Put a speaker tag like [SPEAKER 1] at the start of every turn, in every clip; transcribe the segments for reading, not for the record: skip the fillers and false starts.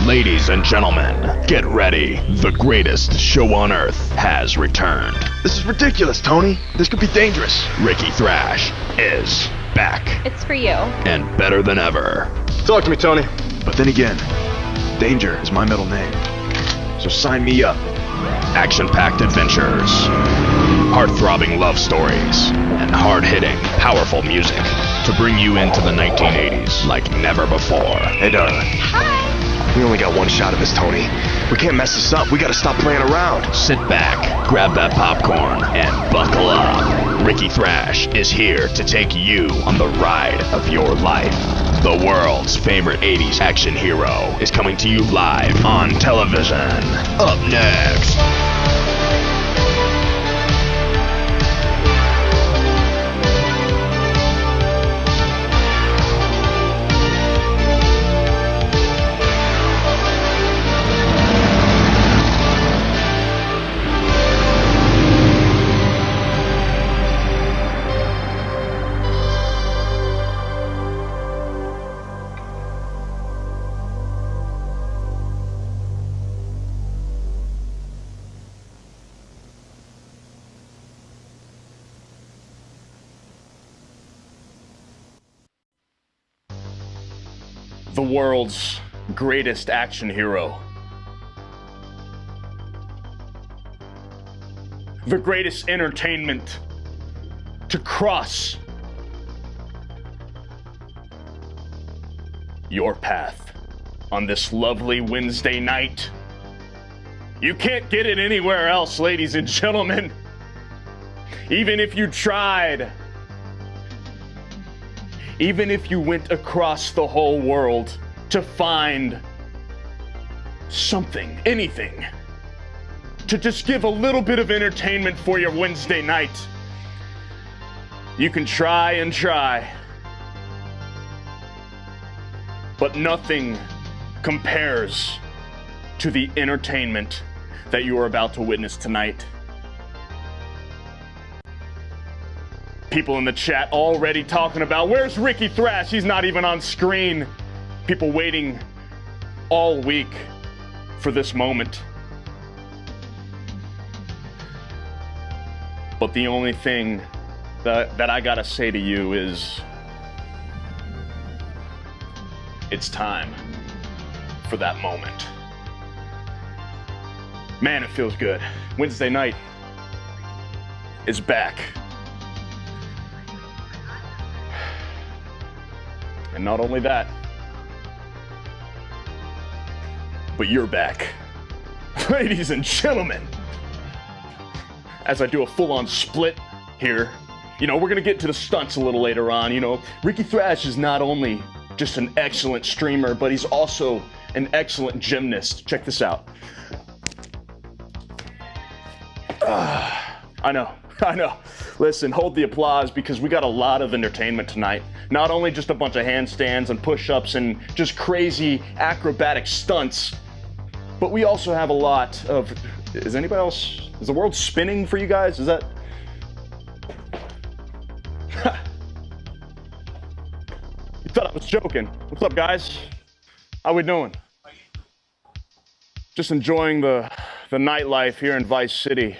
[SPEAKER 1] Ladies and gentlemen, get ready. The greatest show on earth has returned.
[SPEAKER 2] This is ridiculous, Tony. This could be dangerous.
[SPEAKER 1] Ricky Thrash is back.
[SPEAKER 3] It's for you.
[SPEAKER 1] And better than ever.
[SPEAKER 2] Talk to me, Tony. But then again, danger is my middle name. So sign me up.
[SPEAKER 1] Action-packed adventures, heart-throbbing love stories, and hard-hitting, powerful music to bring you into the 1980s like never before.
[SPEAKER 2] Hey, darling.
[SPEAKER 3] Hi.
[SPEAKER 2] We only got one shot of this, Tony. We can't mess this up. We gotta stop playing around.
[SPEAKER 1] Sit back, grab that popcorn, and buckle up. Ricky Thrash is here to take you on the ride of your life. The world's favorite 80s action hero is coming to you live on television. Up next.
[SPEAKER 4] The world's greatest action hero. The greatest entertainment to cross your path on this lovely Wednesday night. You can't get it anywhere else, ladies and gentlemen. Even if you tried. Even if you went across the whole world to find something, anything, to just give a little bit of entertainment for your Wednesday night, you can try and try, but nothing compares to the entertainment that you are about to witness tonight. People in the chat already talking about, where's Ricky Thrash? He's not even on screen. People waiting all week for this moment. But the only thing that I gotta say to you is, it's time for that moment. Man, it feels good. Wednesday night is back. And not only that, but you're back. Ladies and gentlemen, as I do a full-on split here, we're gonna get to the stunts a little later on. Ricky Thrash is not only just an excellent streamer, but he's also an excellent gymnast. Check this out. I know. Listen, hold the applause because we got a lot of entertainment tonight. Not only just a bunch of handstands and push-ups and just crazy acrobatic stunts, but we also have a lot of... Is the world spinning for you guys? Is that... You thought I was joking. What's up, guys? How we doing? Just enjoying the nightlife here in Vice City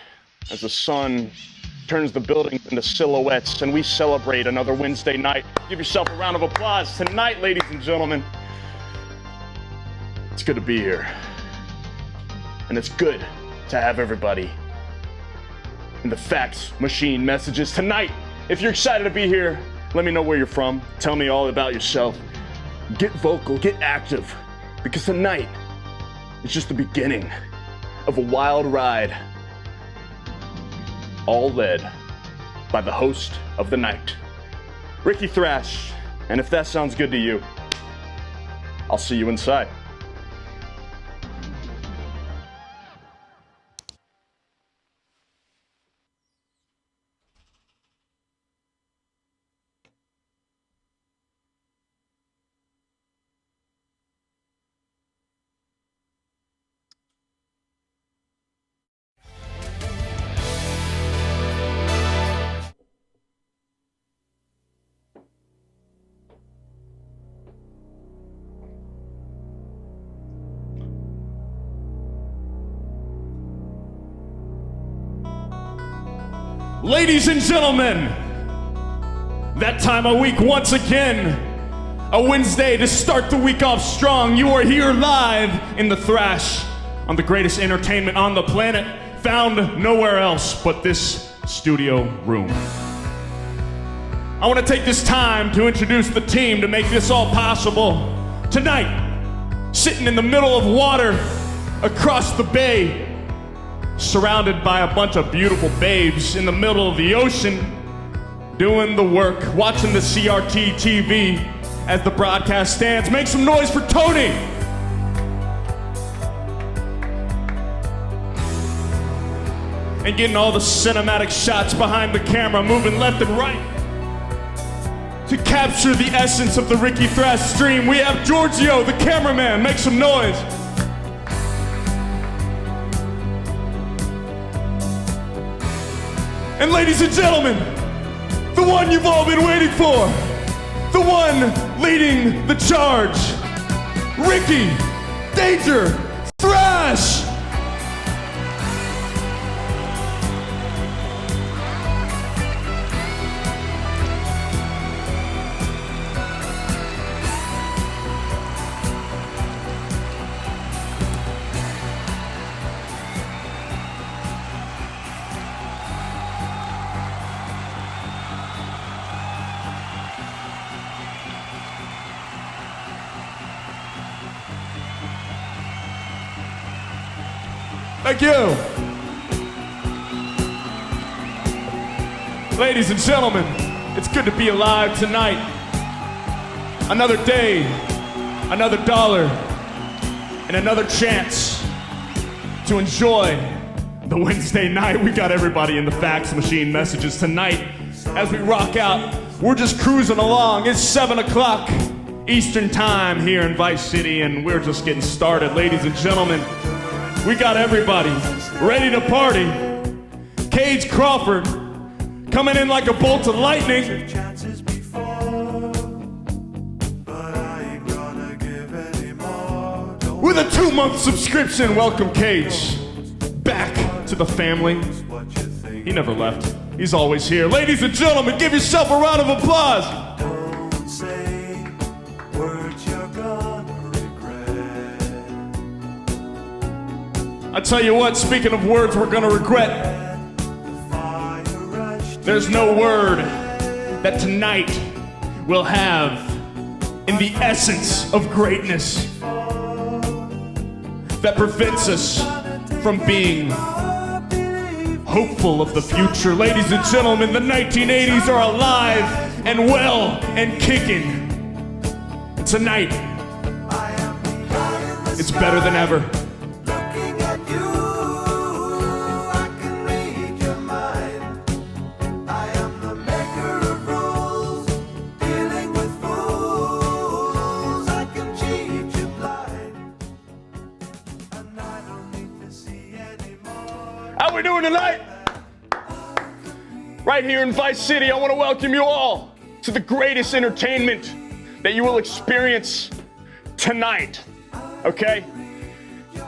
[SPEAKER 4] as the sun turns the buildings into silhouettes and we celebrate another Wednesday night. Give yourself a round of applause tonight, ladies and gentlemen. It's good to be here. And it's good to have everybody in the fax machine messages tonight. If you're excited to be here, let me know where you're from. Tell me all about yourself. Get vocal, get active, because tonight is just the beginning of a wild ride, all led by the host of the night, Ricky Thrash. And if that sounds good to you, I'll see you inside. Ladies and gentlemen, that time of week once again, a Wednesday to start the week off strong. You are here live in the Thrash on the greatest entertainment on the planet, found nowhere else but this studio room. I want to take this time to introduce the team to make this all possible. Tonight, sitting in the middle of water across the bay, surrounded by a bunch of beautiful babes in the middle of the ocean, doing the work, watching the CRT TV as the broadcast stands. Make some noise for Tony! And getting all the cinematic shots behind the camera, moving left and right. To capture the essence of the Ricky Thrash stream, we have Giorgio, the cameraman. Make some noise. And ladies and gentlemen, the one you've all been waiting for, the one leading the charge, Ricky Danger Thrash! Thank you. Ladies and gentlemen, it's good to be alive tonight. Another day, another dollar, and another chance to enjoy the Wednesday night. We got everybody in the fax machine messages tonight. As we rock out, we're just cruising along. It's 7 o'clock Eastern time here in Vice City, and we're just getting started. Ladies and gentlemen, we got everybody ready to party. Cage Crawford coming in like a bolt of lightning. With a 2-month subscription. Welcome, Cage, back to the family. He never left. He's always here. Ladies and gentlemen, give yourself a round of applause.
[SPEAKER 3] Don't say words you're gonna regret.
[SPEAKER 4] I tell you what, speaking of words we're gonna regret, there's no word that tonight will have in the essence of greatness that prevents us from being hopeful of the future. Ladies and gentlemen, the 1980s are alive and well and kicking. Tonight, it's better than ever. How we doing tonight? Right here in Vice City, I want to welcome you all to the greatest entertainment that you will experience tonight, okay?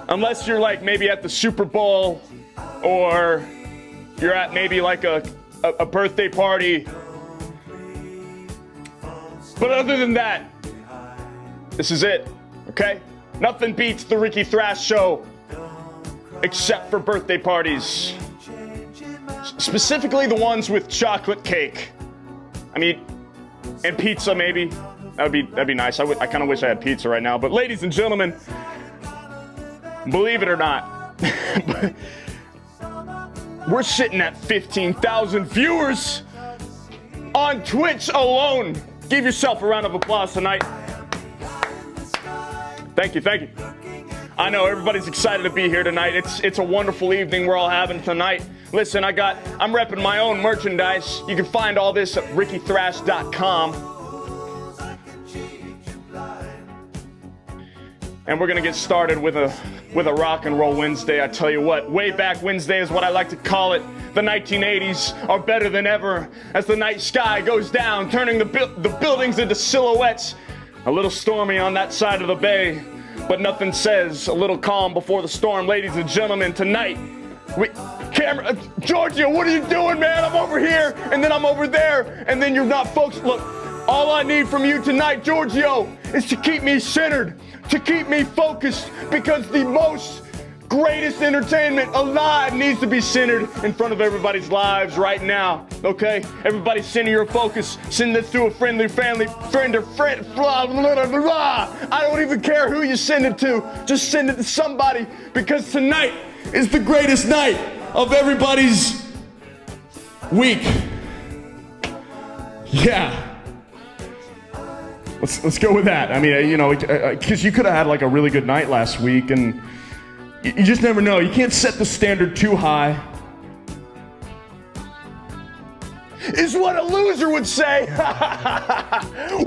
[SPEAKER 4] Unless you're like maybe at the Super Bowl or you're at maybe like a birthday party. But other than that, this is it, okay? Nothing beats the Ricky Thrash Show except for birthday parties. Specifically the ones with chocolate cake. I mean, and pizza maybe. That'd be nice. I kind of wish I had pizza right now. But ladies and gentlemen, believe it or not, we're sitting at 15,000 viewers on Twitch alone. Give yourself a round of applause tonight. Thank you, thank you. I know everybody's excited to be here tonight. It's a wonderful evening we're all having tonight. Listen, I'm repping my own merchandise. You can find all this at rickythrash.com. And we're gonna get started with a rock and roll Wednesday. I tell you what, way back Wednesday is what I like to call it. The 1980s are better than ever as the night sky goes down, turning the buildings into silhouettes. A little stormy on that side of the bay, but nothing says a little calm before the storm. Ladies and gentlemen, tonight Camera, Giorgio, what are you doing, man? I'm over here, and then I'm over there, and then you're not focused. Look, all I need from you tonight, Giorgio, is to keep me centered, to keep me focused, because the most greatest entertainment alive needs to be centered in front of everybody's lives right now, okay? Everybody center your focus. Send this to a friend or family, blah, blah, blah. I don't even care who you send it to. Just send it to somebody, because tonight is the greatest night of everybody's week. Yeah. Let's go with that. I mean, you know, because you could have had like a really good night last week, and you just never know. You can't set the standard too high. Is what a loser would say. Woo!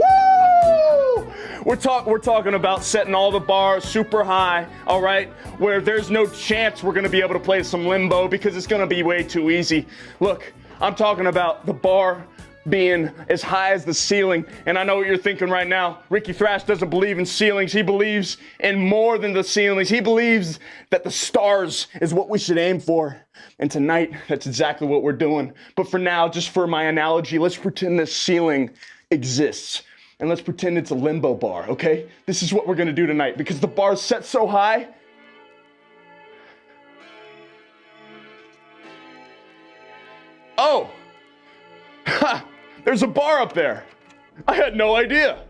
[SPEAKER 4] We're talking about setting all the bars super high, all right? Where there's no chance we're gonna be able to play some limbo because it's gonna be way too easy. Look, I'm talking about the bar being as high as the ceiling. And I know what you're thinking right now. Ricky Thrash doesn't believe in ceilings. He believes in more than the ceilings. He believes that the stars is what we should aim for. And tonight, that's exactly what we're doing. But for now, just for my analogy, let's pretend this ceiling exists. And let's pretend it's a limbo bar, okay? This is what we're gonna do tonight, because the bar's set so high. Oh! Ha! There's a bar up there. I had no idea.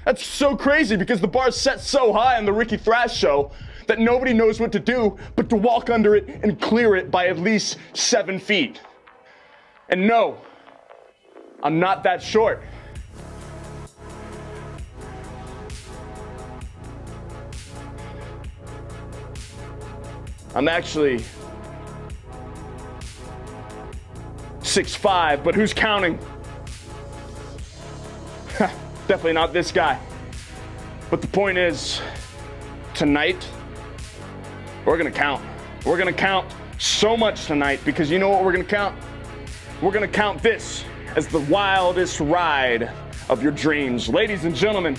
[SPEAKER 4] That's so crazy, because the bar's set so high on the Ricky Thrash show that nobody knows what to do but to walk under it and clear it by at least 7 feet. And no, I'm not that short. I'm actually 6'5", but who's counting? Definitely not this guy. But the point is, tonight, we're gonna count. We're gonna count so much tonight, because you know what we're gonna count? We're gonna count this as the wildest ride of your dreams. Ladies and gentlemen,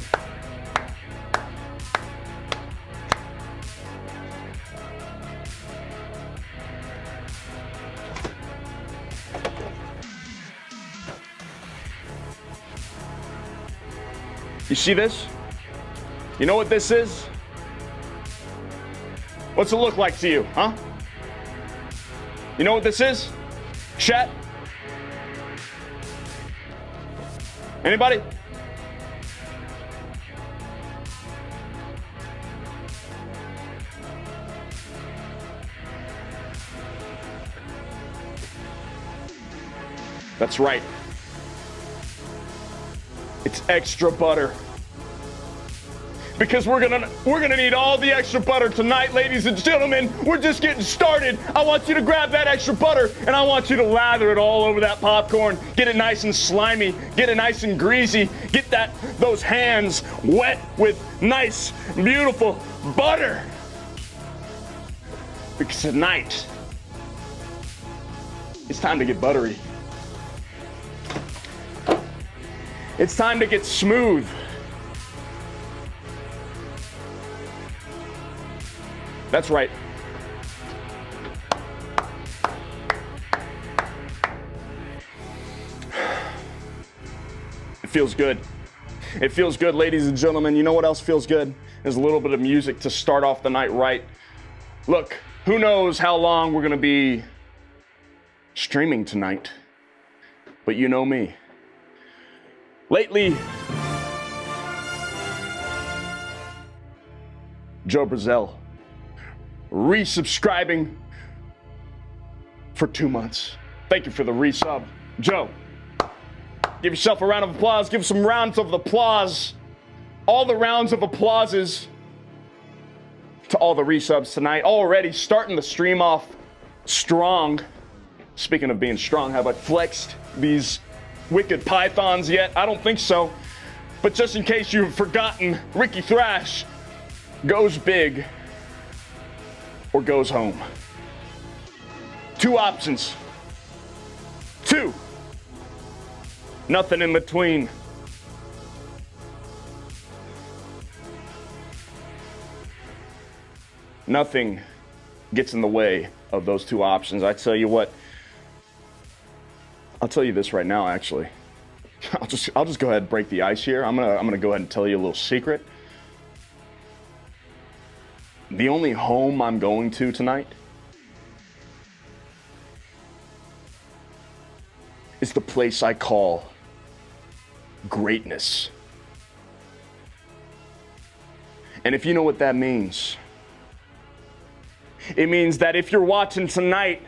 [SPEAKER 4] you see this? You know what this is? What's it look like to you, huh? You know what this is? Chat? Anybody? That's right. It's extra butter. Because we're gonna need all the extra butter tonight, ladies and gentlemen. We're just getting started. I want you to grab that extra butter, and I want you to lather it all over that popcorn. Get it nice and slimy. Get it nice and greasy. Get those hands wet with nice, beautiful butter. Because tonight, it's time to get buttery. It's time to get smooth. That's right. It feels good. It feels good, ladies and gentlemen. You know what else feels good? There's a little bit of music to start off the night right. Look, who knows how long we're gonna be streaming tonight, but you know me. Lately, Joe Brazell resubscribing for 2 months. Thank you for the resub. Joe, give yourself a round of applause. Give some rounds of applause. All the rounds of applauses to all the resubs tonight. Already starting the stream off strong. Speaking of being strong, have I flexed these wicked pythons yet? I don't think so. But just in case you've forgotten, Ricky Thrash goes big or goes home. 2 options. 2. Nothing in between. Nothing gets in the way of those two options. I tell you what, I'll tell you this right now, actually. I'll just go ahead and break the ice here. I'm gonna go ahead and tell you a little secret. The only home I'm going to tonight is the place I call greatness. And if you know what that means, it means that if you're watching tonight,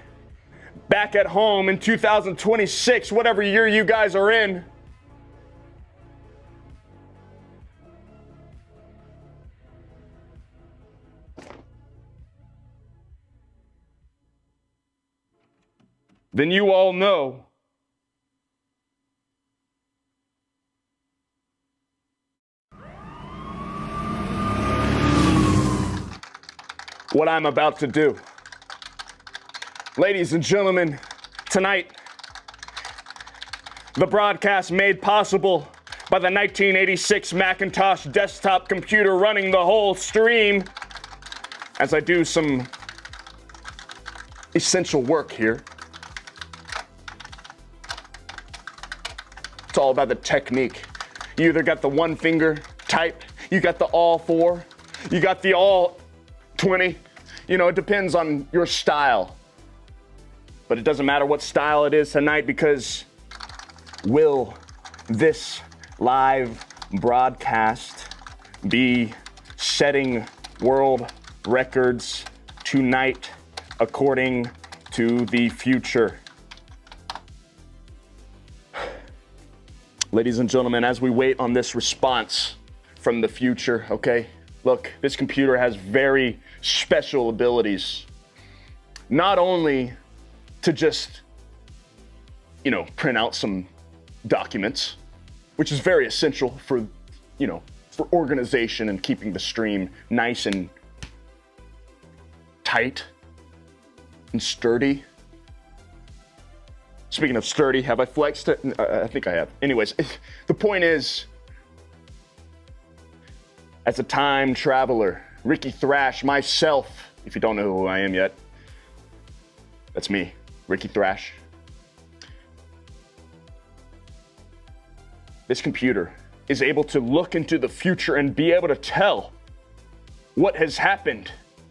[SPEAKER 4] back at home in 2026, whatever year you guys are in, then you all know what I'm about to do. Ladies and gentlemen, tonight, the broadcast made possible by the 1986 Macintosh desktop computer running the whole stream, as I do some essential work here. It's all about the technique. You either got the one finger type, you got the all four, you got the all 20. You know, it depends on your style. But it doesn't matter what style it is tonight, because will this live broadcast be setting world records tonight according to the future? Ladies and gentlemen, as we wait on this response from the future, okay? Look, this computer has very special abilities. Not only to just, print out some documents, which is very essential for, for organization and keeping the stream nice and tight and sturdy. Speaking of sturdy, have I flexed it? I think I have. Anyways, the point is, as a time traveler, Ricky Thrash, myself, if you don't know who I am yet, that's me, Ricky Thrash. This computer is able to look into the future and be able to tell what has happened.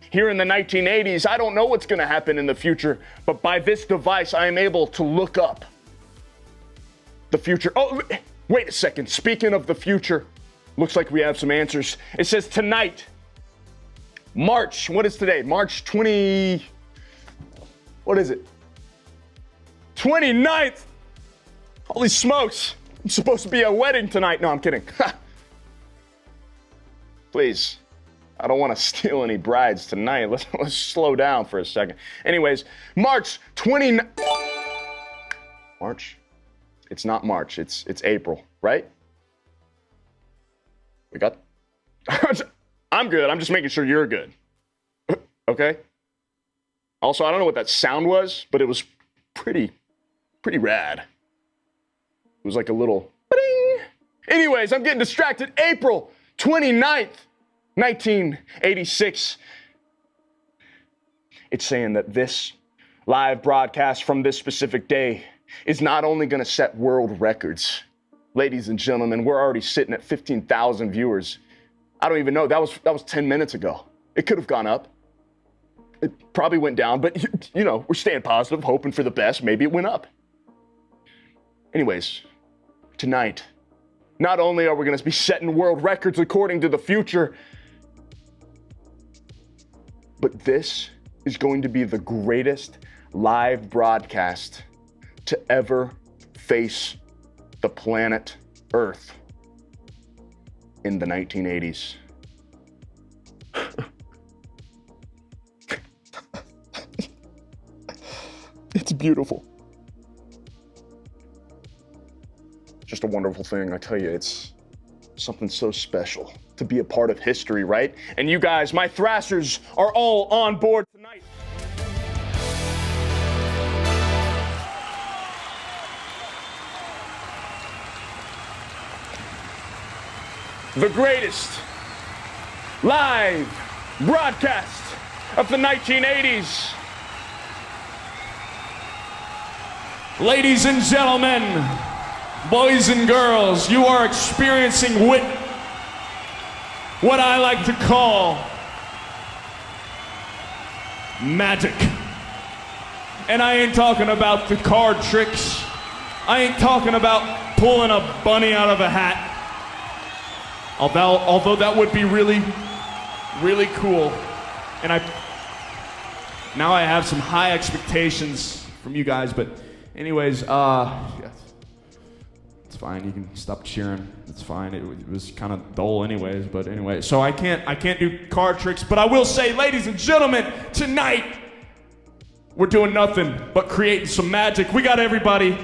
[SPEAKER 4] Here in the 1980s, I don't know what's gonna happen in the future, but by this device, I am able to look up the future. Oh, wait a second, speaking of the future, looks like we have some answers. It says tonight, March, what is today? March 20, what is it? 29th. Holy smokes. It's supposed to be a wedding tonight. No, I'm kidding. Please, I don't want to steal any brides tonight. Let's slow down for a second. Anyways, March 29th. March? It's not March, it's April, right? We got, I'm good. I'm just making sure you're good. Okay? Also, I don't know what that sound was, but it was pretty rad. It was like a little bing. Anyways, I'm getting distracted. April 29th, 1986. It's saying that this live broadcast from this specific day is not only going to set world records. Ladies and gentlemen, we're already sitting at 15,000 viewers. I don't even know. That was 10 minutes ago. It could have gone up. It probably went down, but we're staying positive, hoping for the best. Maybe it went up. Anyways, tonight, not only are we going to be setting world records according to the future, but this is going to be the greatest live broadcast to ever face the planet Earth in the 1980s. It's beautiful. Just a wonderful thing, I tell you, it's something so special to be a part of history, right? And you guys, my thrashers, are all on board tonight. The greatest live broadcast of the 1980s
[SPEAKER 5] Ladies and gentlemen, boys and girls, you are experiencing what I like to call magic. And I ain't talking about the card tricks. I ain't talking about pulling a bunny out of a hat. Although that would be really, really cool. And now I have some high expectations from you guys, but anyways, it's fine, you can stop cheering, it's fine, it was kind of dull anyways, but anyway, so I can't do card tricks, but I will say, ladies and gentlemen, tonight, we're doing nothing but creating some magic. We got everybody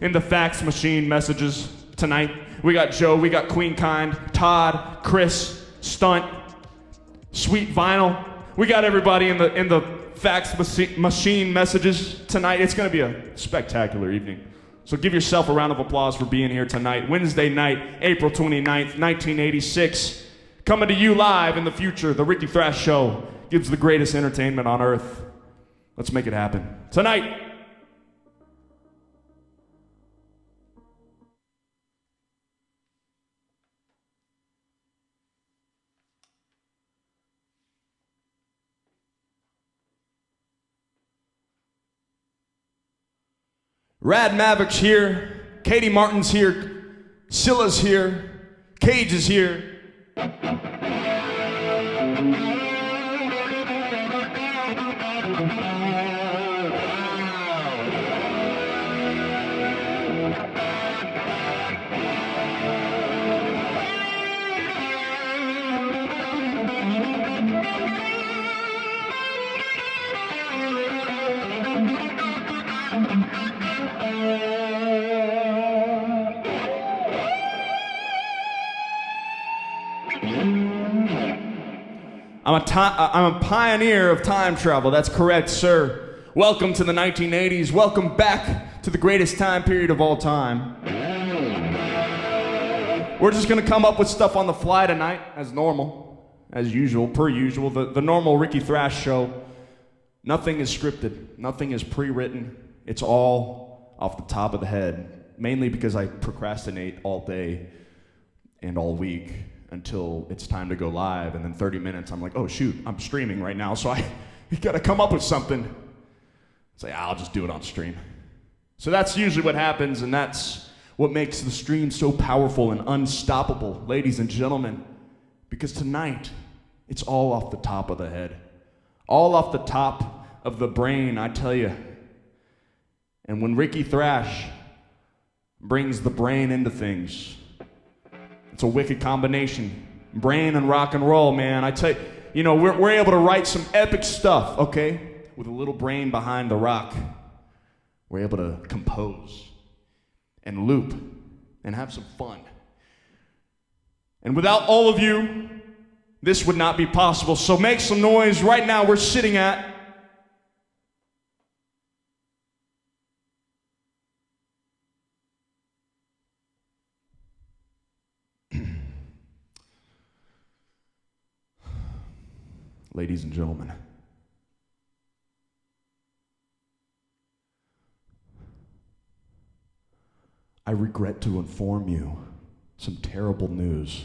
[SPEAKER 5] in the fax machine messages tonight. We got Joe, we got Queen Kind, Todd, Chris, Stunt, Sweet Vinyl. We got everybody in the fax machine messages tonight. It's gonna be a spectacular evening. So give yourself a round of applause for being here tonight. Wednesday night, April 29th, 1986. Coming to you live in the future, the Ricky Thrash Show gives the greatest entertainment on earth. Let's make it happen. Tonight, Rad Maverick's here, Katie Martin's here, Scylla's here, Cage is here. I'm a pioneer of time travel. That's correct, sir. Welcome to the 1980s. Welcome back to the greatest time period of all time. We're just gonna come up with stuff on the fly tonight, as normal, as usual, per usual. The normal Ricky Thrash Show. Nothing is scripted. Nothing is pre-written. It's all off the top of the head. Mainly because I procrastinate all day and all week until it's time to go live, and then 30 minutes I'm like, oh shoot, I'm streaming right now, so you gotta come up with something. Say, I'll just do it on stream. So that's usually what happens, and that's what makes the stream so powerful and unstoppable, ladies and gentlemen, because tonight, it's all off the top of the head. All off the top of the brain, I tell you. And when Ricky Thrash brings the brain into things, it's a wicked combination. Brain and rock and roll, man. I tell you, we're able to write some epic stuff, okay? With a little brain behind the rock. We're able to compose and loop and have some fun. And without all of you, this would not be possible. So make some noise. Right now we're sitting at ladies and gentlemen, I regret to inform you some terrible news.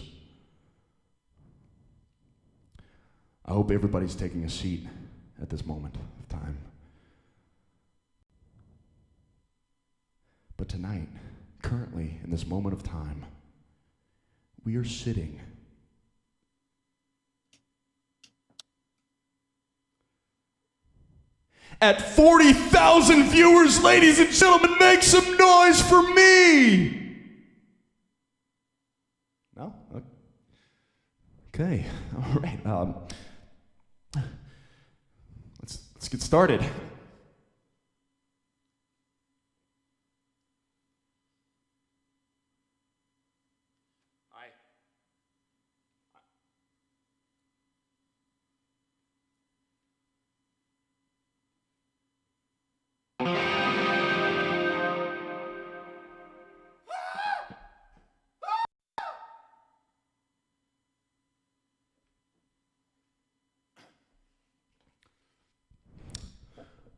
[SPEAKER 5] I hope everybody's taking a seat at this moment of time. But tonight, currently in this moment of time, we are sitting at 40,000 viewers. Ladies and gentlemen, make some noise for me. No? Okay. All right. Let's get started.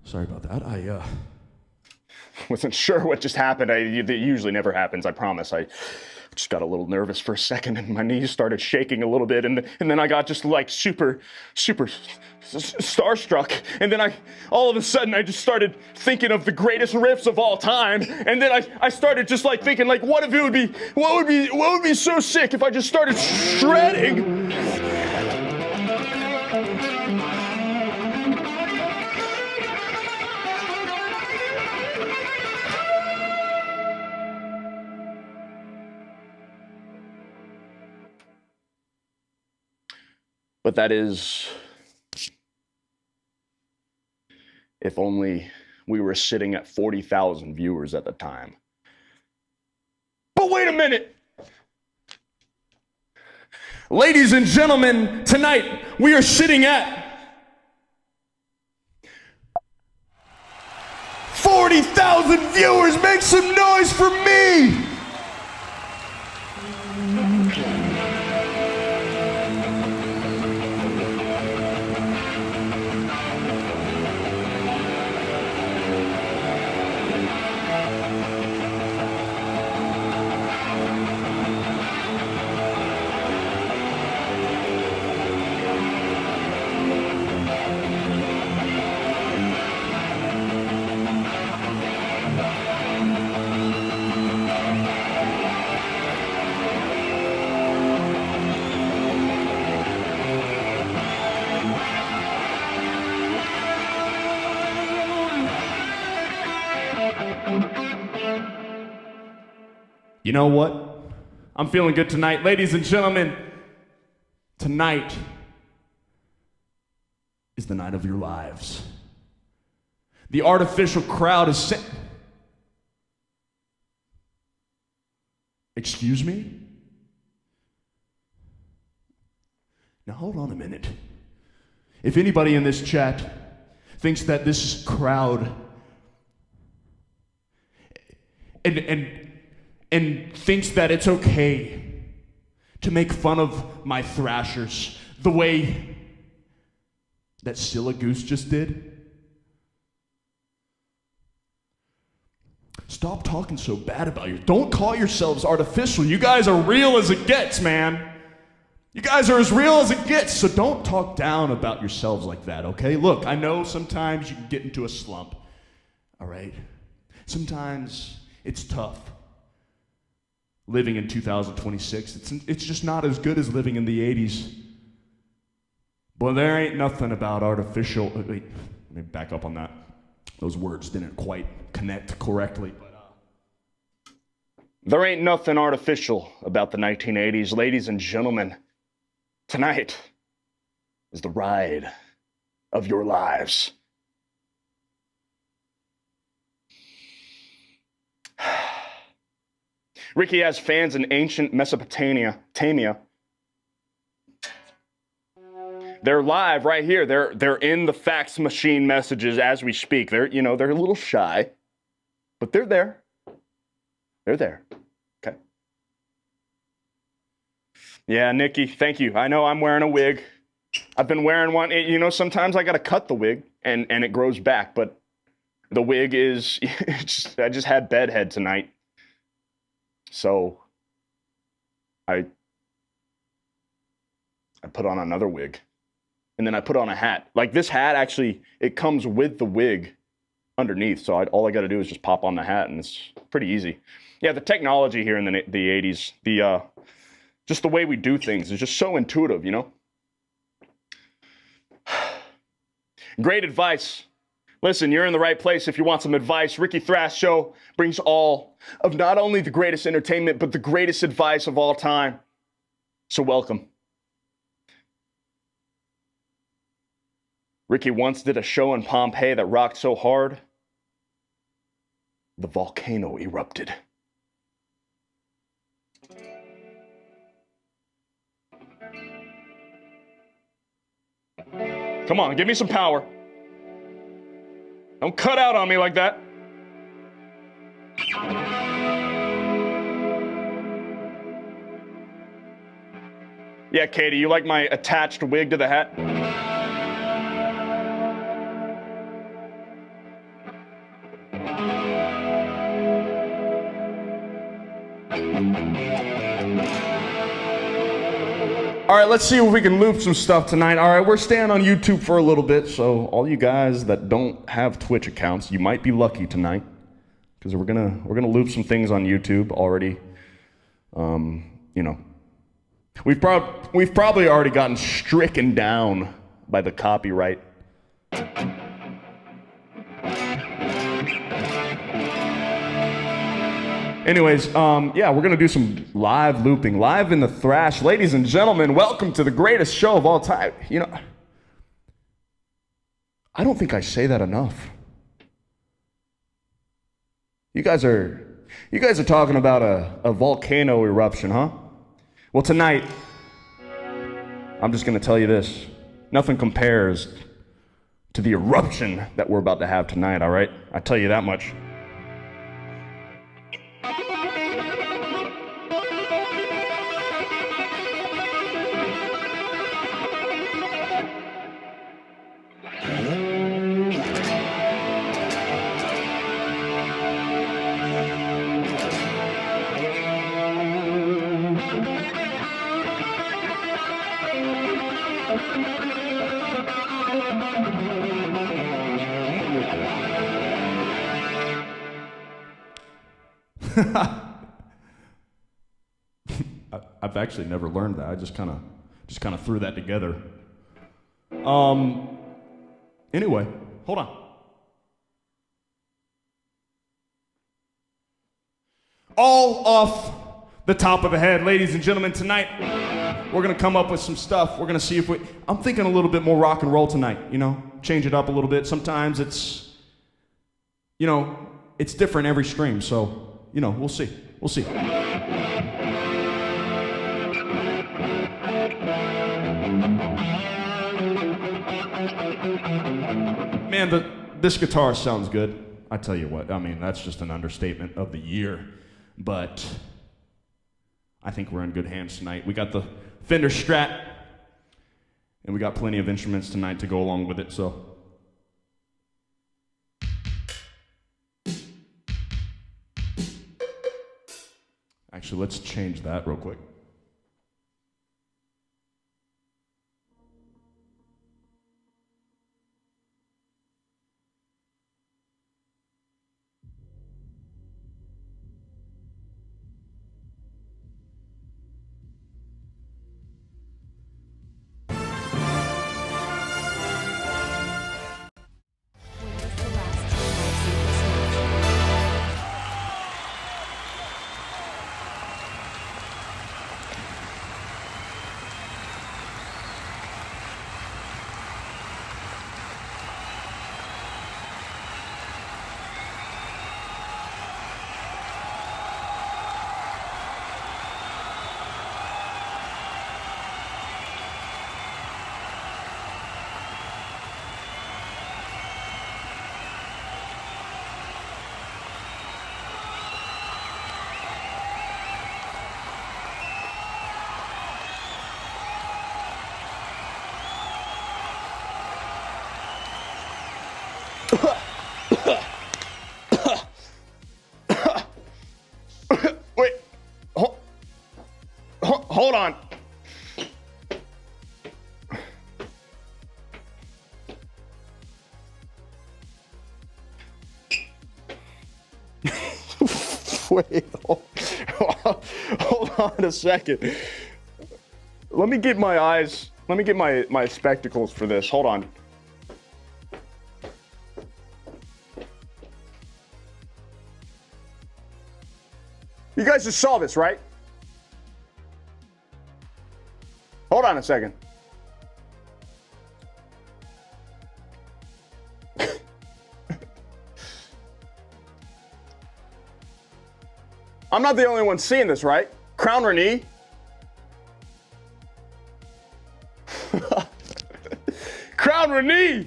[SPEAKER 5] Sorry about that.
[SPEAKER 4] wasn't sure what just happened. It usually never happens, I promise. I just got a little nervous for a second, and my knees started shaking a little bit, and then I got just like super starstruck, and then all of a sudden I just started thinking of the greatest riffs of all time, and then I started just like thinking like, what would be so sick if I just started shredding? But that is, if only we were sitting at 40,000 viewers at the time. But wait a minute!
[SPEAKER 5] Ladies and gentlemen, tonight we are sitting at 40,000 viewers. Make some noise for me! You know what? I'm feeling good tonight. Ladies and gentlemen, tonight is the night of your lives. The artificial crowd is Excuse me? Now hold on a minute. If anybody in this chat thinks that this crowd and thinks that it's okay to make fun of my thrashers the way that Scylla Goose just did, stop talking so bad about you. Don't call yourselves artificial. You guys are real as it gets, man. You guys are as real as it gets, so don't talk down about yourselves like that, okay? Look, I know sometimes you can get into a slump, all right? Sometimes it's tough living in 2026. It's just not as good as living in the 80s. But there ain't nothing about artificial... Wait, let me back up on that. Those words didn't quite connect correctly.
[SPEAKER 4] There ain't nothing artificial about the 1980s. Ladies and gentlemen, tonight is the ride of your lives. Ricky has fans in ancient Mesopotamia. They're live right here. They're in the fax machine messages as we speak. They're a little shy, but they're there. They're there. Okay. Yeah, Nikki, thank you. I know I'm wearing a wig. I've been wearing one. Sometimes I got to cut the wig and it grows back, but the wig is, I just had bedhead tonight. So I put on another wig, and then I put on a hat. Like this hat, actually, it comes with the wig underneath. So all I got to do is just pop on the hat, and it's pretty easy. Yeah, the technology here in the 80s, just the way we do things is just so intuitive, you know? Great advice. Listen, you're in the right place if you want some advice. Ricky Thrash Show brings all of not only the greatest entertainment, but the greatest advice of all time. So welcome. Ricky once did a show in Pompeii that rocked so hard, the volcano erupted. Come on, give me some power. Don't cut out on me like that. Yeah, Katie, you like my attached wig to the hat?
[SPEAKER 5] All right, let's see if we can loop some stuff tonight. All right, we're staying on YouTube for a little bit, so all you guys that don't have Twitch accounts, you might be lucky tonight, because we're gonna loop some things on YouTube already. You know, we've probably already gotten stricken down by the copyright. Anyways, yeah, we're gonna do some live looping, live in the thrash. Ladies and gentlemen, welcome to the greatest show of all time. You know, I don't think I say that enough. You guys are talking about a volcano eruption, huh? Well, tonight, I'm just gonna tell you this. Nothing compares to the eruption that we're about to have tonight, all right? I tell you that much. I've actually never learned that. I just kind of threw that together. Anyway, hold on. All off the top of the head, ladies and gentlemen, tonight we're gonna come up with some stuff. We're gonna see if I'm thinking a little bit more rock and roll tonight, you know, change it up a little bit. Sometimes it's, you know, it's different every stream, so, you know, we'll see. We'll see. Man, this guitar sounds good. I tell you what, I mean, that's just an understatement of the year. But I think we're in good hands tonight. We got the Fender Strat, and we got plenty of instruments tonight to go along with it, so. Actually, let's change that real quick. Wait, hold on. Wait, hold on a second. Let me get my spectacles for this. Hold on. You guys just saw this, right? Hold on a second. I'm not the only one seeing this, right? Crown Renee. Crown Renee.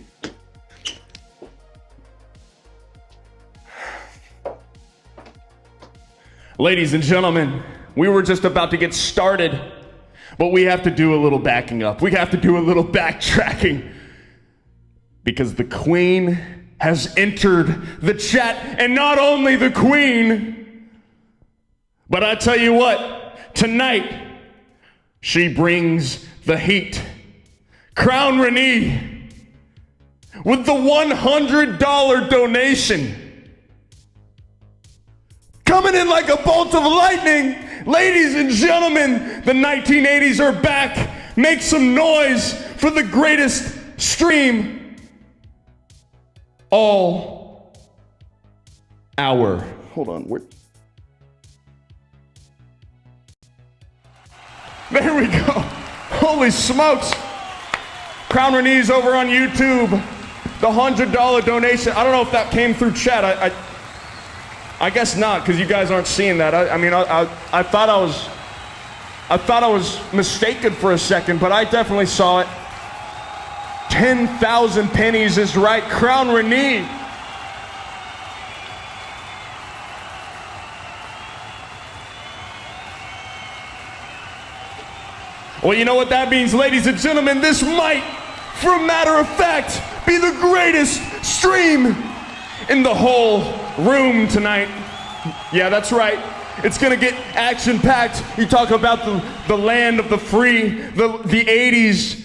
[SPEAKER 5] Ladies and gentlemen, we were just about to get started, but we have to do a little backing up. We have to do a little backtracking because the Queen has entered the chat, and not only the Queen, but I tell you what, tonight, She brings the heat. Crown Renee with the $100 donation. Coming in like a bolt of lightning. Ladies and gentlemen, the 1980s are back. Make some noise for the greatest stream all hour. Hold on, there we go. Holy smokes. Crown Renee's over on YouTube. The $100 donation. I don't know if that came through chat. I guess not, because you guys aren't seeing that. I thought I was mistaken for a second, but I definitely saw it. 10,000 pennies is right. Crown Renee. Well, you know what that means, ladies and gentlemen. This might, for a matter of fact, be the greatest stream in the whole room tonight. Yeah, that's right. It's gonna get action-packed. You talk about the land of the free, the 80s,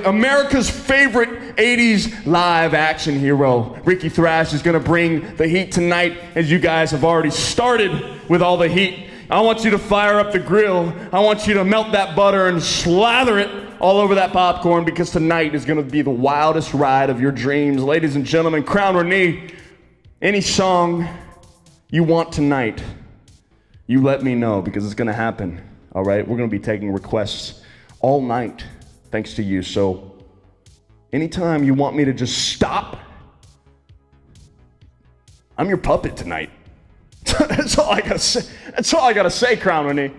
[SPEAKER 5] America's favorite 80s live action hero. Ricky Thrash is gonna bring the heat tonight, as you guys have already started with all the heat. I want you to fire up the grill. I want you to melt that butter and slather it all over that popcorn, because tonight is gonna be the wildest ride of your dreams. Ladies and gentlemen, Crown Renee, any song you want tonight, you let me know, because it's gonna happen, all right? We're gonna be taking requests all night, thanks to you. So anytime you want me to just stop, I'm your puppet tonight. That's all I gotta say. That's all I gotta say, Crown Renee.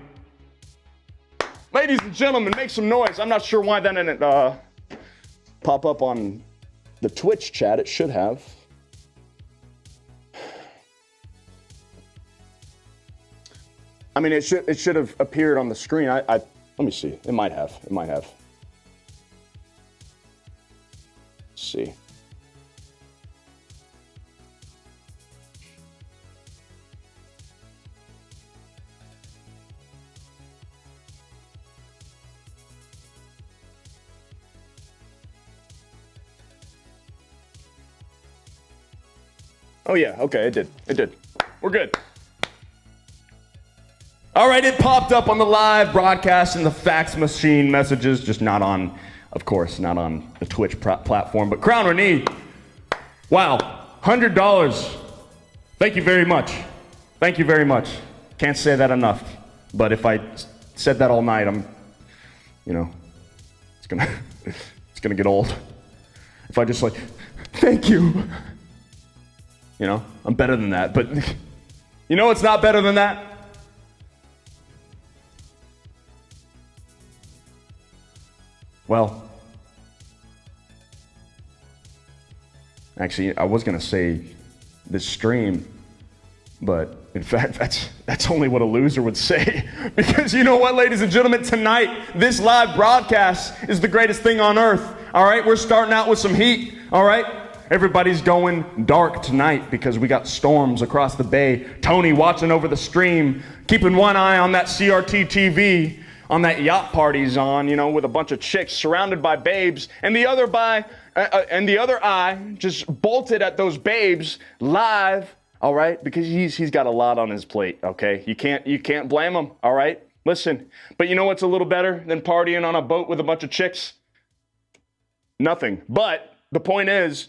[SPEAKER 5] Ladies and gentlemen, make some noise. I'm not sure why that didn't pop up on the Twitch chat. It should have. I mean, it should have appeared on the screen. Let me see. It might have. Let's see. Oh yeah, okay, it did. We're good. All right, it popped up on the live broadcast and the fax machine messages, just not on, of course, not on the Twitch platform. But Crown Renee, wow, $100. Thank you very much. Thank you very much. Can't say that enough. But if I said that all night, it's gonna get old. If I just thank you. I'm better than that. But it's not better than that? Well, actually, I was gonna say this stream, but in fact, that's only what a loser would say. Because you know what, ladies and gentlemen, tonight, this live broadcast is the greatest thing on earth. All right, we're starting out with some heat. All right, everybody's going dark tonight because we got storms across the bay. Tony watching over the stream, keeping one eye on that CRT TV. On that yacht party's on, with a bunch of chicks surrounded by babes, and the other eye just bolted at those babes live, all right? Because he's got a lot on his plate, okay? You can't blame him, all right? Listen, but you know what's a little better than partying on a boat with a bunch of chicks? Nothing. But the point is,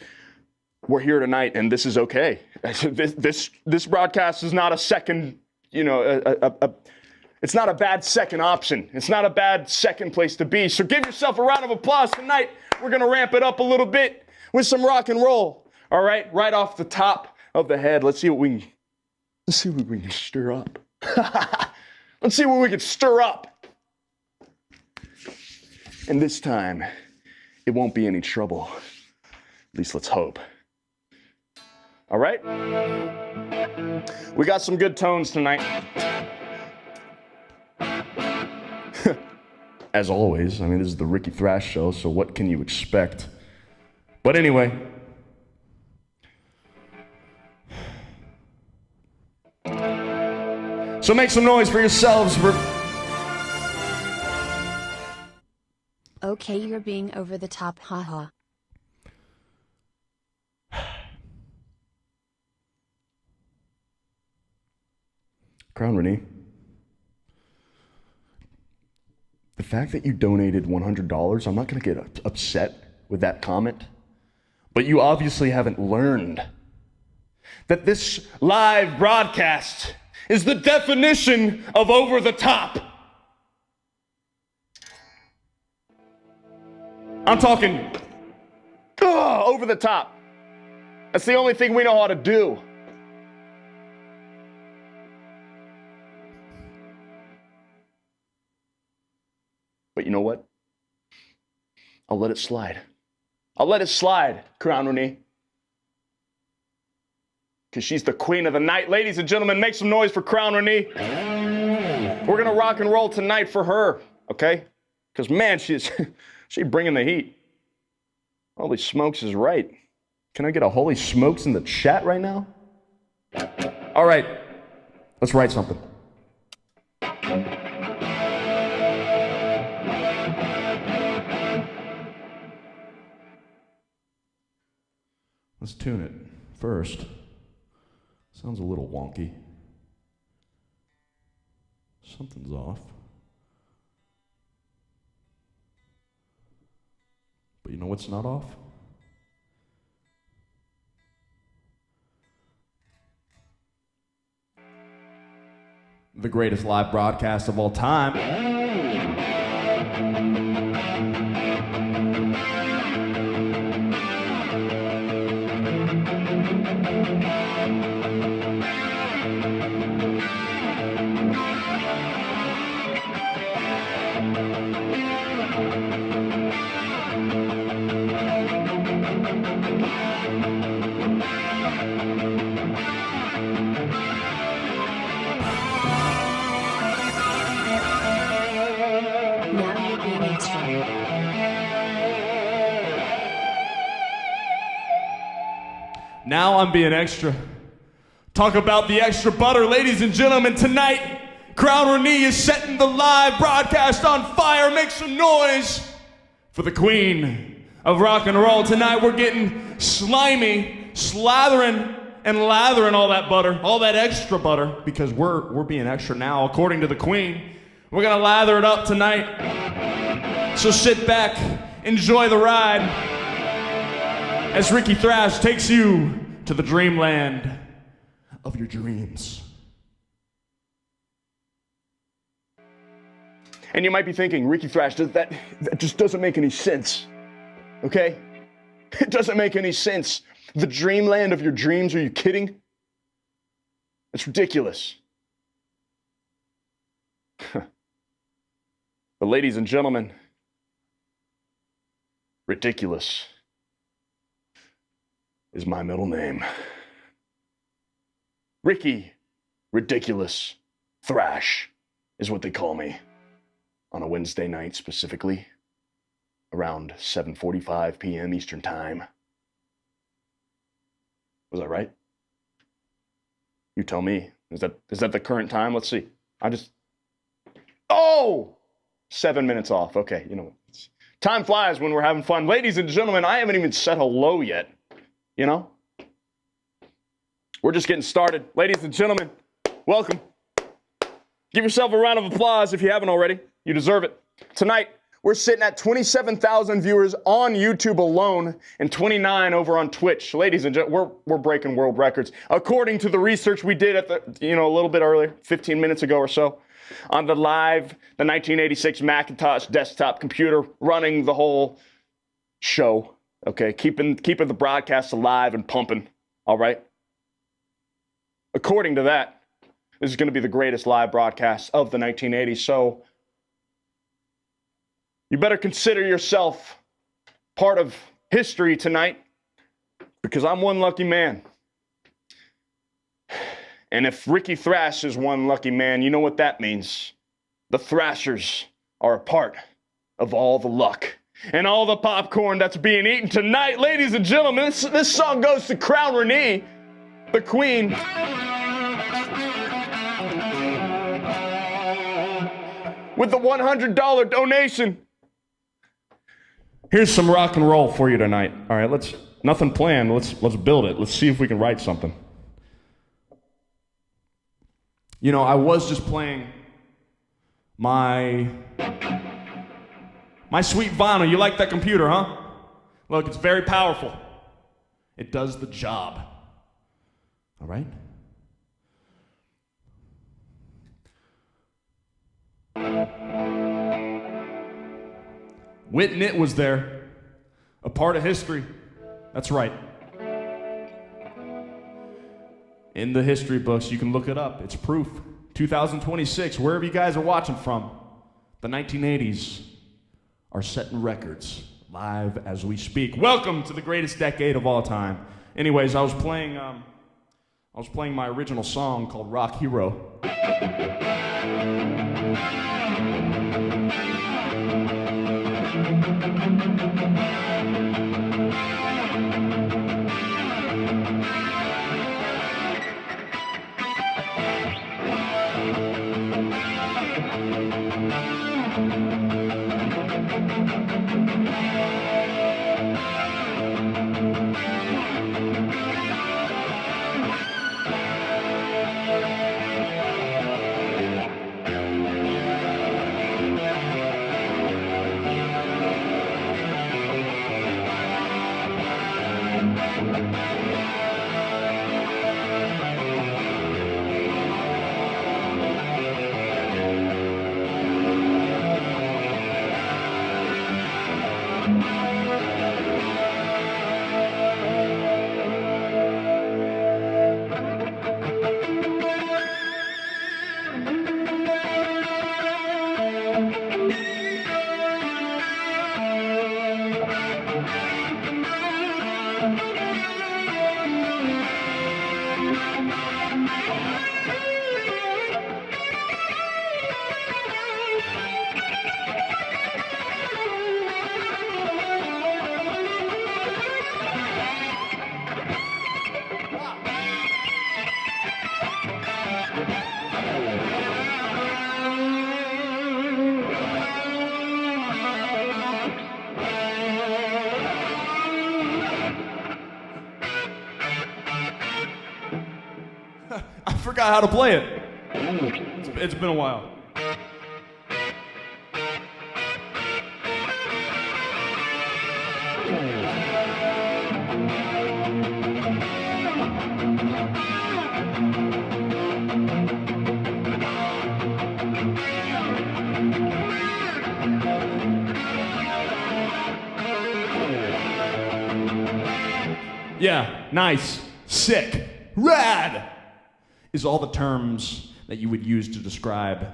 [SPEAKER 5] we're here tonight, and this is okay. This broadcast is not a second, it's not a bad second option. It's not a bad second place to be. So give yourself a round of applause tonight. We're going to ramp it up a little bit with some rock and roll. All right, right off the top of the head. Let's see what we can stir up. Let's see what we can stir up. And this time, it won't be any trouble. At least let's hope. All right? We got some good tones tonight. As always, this is the Ricky Thrash Show, so what can you expect? But anyway. So make some noise for yourselves.
[SPEAKER 6] Okay, you're being over the top, haha.
[SPEAKER 4] Crown Renee, the fact that you donated $100, I'm not going to get upset with that comment, but you obviously haven't learned that this live broadcast is the definition of over the top. I'm talking over the top. That's the only thing we know how to do. But you know what? I'll let it slide. I'll let it slide, Crown Renee. Because she's the queen of the night. Ladies and gentlemen, make some noise for Crown Renee. We're going to rock and roll tonight for her, okay? Because, man, she's bringing the heat. Holy smokes is right. Can I get a holy smokes in the chat right now? All right, let's write something. Let's tune it first. Sounds a little wonky. Something's off. But you know what's not off? The greatest live broadcast of all time. Now I'm being extra. Talk about the extra butter. Ladies and gentlemen, tonight, Crown Renee is setting the live broadcast on fire. Make some noise for the queen of rock and roll. Tonight we're getting slimy, slathering and lathering all that butter, all that extra butter, because we're being extra now, according to the queen. We're gonna lather it up tonight. So sit back, enjoy the ride, as Ricky Thrash takes you to the dreamland of your dreams. And you might be thinking, Ricky Thrash, that just doesn't make any sense, okay? It doesn't make any sense. The dreamland of your dreams, are you kidding? It's ridiculous. But ladies and gentlemen, ridiculous is my middle name. Ricky Ridiculous Thrash is what they call me on a Wednesday night, specifically around 7:45 p.m. Eastern Time. Was I right? You tell me. Is that the current time? Let's see. 7 minutes off. Okay, you know, time flies when we're having fun. Ladies and gentlemen, I haven't even said hello yet. You know? We're just getting started. Ladies and gentlemen, welcome. Give yourself a round of applause if you haven't already. You deserve it. Tonight, we're sitting at 27,000 viewers on YouTube alone and 29 over on Twitch. Ladies and gentlemen, we're breaking world records. According to the research we did a little bit earlier, 15 minutes ago or so, on the 1986 Macintosh desktop computer running the whole show. Okay, keeping the broadcast alive and pumping, all right? According to that, this is going to be the greatest live broadcast of the 1980s, so you better consider yourself part of history tonight, because I'm one lucky man. And if Ricky Thrash is one lucky man, you know what that means. The Thrashers are a part of all the luck and all the popcorn that's being eaten tonight. Ladies and gentlemen, this song goes to Crown Renee, the queen. With the $100 donation.
[SPEAKER 5] Here's some rock and roll for you tonight. All right, nothing planned. Let's build it. Let's see if we can write something. You know, I was just playing my sweet vinyl. You like that computer, huh? Look, it's very powerful. It does the job. All right? Whit Nit was there, a part of history. That's right. In the history books, you can look it up. It's proof. 2026, wherever you guys are watching from, the 1980s are setting records live as we speak. Welcome to the greatest decade of all time. Anyways, I was playing my original song called Rock Hero. I forgot how to play it. It's been a while. Yeah, nice, sick, rad is all the terms that you would use to describe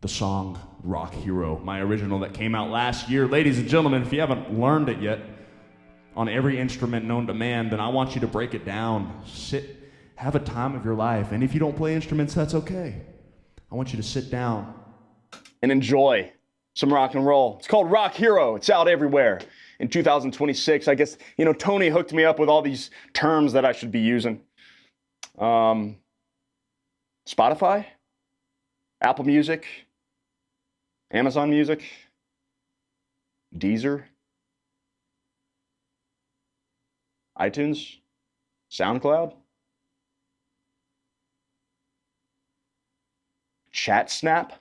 [SPEAKER 5] the song Rock Hero, my original that came out last year. Ladies and gentlemen, if you haven't learned it yet on every instrument known to man, then I want you to break it down. Sit, have a time of your life. And if you don't play instruments, that's okay. I want you to sit down
[SPEAKER 4] And enjoy some rock and roll. It's called Rock Hero. It's out everywhere. In 2026, I guess, Tony hooked me up with all these terms that I should be using. Spotify, Apple Music, Amazon Music, Deezer, iTunes, SoundCloud, Chat Snap.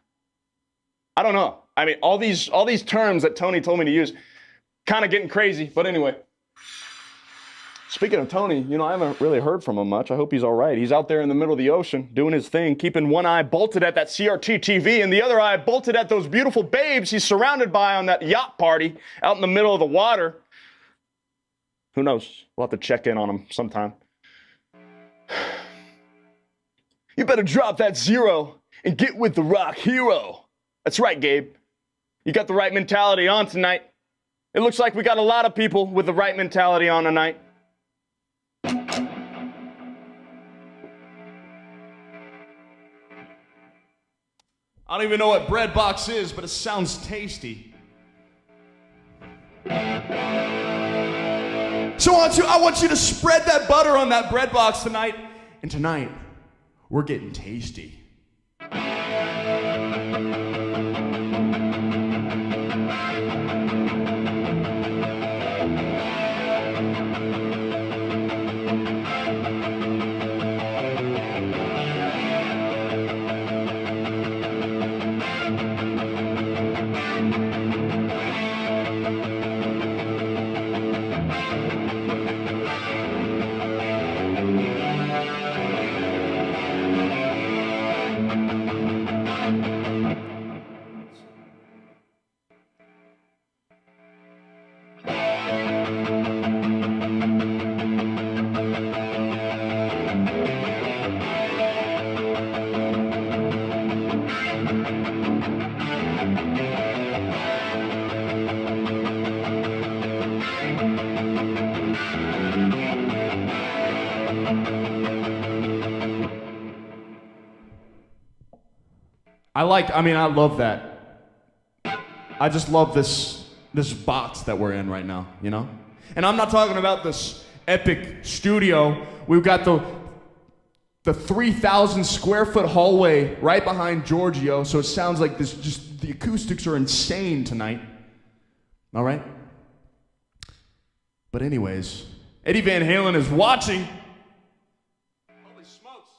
[SPEAKER 4] I don't know. I mean, all these terms that Tony told me to use, kind of getting crazy. But anyway, speaking of Tony, I haven't really heard from him much. I hope he's all right. He's out there in the middle of the ocean doing his thing, keeping one eye bolted at that CRT TV and the other eye bolted at those beautiful babes he's surrounded by on that yacht party out in the middle of the water. Who knows? We'll have to check in on him sometime. You better drop that zero and get with the Rock Hero. That's right, Gabe. You got the right mentality on tonight. It looks like we got a lot of people with the right mentality on tonight. I
[SPEAKER 5] don't even know what bread box is, but it sounds tasty. So I want you to spread that butter on that bread box tonight. And tonight, we're getting tasty. I love that. I just love this box that we're in right now, you know? And I'm not talking about this epic studio. We've got the 3,000 square foot hallway right behind Giorgio, so it sounds like this, just the acoustics are insane tonight. All right? But anyways, Eddie Van Halen is watching. Holy smokes.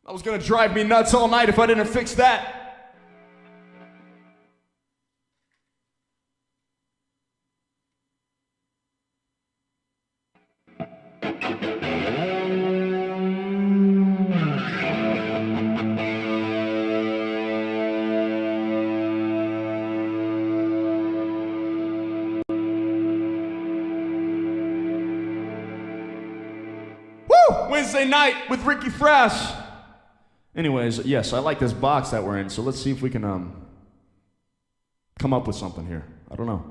[SPEAKER 5] That was gonna drive me nuts all night if I didn't fix that. Woo! Wednesday night with Ricky Thrash. Anyways, yes, I like this box that we're in, so let's see if we can come up with something here. I don't know.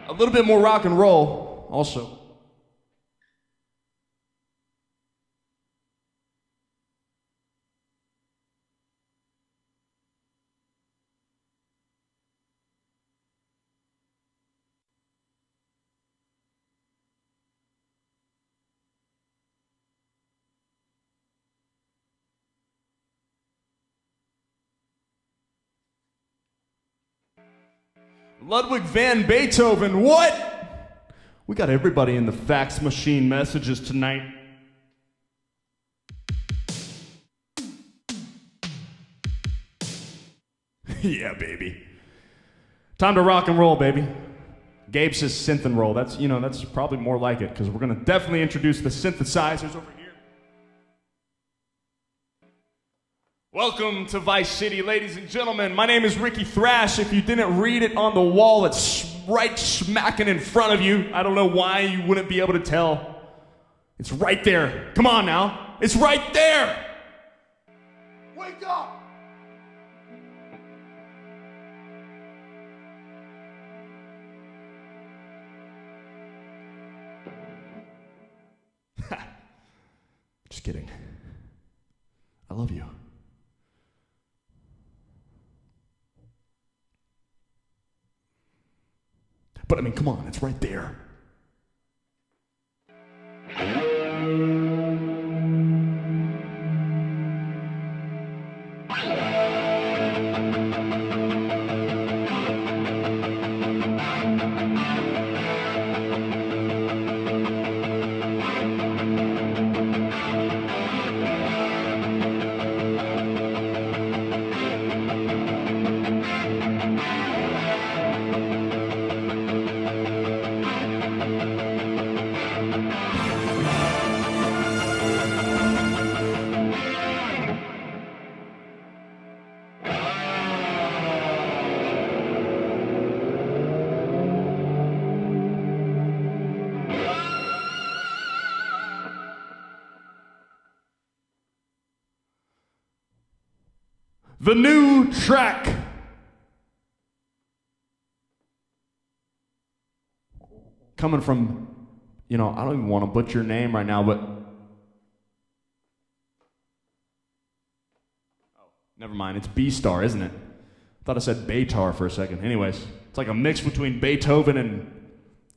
[SPEAKER 5] A little bit more rock and roll, also. Ludwig van Beethoven, what? We got everybody in the fax machine messages tonight. Yeah, baby. Time to rock and roll, baby. Gabe says synth and roll. That's probably more like it, because we're gonna definitely introduce the synthesizers over here. Welcome to Vice City, ladies and gentlemen. My name is Ricky Thrash. If you didn't read it on the wall, it's right smacking in front of you. I don't know why you wouldn't be able to tell. It's right there. Come on now. It's right there. Wake up. Just kidding. I love you. But I mean, come on, it's right there. The new track. Coming from, I don't even want to butcher your name right now, but... Oh, never mind, it's B-Star, isn't it? I thought I said Baytar for a second. Anyways, it's like a mix between Beethoven and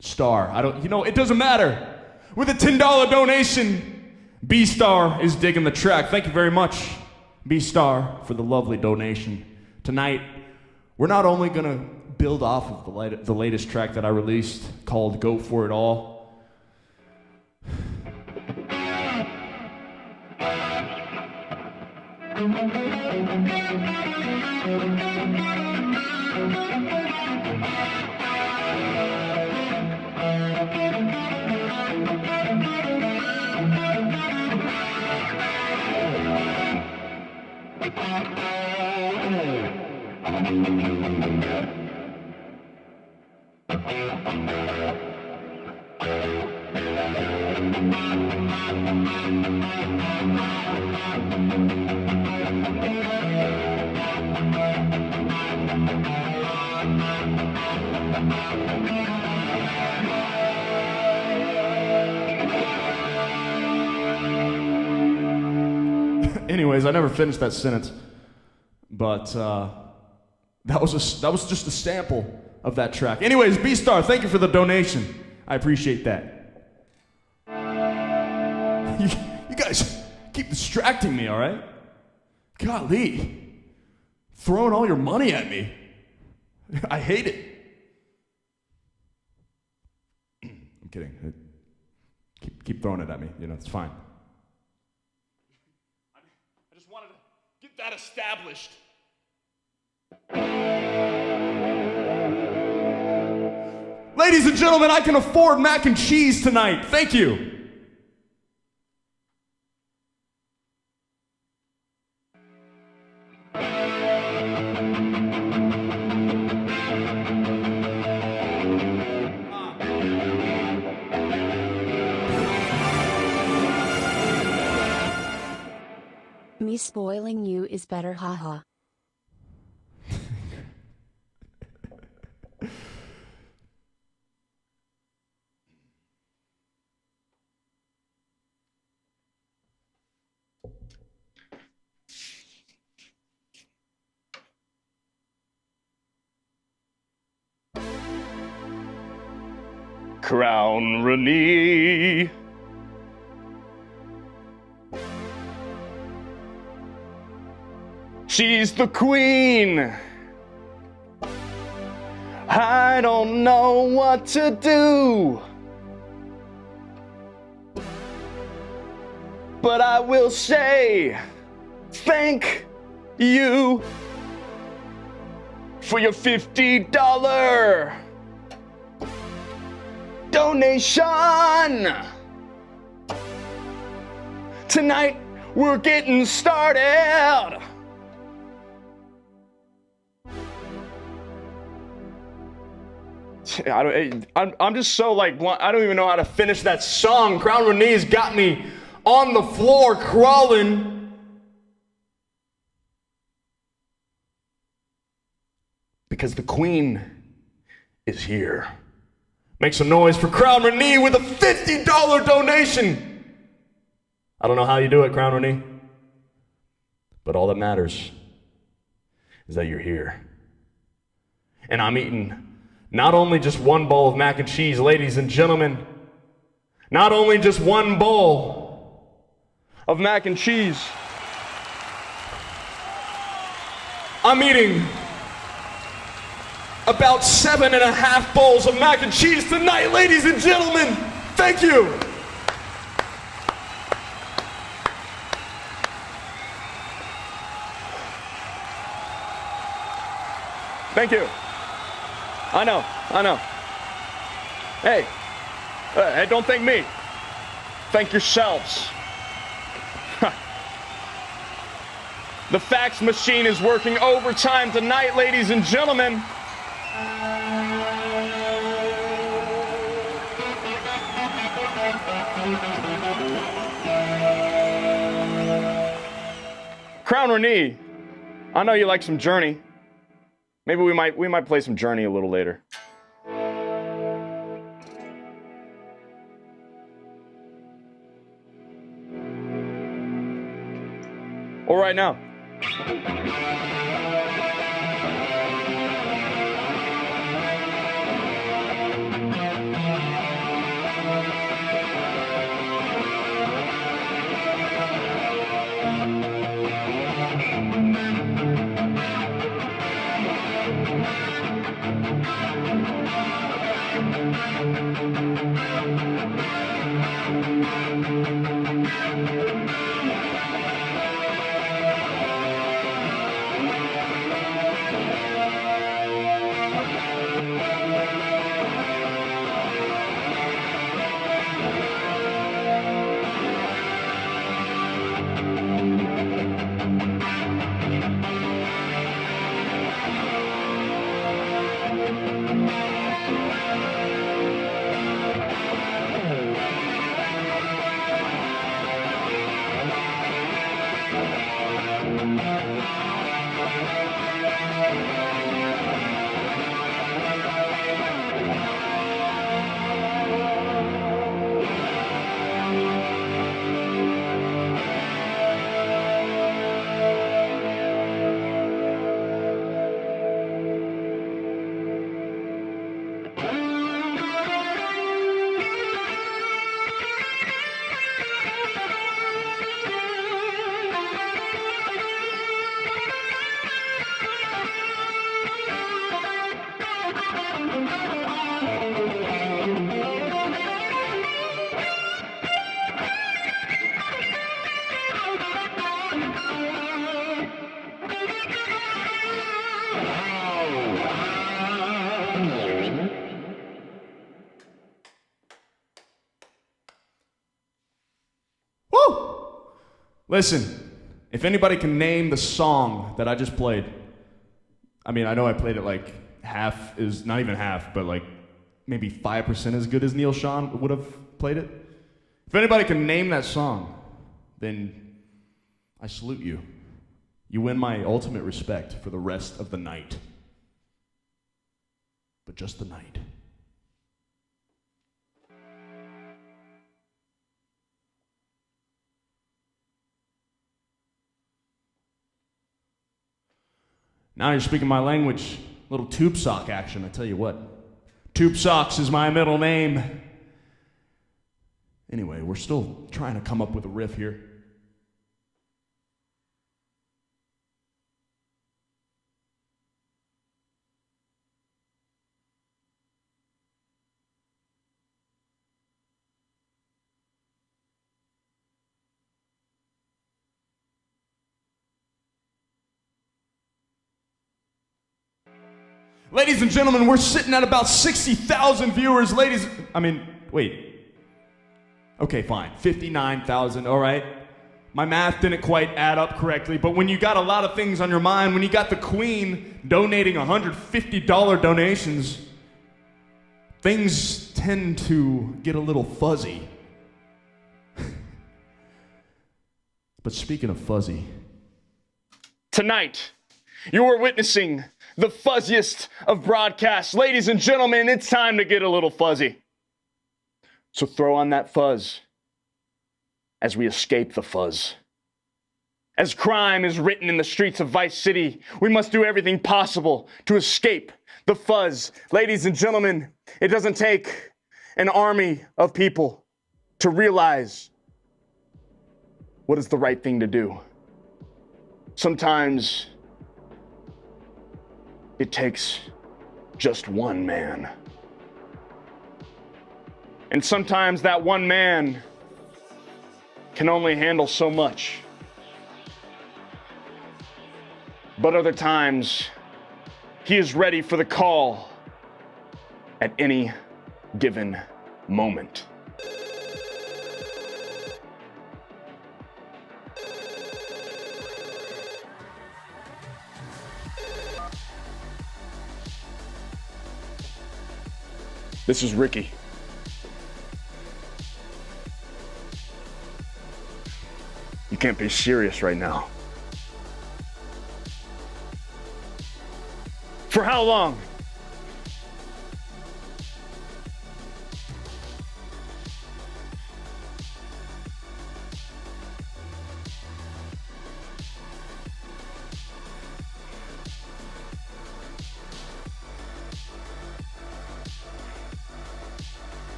[SPEAKER 5] Star. It doesn't matter. With a $10 donation, B-Star is digging the track. Thank you very much, B-Star, for the lovely donation. Tonight, we're not only going to build off of the latest track that I released called Go For It All. Anyways, I never finished that sentence, but that was just a sample of that track. Anyways, B-Star, thank you for the donation. I appreciate that. You guys keep distracting me, all right? Golly, throwing all your money at me. I hate it. I'm kidding. Keep throwing it at me. You know, it's fine. I just wanted to get that established. Ladies and gentlemen, I can afford mac and cheese tonight. Thank you.
[SPEAKER 6] Me spoiling you is better, haha.
[SPEAKER 4] Crown Renee. She's the queen. I don't know what to do, but I will say thank you for your $50 donation. Tonight we're getting started. I'm just so like, I don't even know how to finish that song. Crown Renee's got me on the floor crawling. Because the queen is here. Make some noise for Crown Renee with a $50 donation. I don't know how you do it, Crown Renee, but all that matters is that you're here. And I'm eating not only just one bowl of mac and cheese, ladies and gentlemen, not only just one bowl of mac and cheese, I'm eating about 7.5 bowls of mac and cheese tonight, ladies and gentlemen. Thank you. Thank you. I know. Hey, don't thank me. Thank yourselves. The fax machine is working overtime tonight, ladies and gentlemen. Crown Renee, I know you like some Journey. Maybe we might play some Journey a little later. Or right now.
[SPEAKER 5] Listen, if anybody can name the song that I just played, I mean, I know I played it like half, is not even half, but like maybe 5% as good as Neil Sean would have played it. If anybody can name that song, then I salute you. You win my ultimate respect for the rest of the night. But just the night. Now you're speaking my language. Little tube sock action, I tell you what. Tube Socks is my middle name. Anyway, we're still trying to come up with a riff here. Ladies and gentlemen, we're sitting at about 60,000 viewers. Okay, fine. 59,000, all right. My math didn't quite add up correctly, but when you got a lot of things on your mind, when you got the Queen donating $150 donations, things tend to get a little fuzzy. But speaking of fuzzy,
[SPEAKER 4] Tonight, you are witnessing the fuzziest of broadcasts. Ladies and gentlemen, it's time to get a little fuzzy. So throw on that fuzz as we escape the fuzz. As crime is written in the streets of Vice City, we must do everything possible to escape the fuzz. Ladies and gentlemen, it doesn't take an army of people to realize what is the right thing to do. Sometimes it takes just one man. And sometimes that one man can only handle so much. But other times, he is ready for the call at any given moment. This is Ricky. You can't be serious right now. For how long?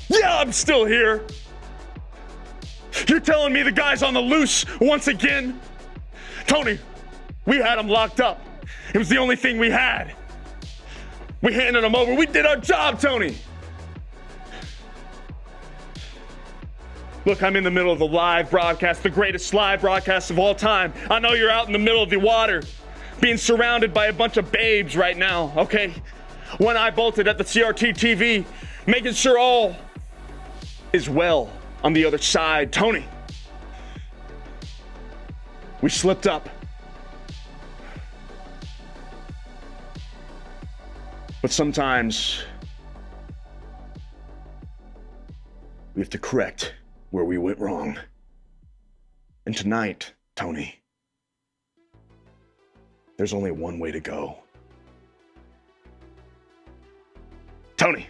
[SPEAKER 4] Yeah, I'm still here. You're telling me the guy's on the loose once again? Tony, we had him locked up. It was the only thing we had. We handed him over. We did our job, Tony. Look, I'm in the middle of the live broadcast, the greatest live broadcast of all time. I know you're out in the middle of the water, being surrounded by a bunch of babes right now, okay? One eye bolted at the CRT TV, making sure all is well on the other side. Tony, we slipped up. But sometimes we have to correct where we went wrong. And tonight, Tony, there's only one way to go. Tony,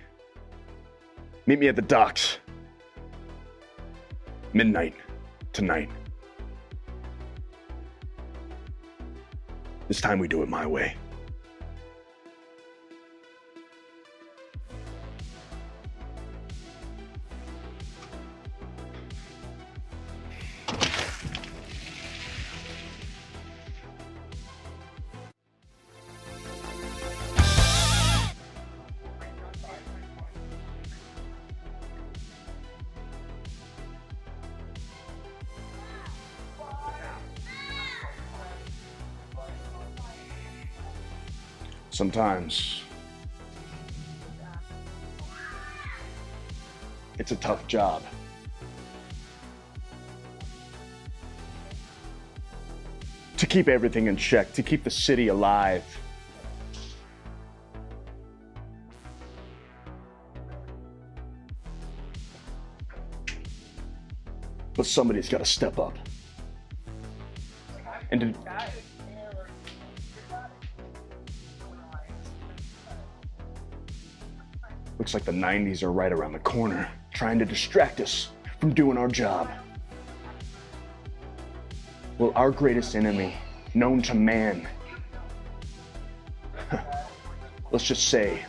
[SPEAKER 4] meet me at the docks. Midnight tonight. This time we do it my way. Sometimes it's a tough job. To keep everything in check, to keep the city alive. But somebody's got to step up. And to, looks like the 90s are right around the corner, trying to distract us from doing our job. Well, our greatest enemy, known to man, let's just say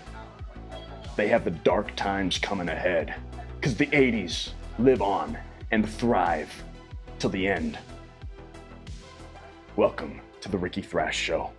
[SPEAKER 4] they have the dark times coming ahead, because the 80s live on and thrive till the end. Welcome to the Ricky Thrash Show.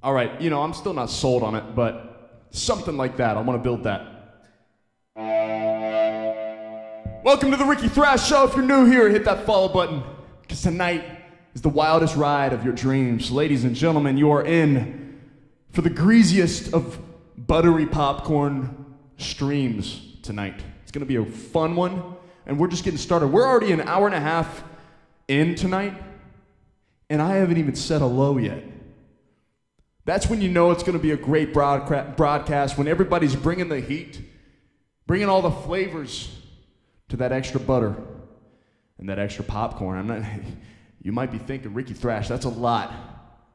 [SPEAKER 5] All right, I'm still not sold on it, but something like that. I want to build that. Welcome to the Ricky Thrash Show. If you're new here, hit that follow button, because tonight is the wildest ride of your dreams. Ladies and gentlemen, you are in for the greasiest of buttery popcorn streams tonight. It's going to be a fun one, and we're just getting started. We're already an hour and a half in tonight, and I haven't even said hello yet. That's when you know it's going to be a great broadcast, when everybody's bringing the heat, bringing all the flavors to that extra butter and that extra popcorn. You might be thinking, Ricky Thrash, that's a lot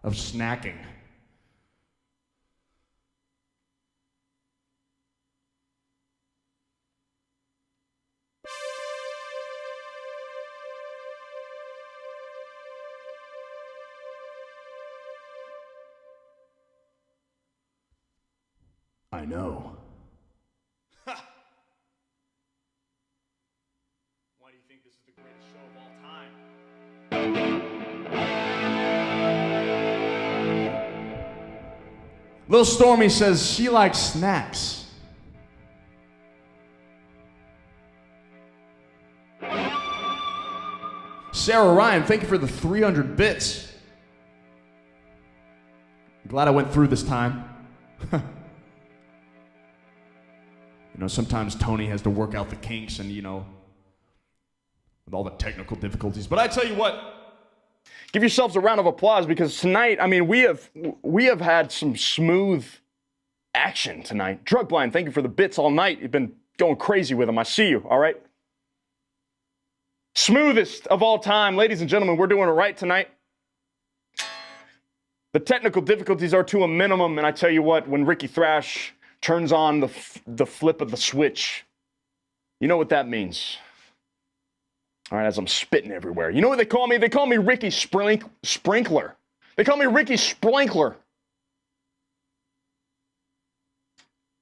[SPEAKER 5] of snacking. I know.
[SPEAKER 4] Ha! Why do you think this is the greatest show of all time?
[SPEAKER 5] Lil Stormy says she likes snacks. Sarah Ryan, thank you for the 300 bits. I'm glad I went through this time. Sometimes Tony has to work out the kinks and, with all the technical difficulties. But I tell you what,
[SPEAKER 4] give yourselves a round of applause, because tonight, we have had some smooth action tonight. Drug Blind, thank you for the bits all night. You've been going crazy with them. I see you, all right? Smoothest of all time. Ladies and gentlemen, we're doing it right tonight. The technical difficulties are to a minimum, and I tell you what, when Ricky Thrash turns on the flip of the switch, you know what that means. All right, as I'm spitting everywhere. You know what they call me? They call me Ricky Sprinkler. They call me Ricky Sprinkler.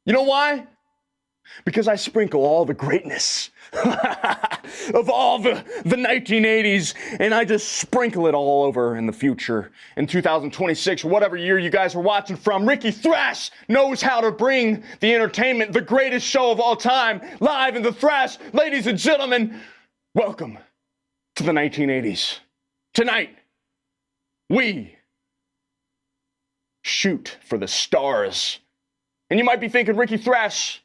[SPEAKER 4] You know why? Because I sprinkle all the greatness of all the 1980s, and I just sprinkle it all over in the future. In 2026, or whatever year you guys are watching from, Ricky Thrash knows how to bring the entertainment, the greatest show of all time, live in the Thrash. Ladies and gentlemen, welcome to the 1980s. Tonight, we shoot for the stars. And you might be thinking, Ricky Thrash,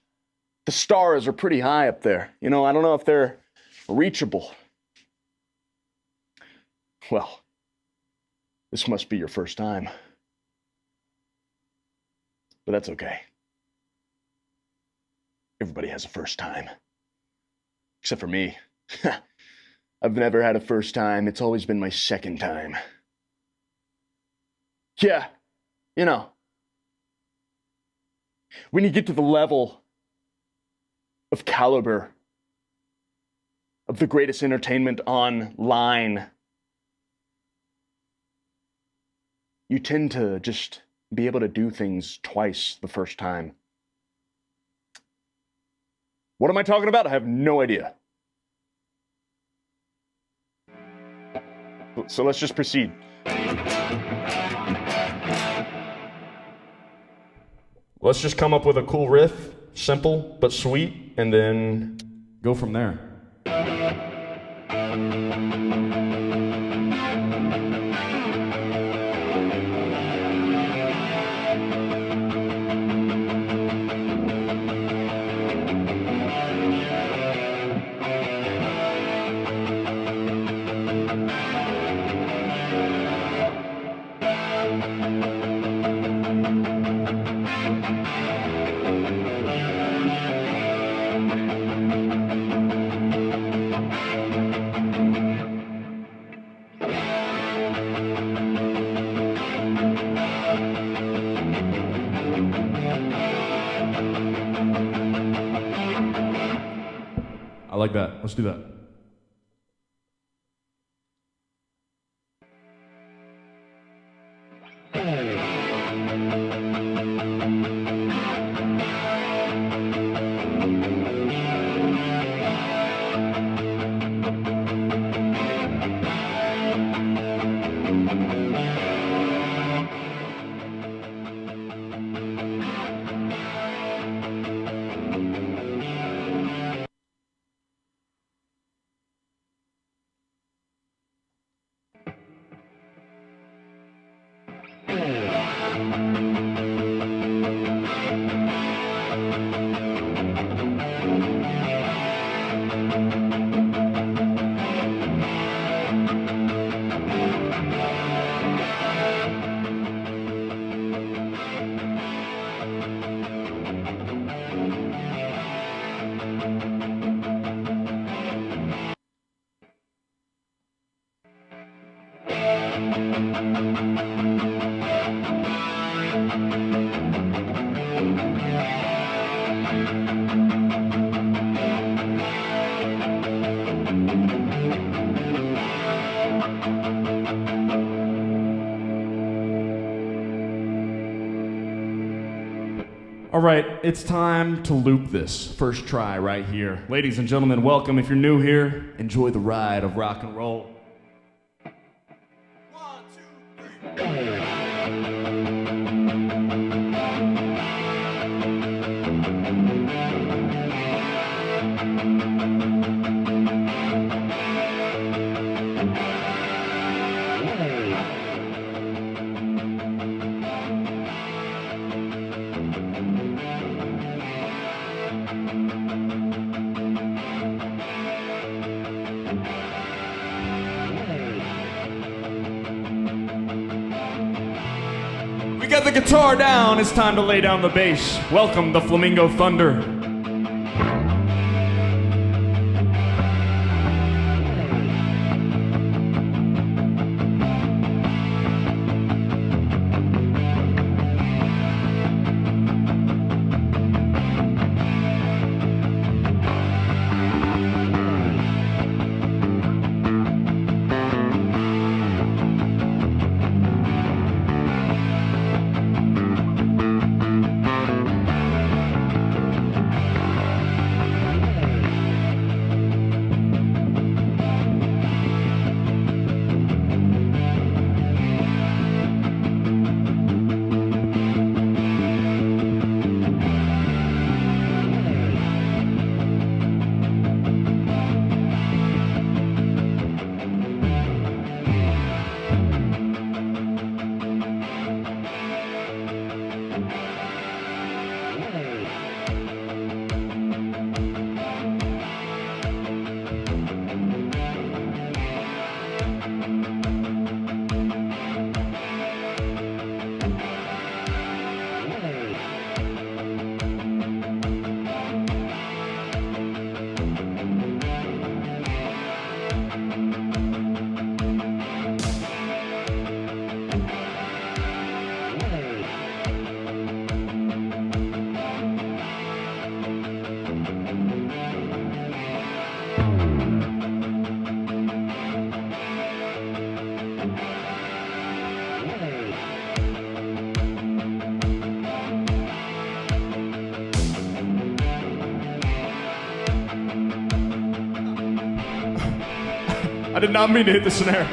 [SPEAKER 4] the stars are pretty high up there. You know, I don't know if they're reachable. Well, this must be your first time. But that's okay. Everybody has a first time. Except for me. I've never had a first time. It's always been my second time. Yeah, you know. When you get to the level of caliber of the greatest entertainment online, you tend to just be able to do things twice the first time. What am I talking about? I have no idea. So let's just proceed.
[SPEAKER 5] Let's just come up with a cool riff, simple but sweet, and then go from there. I like that. Let's do that. All right, it's time to loop this. First try right here. Ladies and gentlemen, welcome. If you're new here, enjoy the ride of rock and roll. the guitar down, it's time to lay down the bass. Welcome the Flamingo Thunder. I did not mean to hit the snare.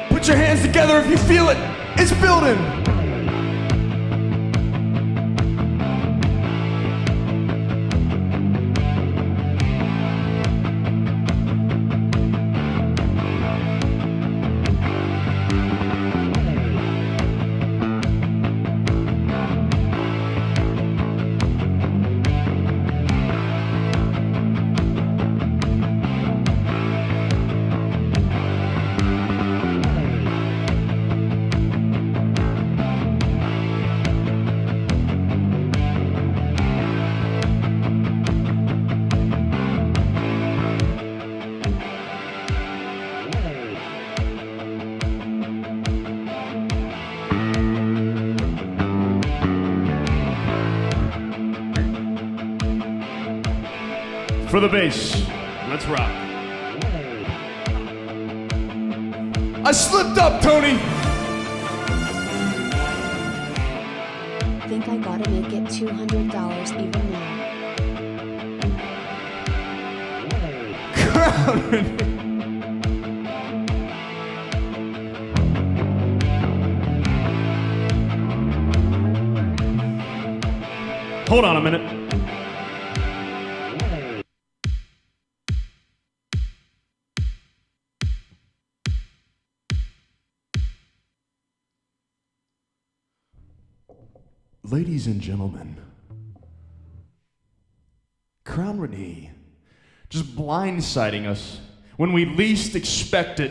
[SPEAKER 5] Put your hands together if you feel it. It's building. For the bass, let's rock. I slipped up, Tony.
[SPEAKER 6] Think I gotta make it $200 even now.
[SPEAKER 5] Hold on a minute. Ladies and gentlemen, Crown Renee just blindsiding us when we least expect it.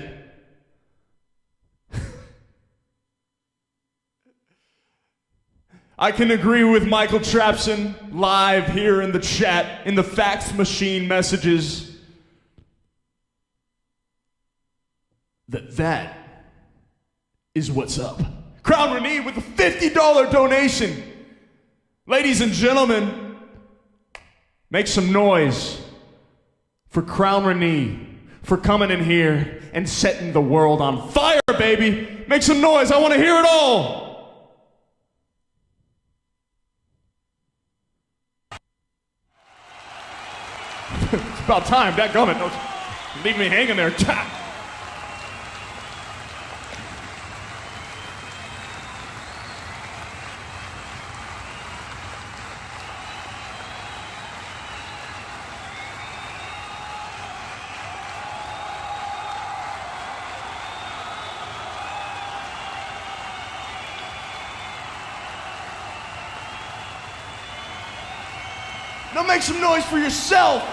[SPEAKER 5] I can agree with Michael Trapson live here in the chat, in the fax machine messages, that is what's up. Crown Renee with a $50 donation. Ladies and gentlemen, make some noise for Crown Renee for coming in here and setting the world on fire, baby. Make some noise. I want to hear it all. It's about time. Dadgummit. Don't leave me hanging there. Now make some noise for yourself.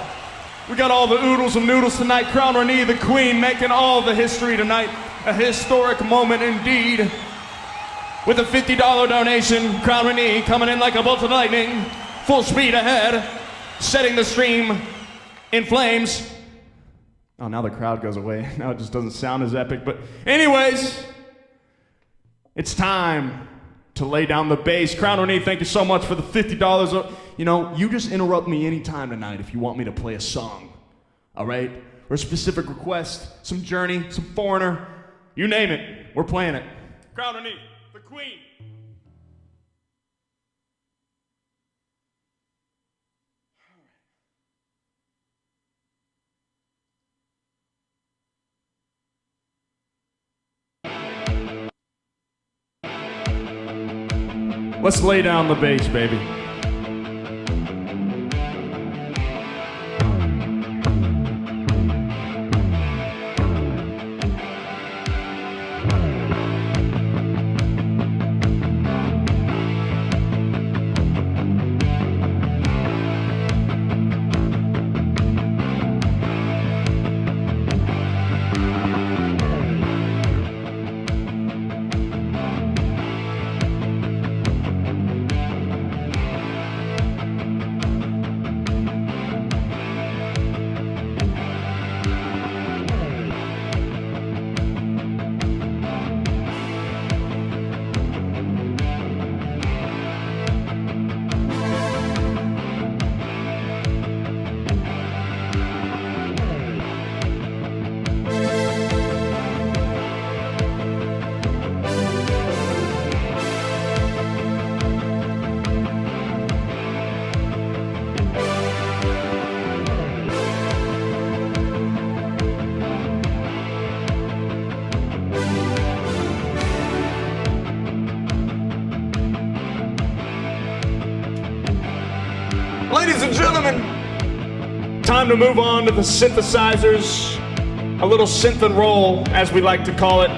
[SPEAKER 5] We got all the oodles and noodles tonight. Crown Renee, the queen, making all the history tonight. A historic moment indeed. With a $50 donation, Crown Renee coming in like a bolt of lightning. Full speed ahead. Setting the stream in flames. Oh, now the crowd goes away. Now it just doesn't sound as epic. But anyways, it's time to lay down the bass. Crown Renee, thank you so much for the $50. You know, you just interrupt me anytime tonight if you want me to play a song. All right? Or a specific request, some Journey, some Foreigner, you name it, we're playing it. Crown Renee, the queen. Let's lay down the bass, baby. Ladies and gentlemen, time to move on to the synthesizers. A little synth and roll, as we like to call it.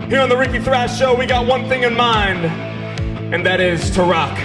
[SPEAKER 5] Here on the Ricky Thrash Show, we got one thing in mind, and that is to rock.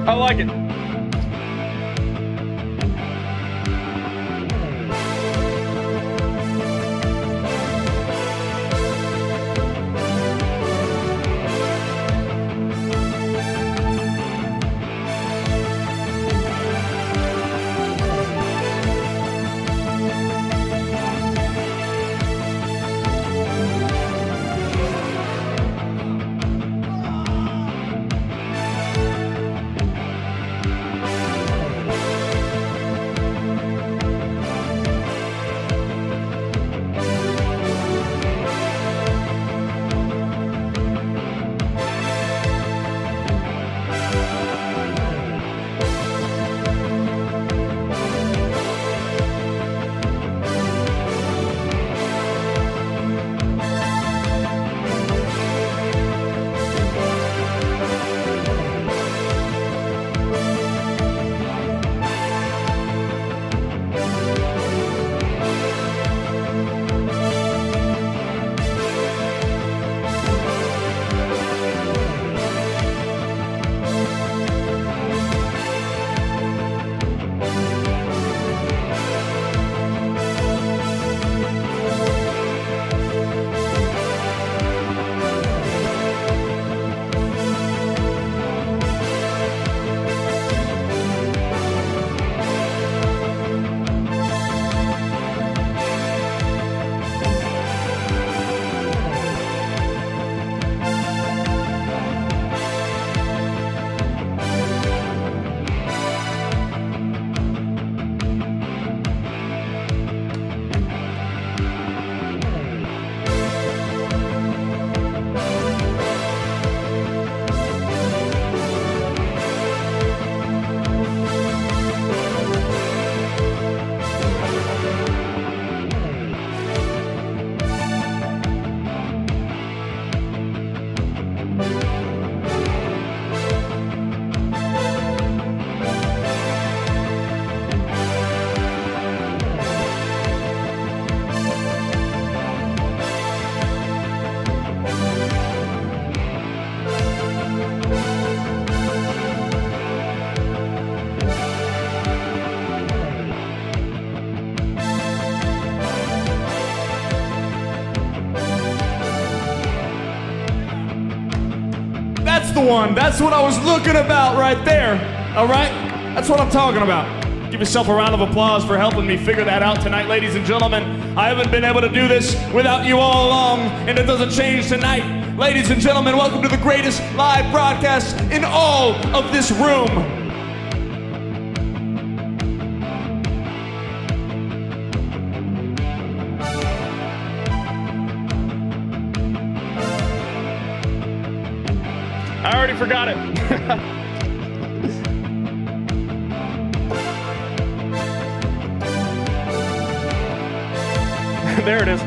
[SPEAKER 5] I like it. the one. That's what I was looking about right there. All right? That's what I'm talking about. Give yourself a round of applause for helping me figure that out tonight, ladies and gentlemen. I haven't been able to do this without you all along, and it doesn't change tonight. Ladies and gentlemen, welcome to the greatest live broadcast in all of this room.
[SPEAKER 4] I already forgot it. There it is.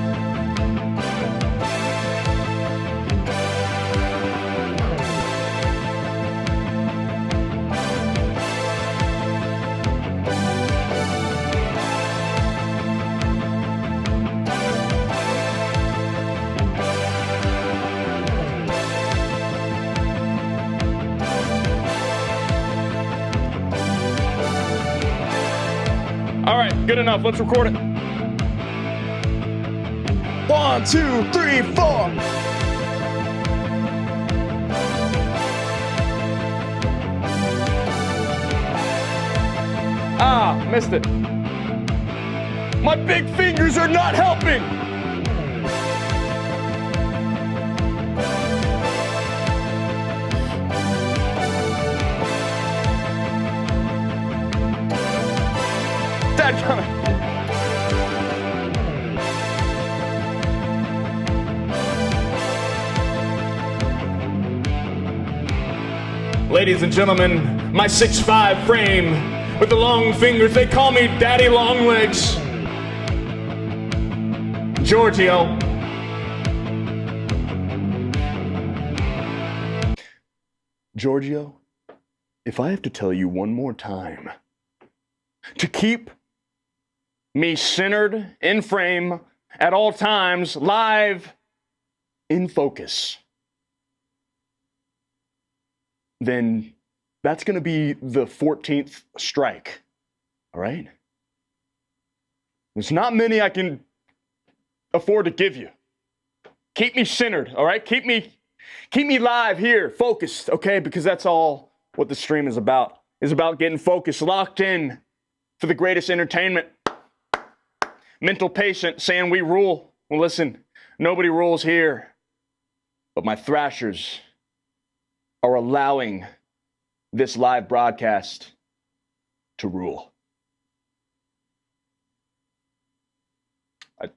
[SPEAKER 4] All right, good enough. Let's record it. 1, 2, 3, 4. Ah, missed it. My big fingers are not helping. Dadgummit.
[SPEAKER 5] Ladies and gentlemen, my 6'5" frame with the long fingers, they call me Daddy Longlegs. Giorgio.
[SPEAKER 4] Giorgio, if I have to tell you one more time to keep me centered in frame at all times, live in focus, then that's going to be the 14th strike. All right? There's not many I can afford to give you. Keep me centered, all right? Keep me live here, focused, okay? Because that's all what the stream is about getting focused, locked in for the greatest entertainment. Mental patient saying we rule. Well, listen, nobody rules here, but my thrashers are allowing this live broadcast to rule.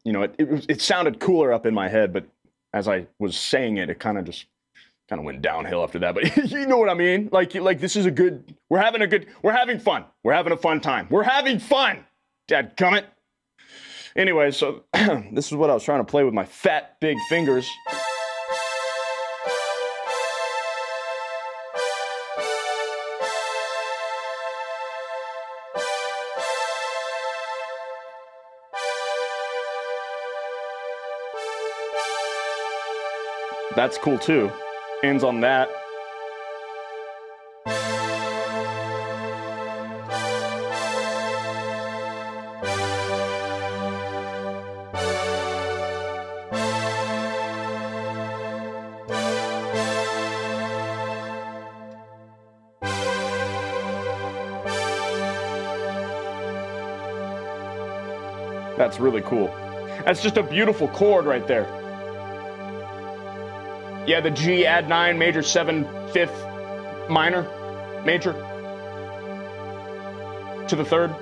[SPEAKER 4] It sounded cooler up in my head, but as I was saying it, it kind of went downhill after that. But you know what I mean? Like this is we're having fun. We're having a fun time. We're having fun. Dadgummit. Anyway, so this is what I was trying to play with my fat, big fingers. That's cool too. Ends on that. That's really cool. That's just a beautiful chord right there. Yeah, the G add 9 major 7 5th minor major to the 3rd.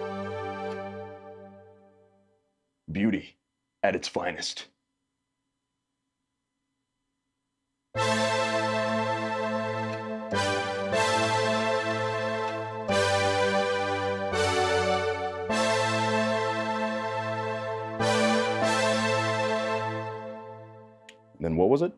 [SPEAKER 4] Beauty at its finest. Then what was it?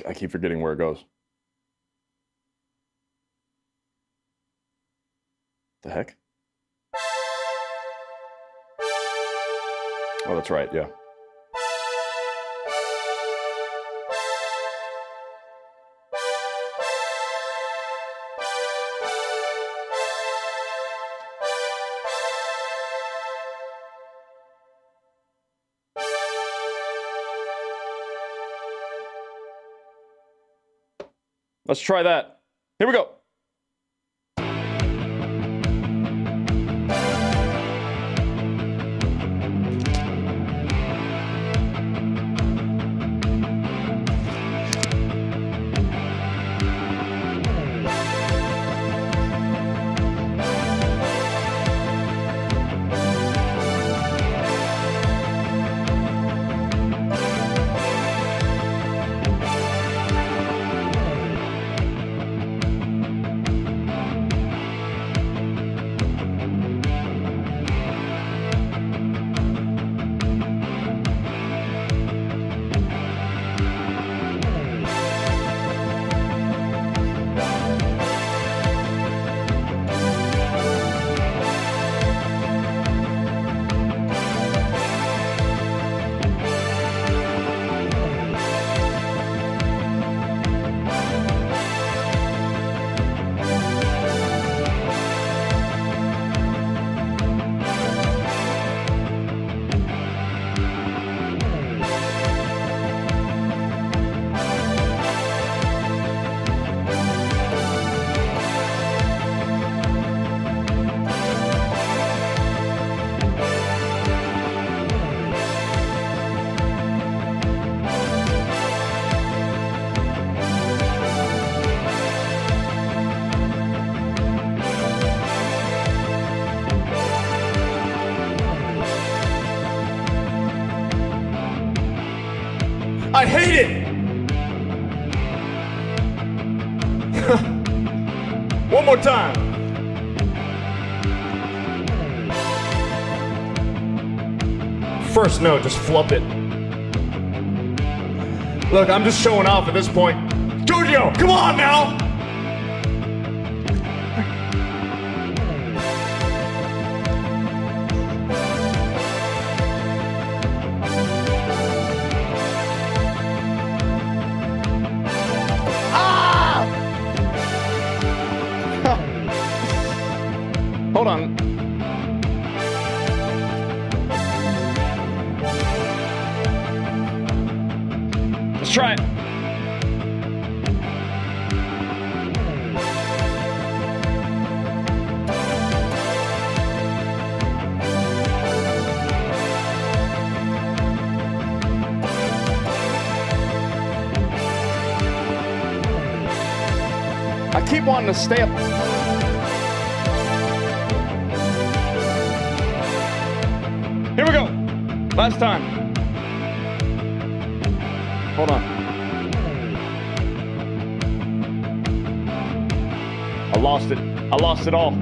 [SPEAKER 4] I keep forgetting where it goes. The heck? Oh, that's right, yeah. Let's try that. Here we go.
[SPEAKER 5] I hate it! One more time. First note, just flub it. Look, I'm just showing off at this point. Giorgio, come on now!
[SPEAKER 4] Hold on. Let's try it. I keep wanting to stay up. Here we go. Last time. Hold on. I lost it. I lost it all.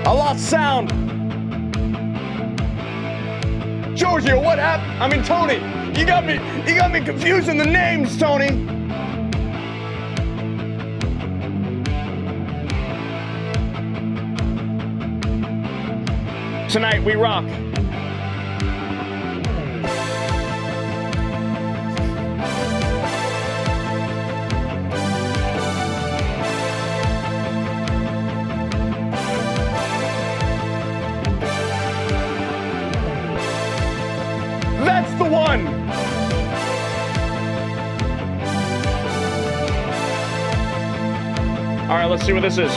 [SPEAKER 4] I lost sound. Giorgio, what happened? I mean, Tony, you got me confusing the names, Tony. Tonight we rock. That's the one! All right, let's see what this is.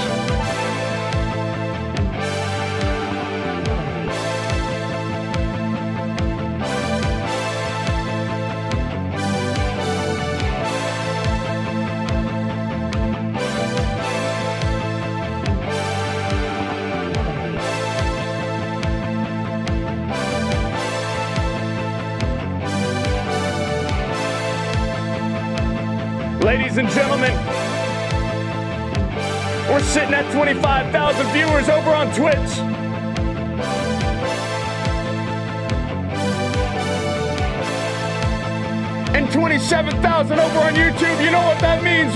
[SPEAKER 4] Ladies and gentlemen, we're sitting at 25,000 viewers over on Twitch. And 27,000 over on YouTube. You know what that means?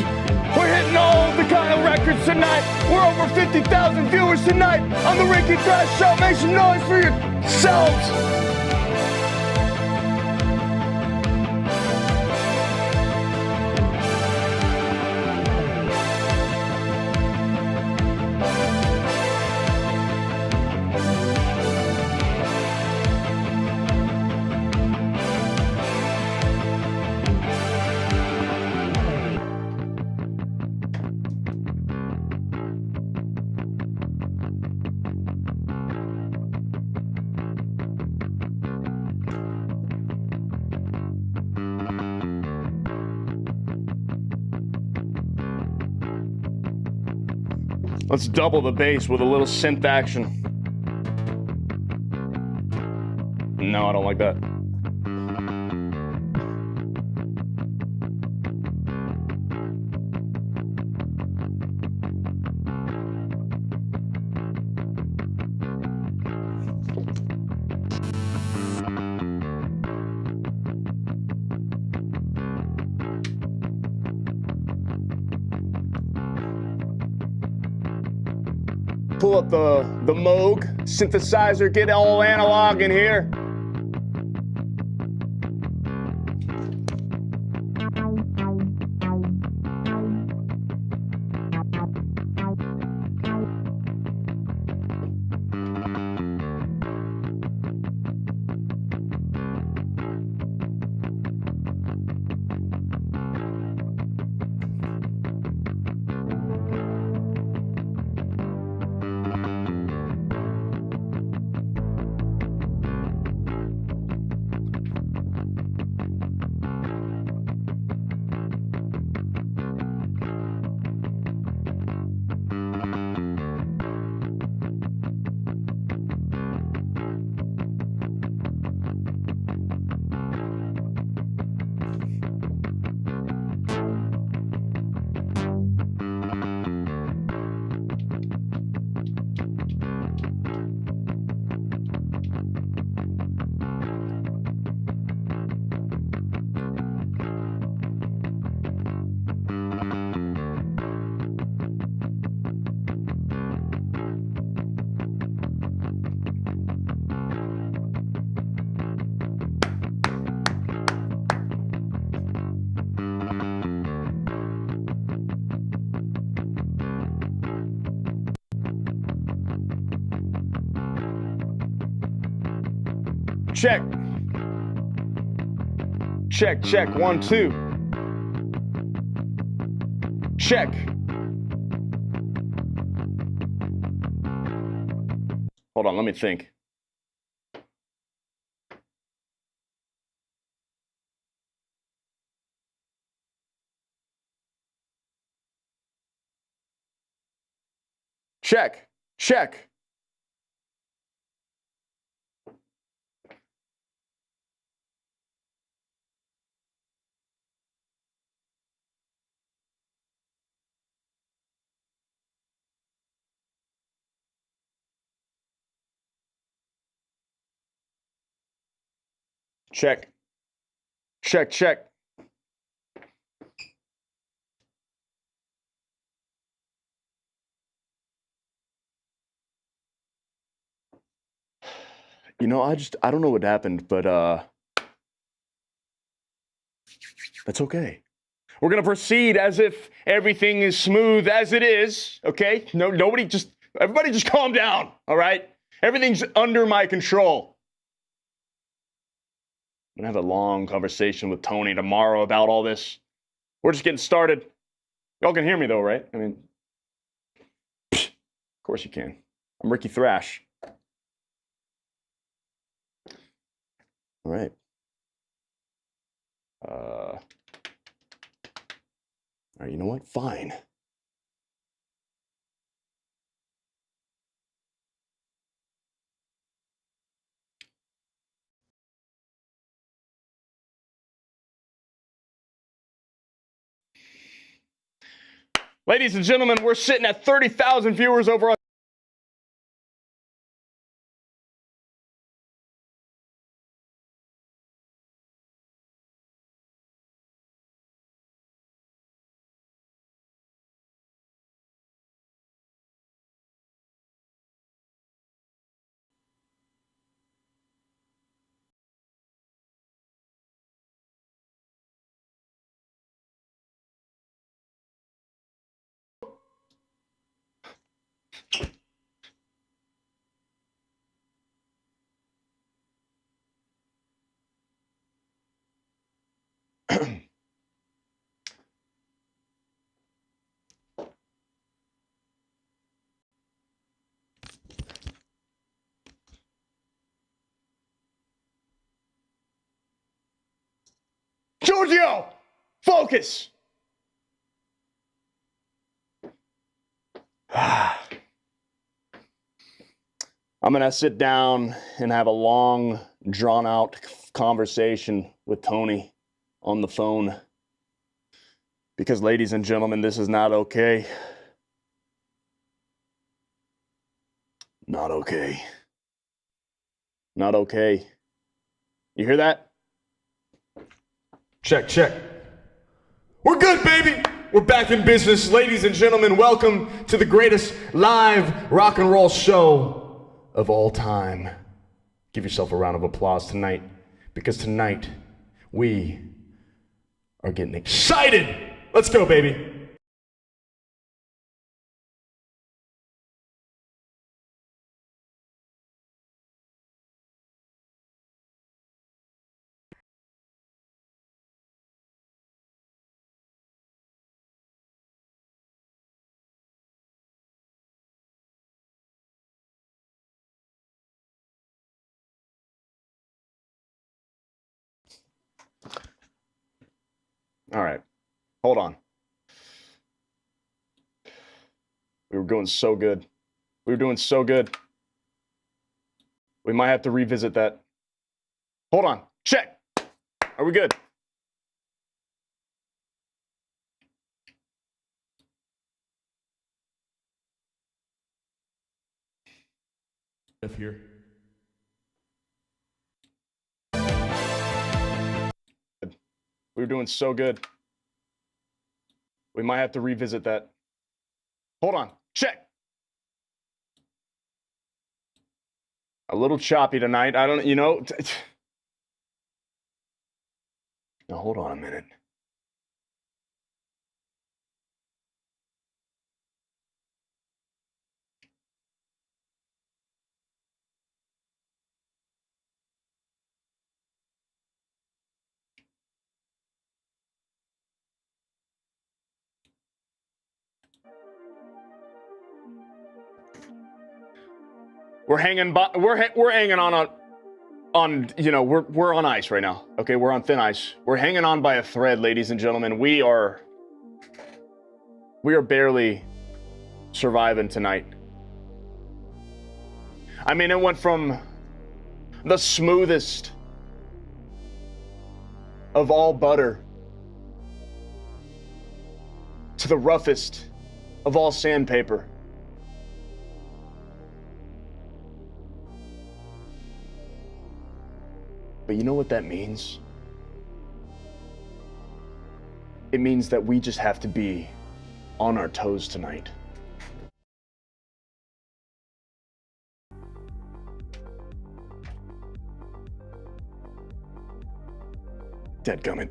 [SPEAKER 4] We're hitting all the kind of records tonight. We're over 50,000 viewers tonight on the Ricky Thrash Show. Make some noise for yourselves. Let's double the bass with a little synth action. No, I don't like that. Pull up the Moog synthesizer, get all analog in here. Check. Check, check, 1, 2. Check. Hold on, let me think. Check, check. Check. Check, check. You know, I don't know what happened, but that's okay. We're gonna proceed as if everything is smooth as it is, okay? Everybody just calm down, all right? Everything's under my control. I'm gonna have a long conversation with Tony tomorrow about all this. We're just getting started. Y'all can hear me though, right? I mean, of course you can. I'm Ricky Thrash. All right. All right, you know what? Fine. Ladies and gentlemen, we're sitting at 30,000 viewers over on Giorgio, focus. I'm gonna sit down and have a long, drawn-out conversation with Tony on the phone. Because, ladies and gentlemen, this is not okay. Not okay. Not okay. You hear that?
[SPEAKER 5] Check, check. We're good, baby. We're back in business. Ladies and gentlemen, welcome to the greatest live rock and roll show of all time. Give yourself a round of applause tonight, because tonight we are getting excited. Let's go, baby.
[SPEAKER 4] All right. Hold on. We were going so good. We were doing so good. We might have to revisit that. Hold on. Check. Are we good?
[SPEAKER 5] If here.
[SPEAKER 4] We were doing so good. We might have to revisit that. Hold on. Check. A little choppy tonight. I don't, Now, hold on a minute. We're hanging we're on ice right now. Okay, we're on thin ice. We're hanging on by a thread, ladies and gentlemen. We are barely surviving tonight. I mean, it went from the smoothest of all butter to the roughest of all sandpaper. But you know what that means? It means that we just have to be on our toes tonight. Dadgummit.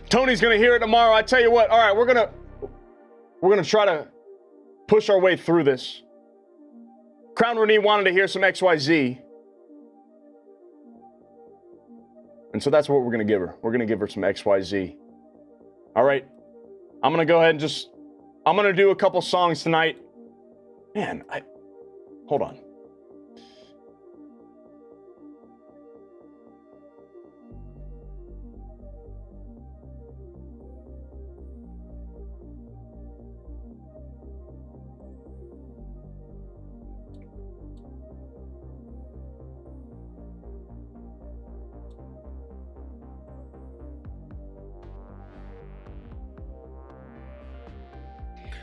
[SPEAKER 4] Tony's gonna hear it tomorrow. I tell you what. All right, we're gonna try to push our way through this. Crown Renee wanted to hear some XYZ. And so that's what we're going to give her. We're going to give her some XYZ. All right. I'm going to go ahead and I'm going to do a couple songs tonight. Man, hold on.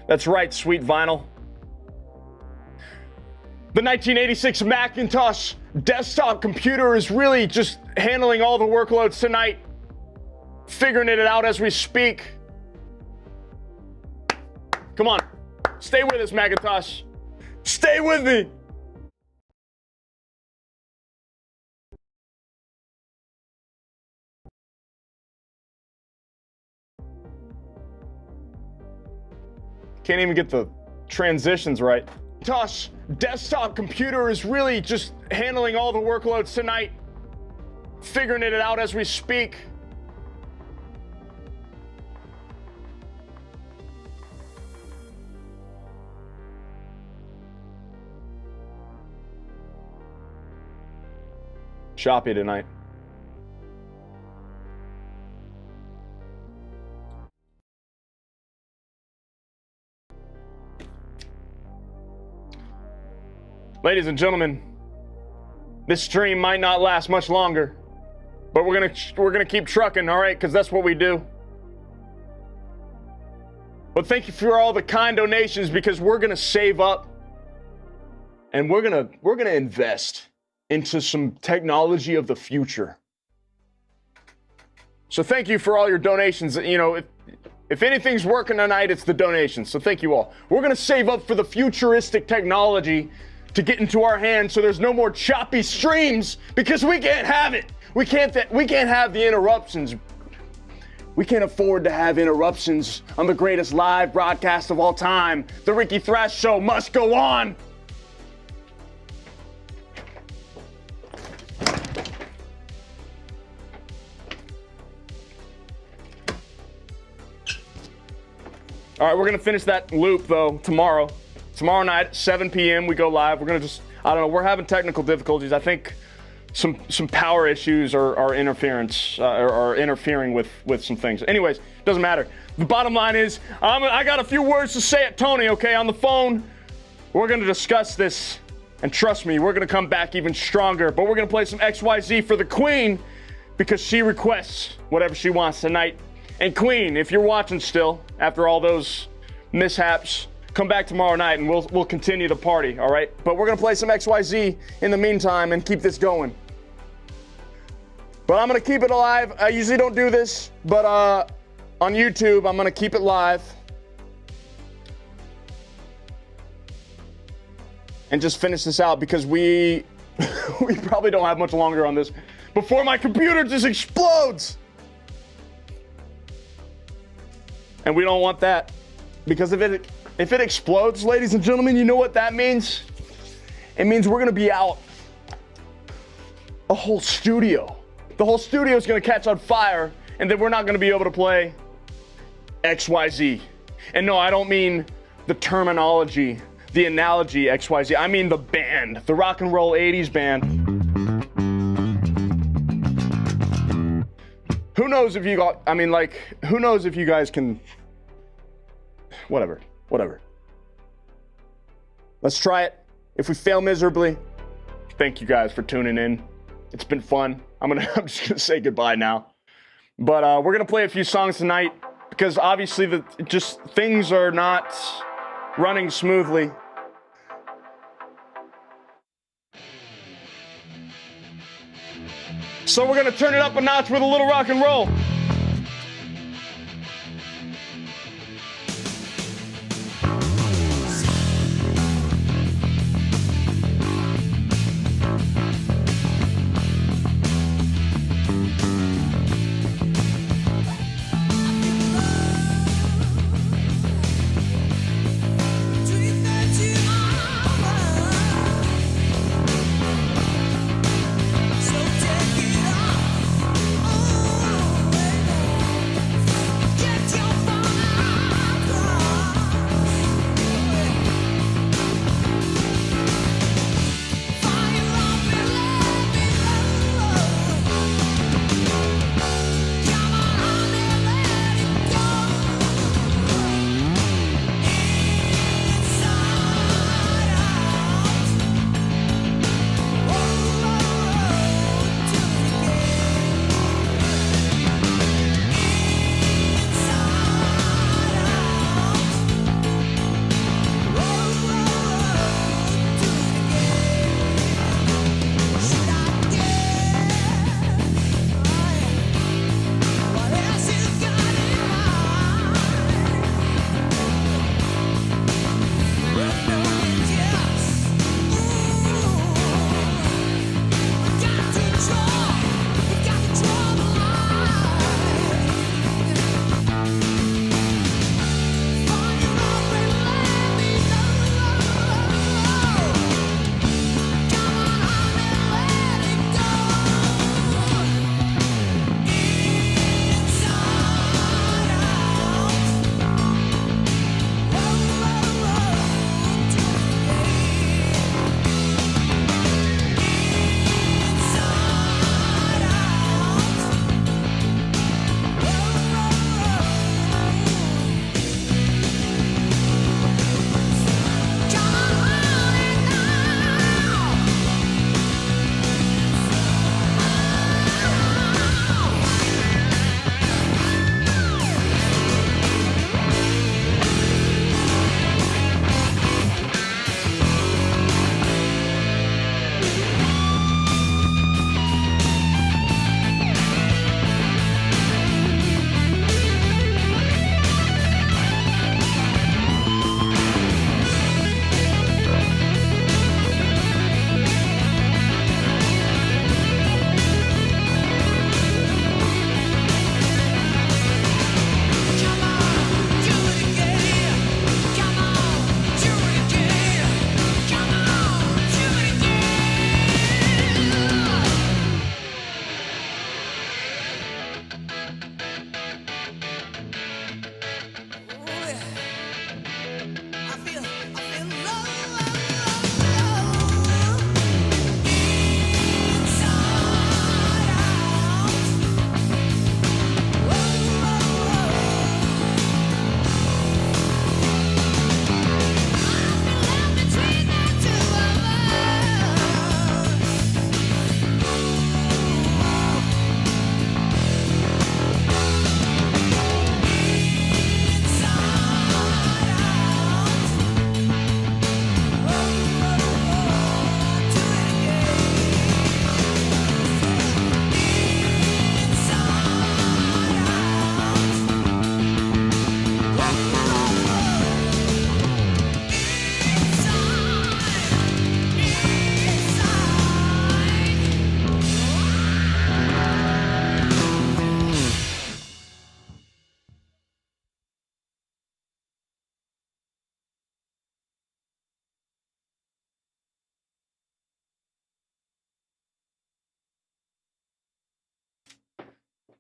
[SPEAKER 4] That's right, sweet vinyl. The 1986 Macintosh desktop computer is really just handling all the workloads tonight, figuring it out as we speak. Come on, stay with us, Macintosh. Stay with me. Can't even get the transitions right. Macintosh desktop computer is really just handling all the workloads tonight, figuring it out as we speak. Choppy tonight. Ladies and gentlemen, this stream might not last much longer, but we're gonna keep trucking, all right? Because that's what we do. But thank you for all the kind donations, because we're gonna save up, and we're gonna invest into some technology of the future. So thank you for all your donations. You know, if anything's working tonight, it's the donations. So thank you all. We're gonna save up for the futuristic technology to get into our hands, so there's no more choppy streams, because we can't have it. We can't have the interruptions. We can't afford to have interruptions on the greatest live broadcast of all time. The Ricky Thrash Show must go on. All right, we're gonna finish that loop though tomorrow. Tomorrow night, 7 p.m. we go live. We're gonna I don't know, we're having technical difficulties. I think some power issues are interfering with some things. Anyways, doesn't matter. The bottom line is, I got a few words to say at Tony, okay, on the phone. We're gonna discuss this, and trust me, we're gonna come back even stronger, but we're gonna play some XYZ for the Queen, because she requests whatever she wants tonight. And Queen, if you're watching still, after all those mishaps, come back tomorrow night and we'll continue the party, all right? But we're gonna play some XYZ in the meantime and keep this going. But I'm gonna keep it alive. I usually don't do this, but on YouTube, I'm gonna keep it live. And just finish this out, because we probably don't have much longer on this before my computer just explodes. And we don't want that, because if it explodes, ladies and gentlemen, you know what that means? It means we're gonna be out a whole studio. The whole studio is gonna catch on fire, and then we're not gonna be able to play XYZ. And no, I don't mean the terminology, the analogy XYZ. I mean the band, the rock and roll 80s band. Who knows if you got, who knows if you guys can, whatever. Let's try it. If we fail miserably, thank you guys for tuning in. It's been fun. I'm just gonna say goodbye now. But we're gonna play a few songs tonight, because obviously things are not running smoothly. So we're gonna turn it up a notch with a little rock and roll.
[SPEAKER 7] So take it off.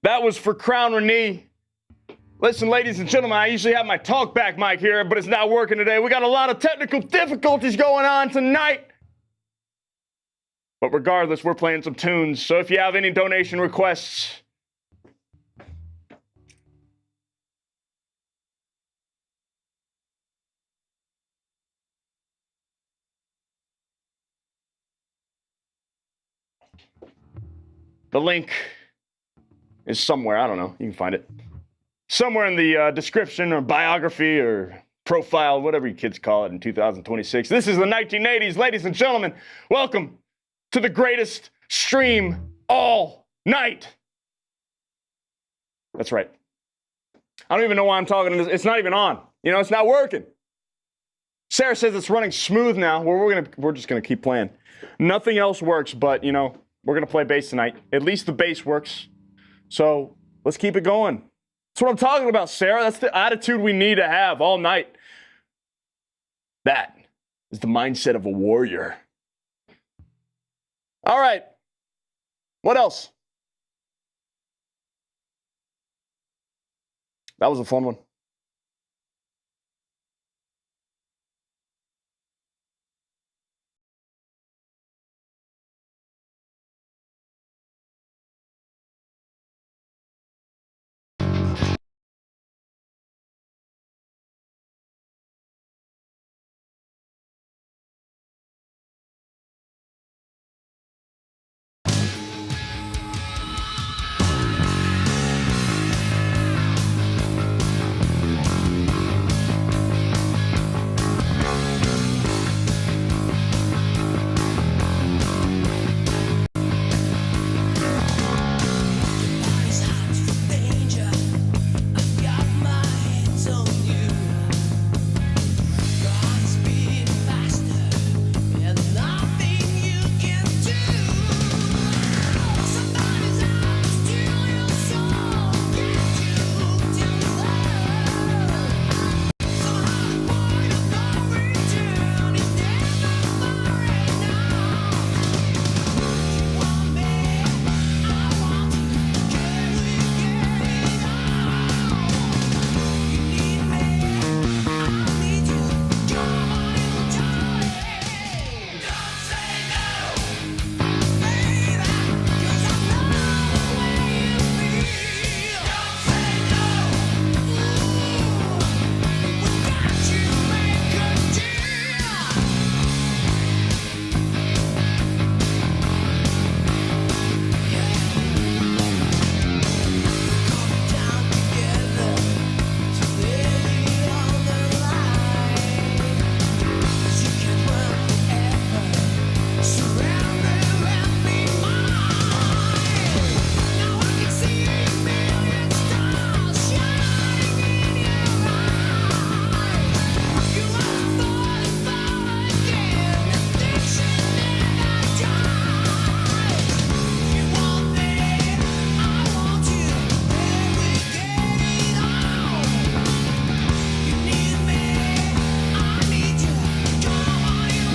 [SPEAKER 4] That was for Crown Renee. Listen, ladies and gentlemen, I usually have my talkback mic here, but it's not working today. We got a lot of technical difficulties going on tonight. But regardless, we're playing some tunes, so if you have any donation requests, the link is somewhere. I don't know. You can find it. Somewhere in the description or biography or profile, whatever you kids call it in 2026. This is the 1980s, ladies and gentlemen. Welcome to the greatest stream all night. That's right. I don't even know why I'm talking to this. It's not even on. You know, it's not working. Sarah says it's running smooth now. Well, we're just gonna keep playing. Nothing else works, but you know, we're gonna play bass tonight. At least the bass works. So let's keep it going. That's what I'm talking about, Sarah. That's the attitude we need to have all night. That is the mindset of a warrior. All right. What else? That was a fun one.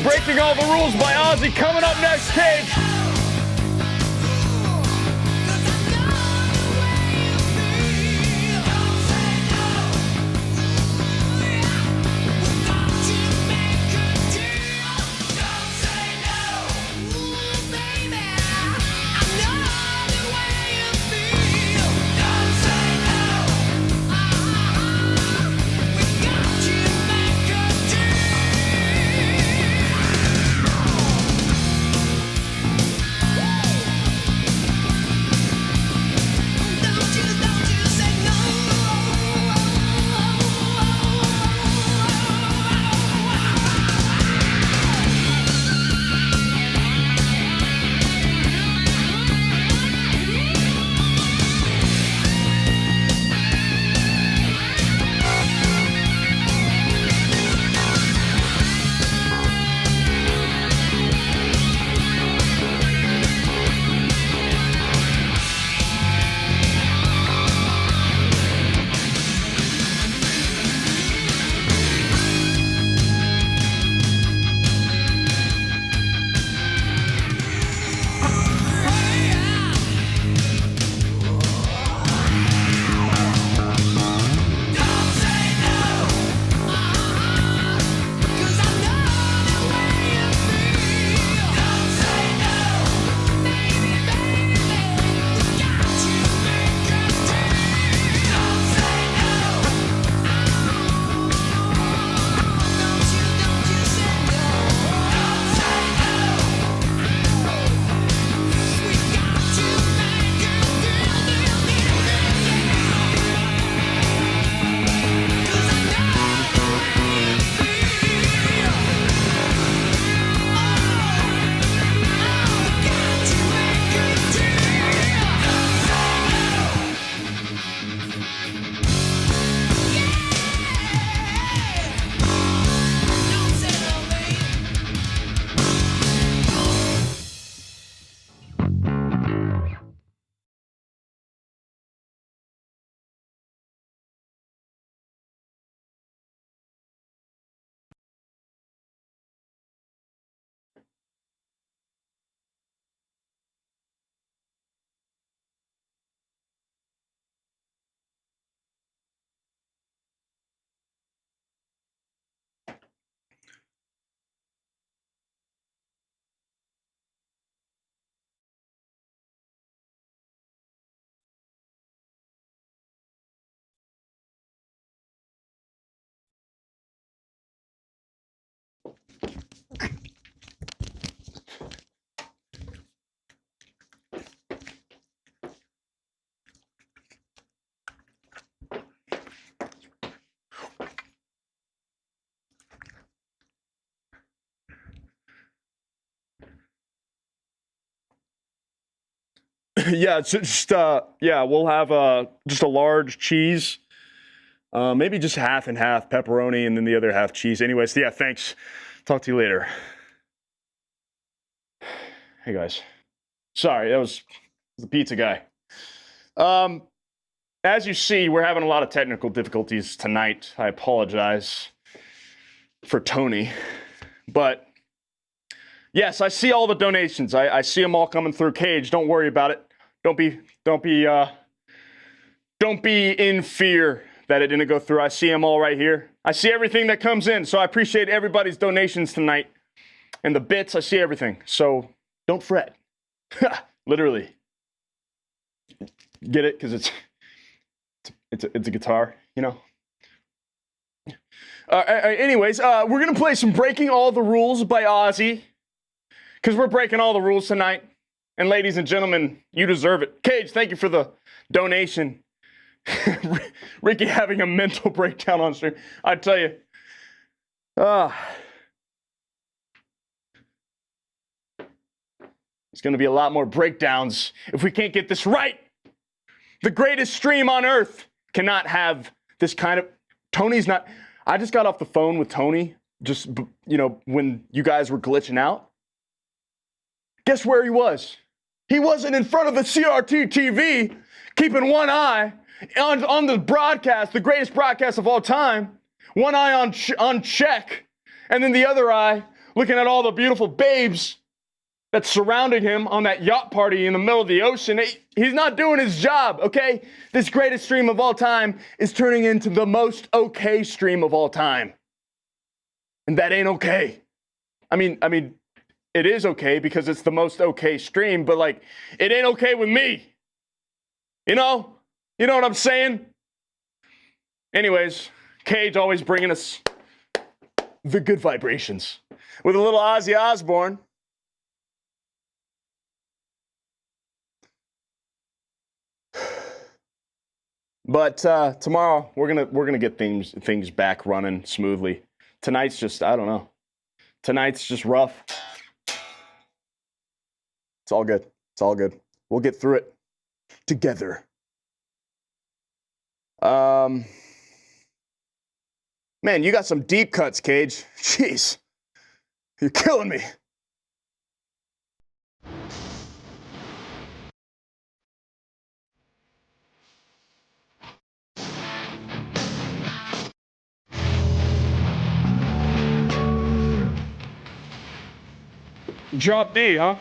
[SPEAKER 4] Breaking All the Rules by Ozzy coming up next, Cage. Yeah, it's just yeah, we'll have just a large cheese, maybe just half and half pepperoni, and then the other half cheese. Anyways, yeah, thanks. Talk to you later. Hey guys, sorry, that was the pizza guy. As you see, we're having a lot of technical difficulties tonight. I apologize for Tony, but yes, I see all the donations. I see them all coming through. Cage, don't worry about it. Don't be in fear that it didn't go through. I see them all right here. I see everything that comes in, so I appreciate everybody's donations tonight. And the bits, I see everything. So don't fret. Literally. Get it? Because it's a guitar, you know? Anyways, we're going to play some Breaking All the Rules by Ozzy. Because we're breaking all the rules tonight. And ladies and gentlemen, you deserve it. Cage, thank you for the donation. Ricky having a mental breakdown on stream. I tell you. It's going to be a lot more breakdowns if we can't get this right. The greatest stream on earth cannot have this kind of... Tony's not... I just got off the phone with Tony, just, you know, when you guys were glitching out. Guess where he was? He wasn't in front of the CRT TV, keeping one eye on the broadcast, the greatest broadcast of all time. One eye on check, and then the other eye looking at all the beautiful babes that surrounded him on that yacht party in the middle of the ocean. He's not doing his job, okay? This greatest stream of all time is turning into the most okay stream of all time. And that ain't okay. I mean, it is okay because it's the most okay stream, but like, it ain't okay with me. You know? You know what I'm saying? Anyways, Cage always bringing us the good vibrations with a little Ozzy Osbourne. But tomorrow we're gonna get things back running smoothly. Tonight's just, I don't know. Tonight's just rough. It's all good. It's all good. We'll get through it together. Man, you got some deep cuts, Cage. Jeez. You're killing me.
[SPEAKER 5] Drop D, huh?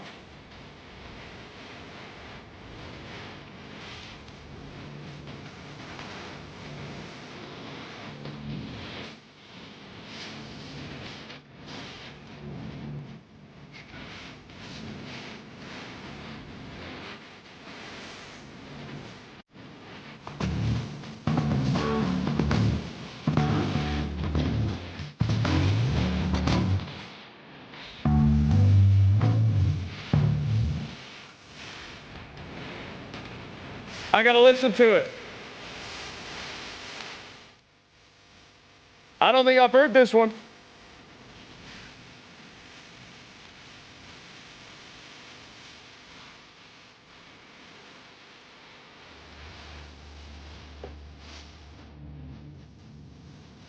[SPEAKER 5] I gotta listen to it. I don't think I've heard this one.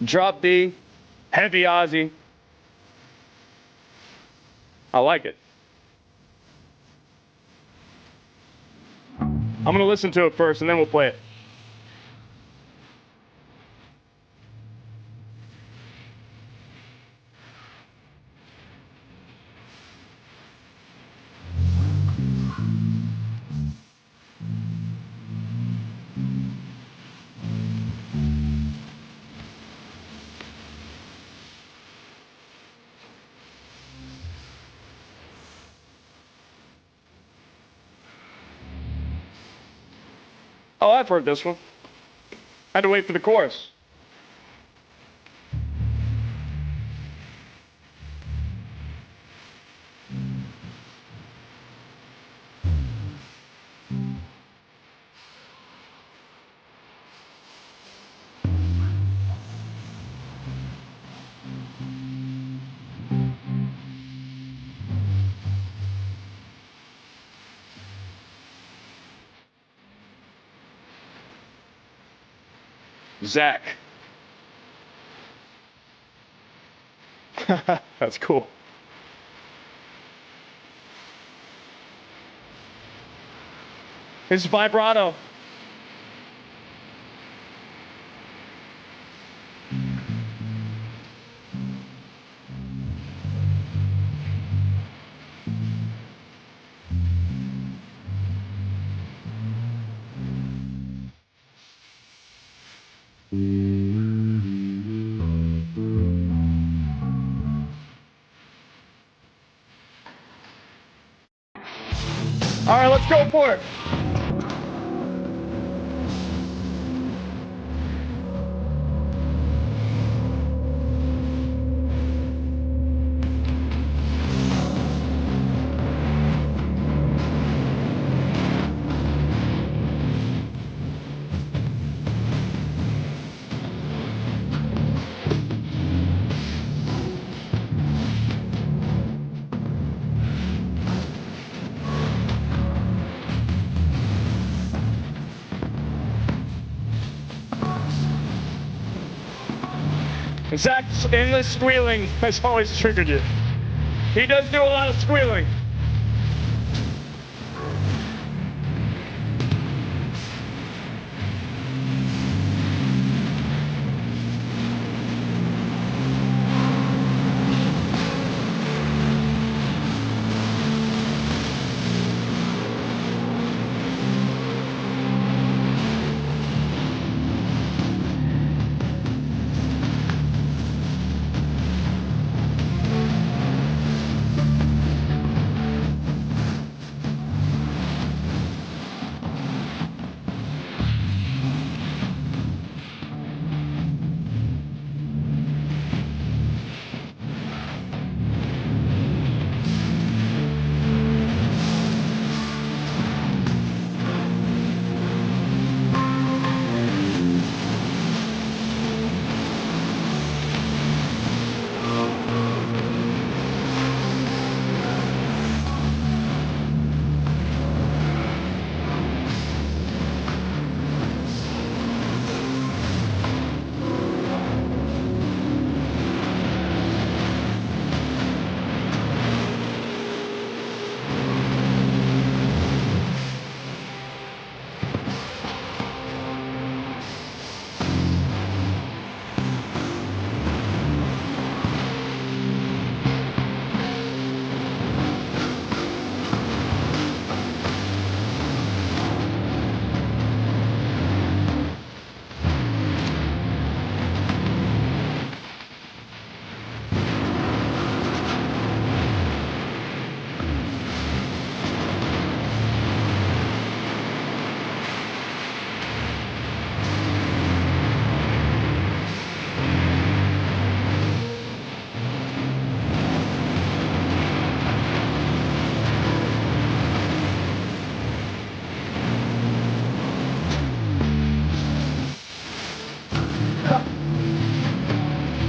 [SPEAKER 5] Drop D, heavy Ozzy. I like it. I'm gonna listen to it first and then we'll play it. Oh, I've heard this one. I had to wait for the chorus.
[SPEAKER 4] Zach. That's cool. It's vibrato. All right, let's go for it. Zach's endless squealing has always triggered you. He does do a lot of squealing.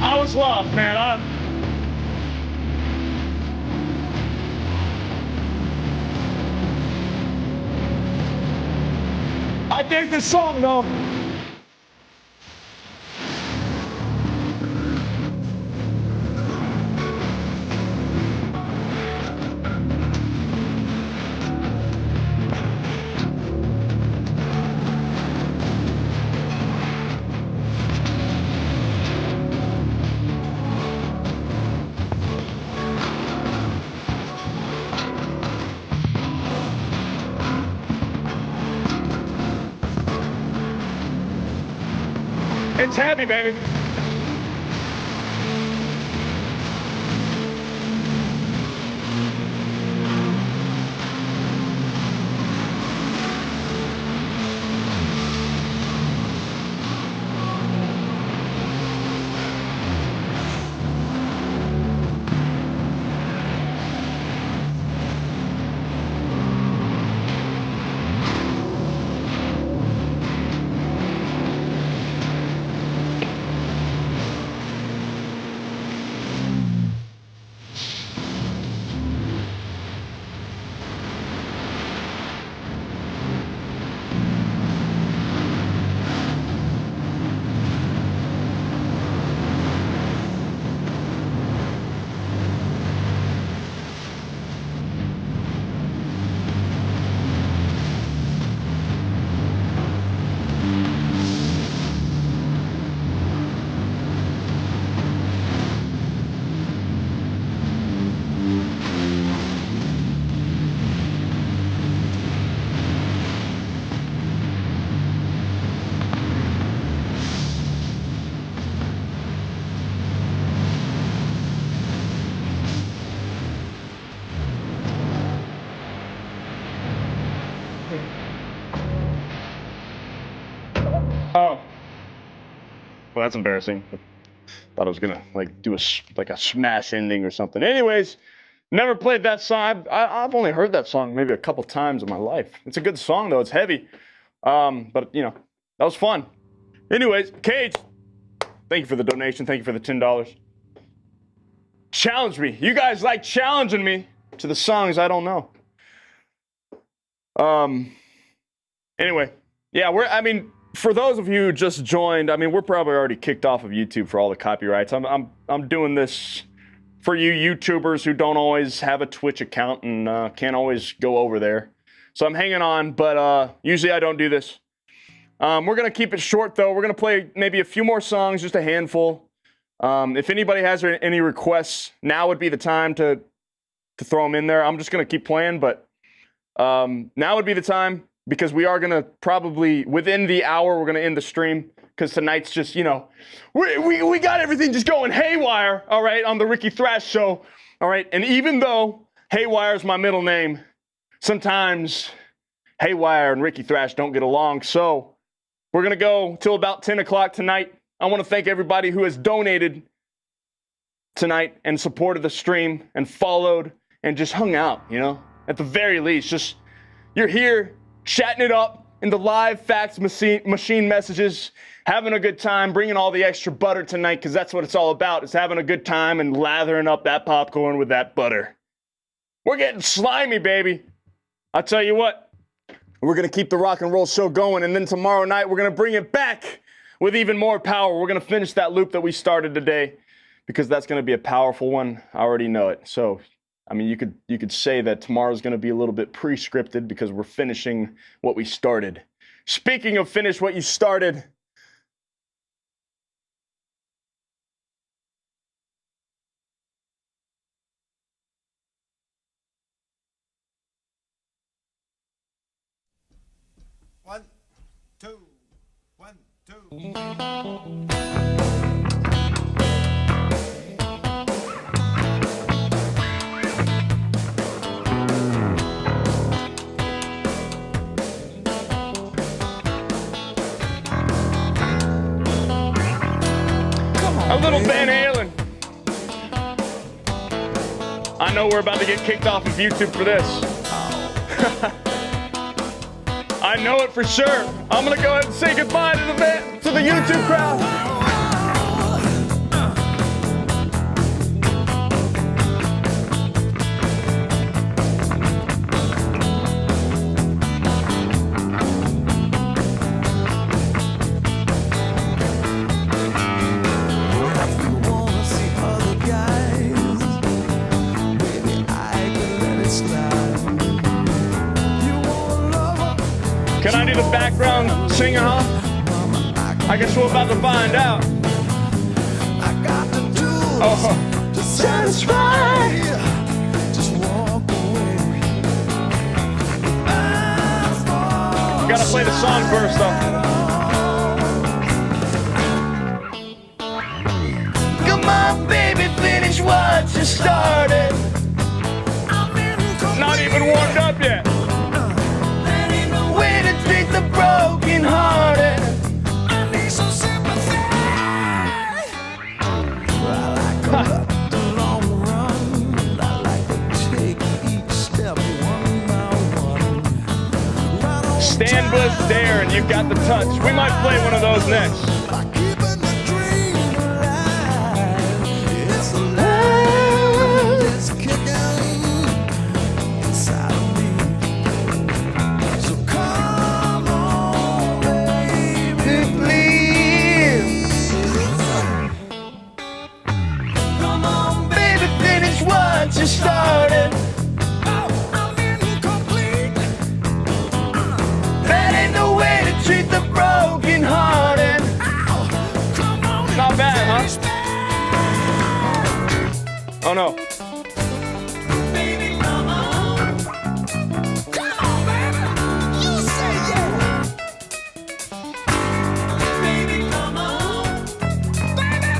[SPEAKER 4] I was lost, man. I dig this song, though. It's heavy, baby. Well, that's embarrassing. Thought I was gonna like do a smash ending or something. Anyways, never played that song. I've only heard that song maybe a couple times in my life. It's a good song though. It's heavy, but you know that was fun. Anyways, Cage, thank you for the donation. Thank you for the $10. Challenge me. You guys like challenging me to the songs I don't know. Anyway, yeah, for those of you who just joined, we're probably already kicked off of YouTube for all the copyrights. I'm doing this for you YouTubers who don't always have a Twitch account and can't always go over there. So I'm hanging on, but usually I don't do this. We're gonna keep it short though. We're gonna play maybe a few more songs, just a handful. If anybody has any requests, now would be the time to throw them in there. I'm just gonna keep playing, but now would be the time. Because we are going to probably, within the hour, we're going to end the stream. Because tonight's just, we got everything just going haywire, all right, on the Ricky Thrash Show, all right? And even though Haywire is my middle name, sometimes Haywire and Ricky Thrash don't get along. So we're going to go till about 10 o'clock tonight. I want to thank everybody who has donated tonight and supported the stream and followed and just hung out, At the very least, just, you're here. Chatting it up in the live fax machine messages, having a good time, bringing all the extra butter tonight, because that's what it's all about, is having a good time and lathering up that popcorn with that butter. We're getting slimy, baby. I'll tell you what, we're going to keep the rock and roll show going, and then tomorrow night we're going to bring it back with even more power. We're going to finish that loop that we started today, because that's going to be a powerful one. I already know it. So you could say that tomorrow's going to be a little bit pre-scripted because we're finishing what we started. Speaking of finish what you started,
[SPEAKER 3] One, two.
[SPEAKER 4] a little Van Halen. I know we're about to get kicked off of YouTube for this. I know it for sure. I'm gonna go ahead and say goodbye to the YouTube crowd. Can I do the background singing, huh? I guess we're about to find out. Oh, to satisfy. Just walk away. Gotta play the song first, though. Come on, baby, finish what you started. Not even warmed up yet. Way to treat the broken hearted. I need some sympathy. I like the long run. I like to take each step one by one. Stan Bush, Dare, and You've Got the Touch. We might play one of those next. Keeping the dream alive. It's alive. It's kicking inside of me. You started. I'm incomplete. That ain't the way to treat the broken hearted. Not bad, huh? Oh no. Baby, come on. Come on, baby. You say yeah. Baby, come on. Baby,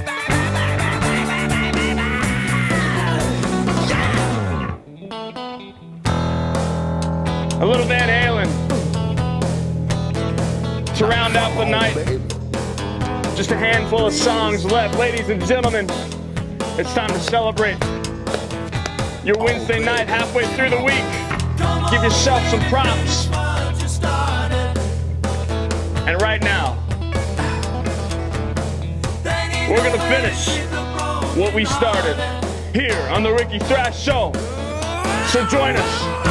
[SPEAKER 4] a little Van Halen to round out the night. Just a handful of songs left. Ladies and gentlemen, it's time to celebrate your Wednesday night halfway through the week. Give yourself some props. And right now, we're gonna finish what we started here on the Ricky Thrash Show. So join us.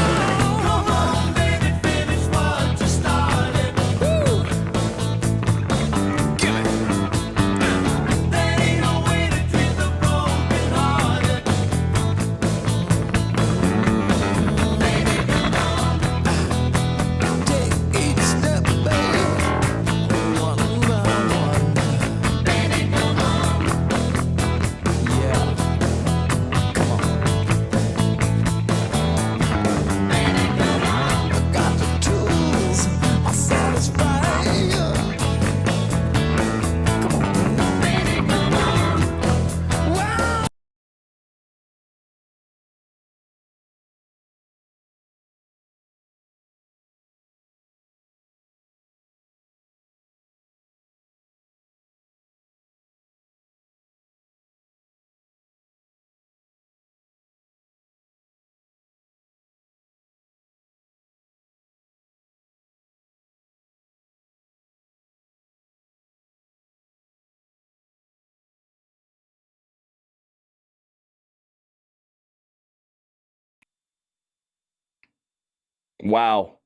[SPEAKER 4] Wow.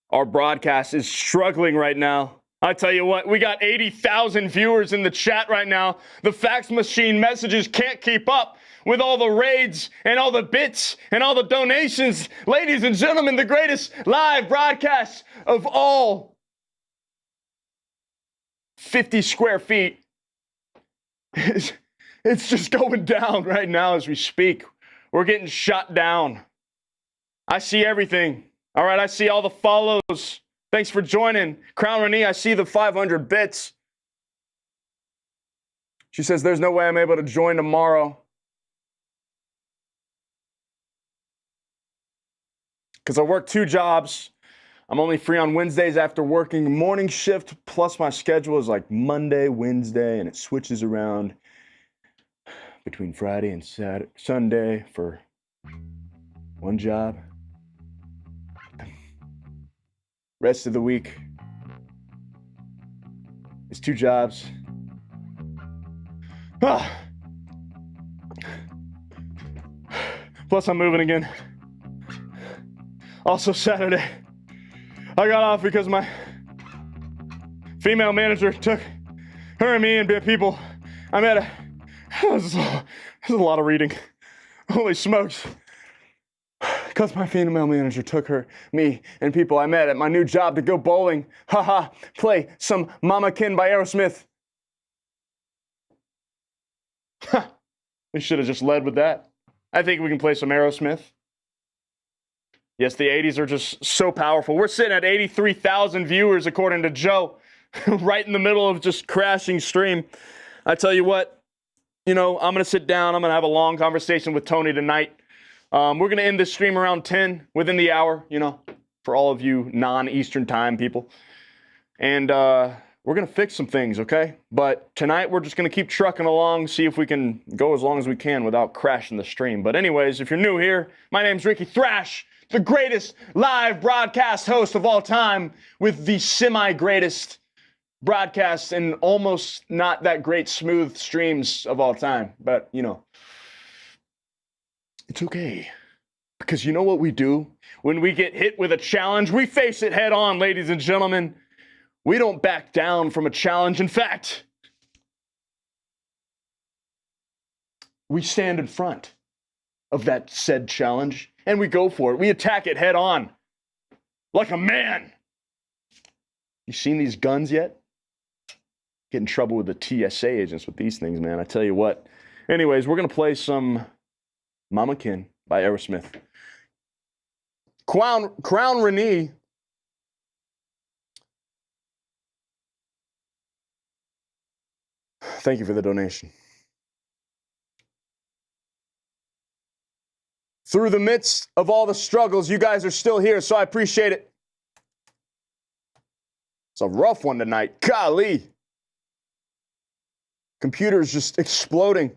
[SPEAKER 4] Our broadcast is struggling right now. I tell you what, we got 80,000 viewers in the chat right now. The fax machine messages can't keep up with all the raids and all the bits and all the donations. Ladies and gentlemen, the greatest live broadcast of all 50 square feet. It's just going down right now as we speak. We're getting shut down. I see everything. All right, I see all the follows. Thanks for joining. Crown Renee, I see the 500 bits. She says, there's no way I'm able to join tomorrow. Because I work 2 jobs. I'm only free on Wednesdays after working morning shift, plus my schedule is like Monday, Wednesday, and it switches around between Friday and Sunday for one job. Rest of the week is 2 jobs. Plus, I'm moving again. Also, Saturday, I got off because my female manager took her and me and people. I met there's a lot of reading. Holy smokes. Because my female manager took me, and people I met at my new job to go bowling. Haha, play some Mama Kin by Aerosmith. We should have just led with that. I think we can play some Aerosmith. Yes, the 80s are just so powerful. We're sitting at 83,000 viewers, according to Joe, right in the middle of just crashing stream. I tell you what, I'm going to sit down. I'm going to have a long conversation with Tony tonight. We're going to end this stream around 10, within the hour, for all of you non-Eastern time people. And we're going to fix some things, okay? But tonight, we're just going to keep trucking along, see if we can go as long as we can without crashing the stream. But anyways, if you're new here, my name's Ricky Thrash, the greatest live broadcast host of all time, with the semi-greatest broadcast and almost not that great smooth streams of all time. But, it's okay, because you know what we do? When we get hit with a challenge, we face it head on, ladies and gentlemen. We don't back down from a challenge. In fact, we stand in front of that said challenge, and we go for it. We attack it head on, like a man. You seen these guns yet? Get in trouble with the TSA agents with these things, man. I tell you what. Anyways, we're going to play some Mama Kin by Aerosmith. Crown Renee. Thank you for the donation. Through the midst of all the struggles, you guys are still here, so I appreciate it. It's a rough one tonight. Golly. Computer's just exploding.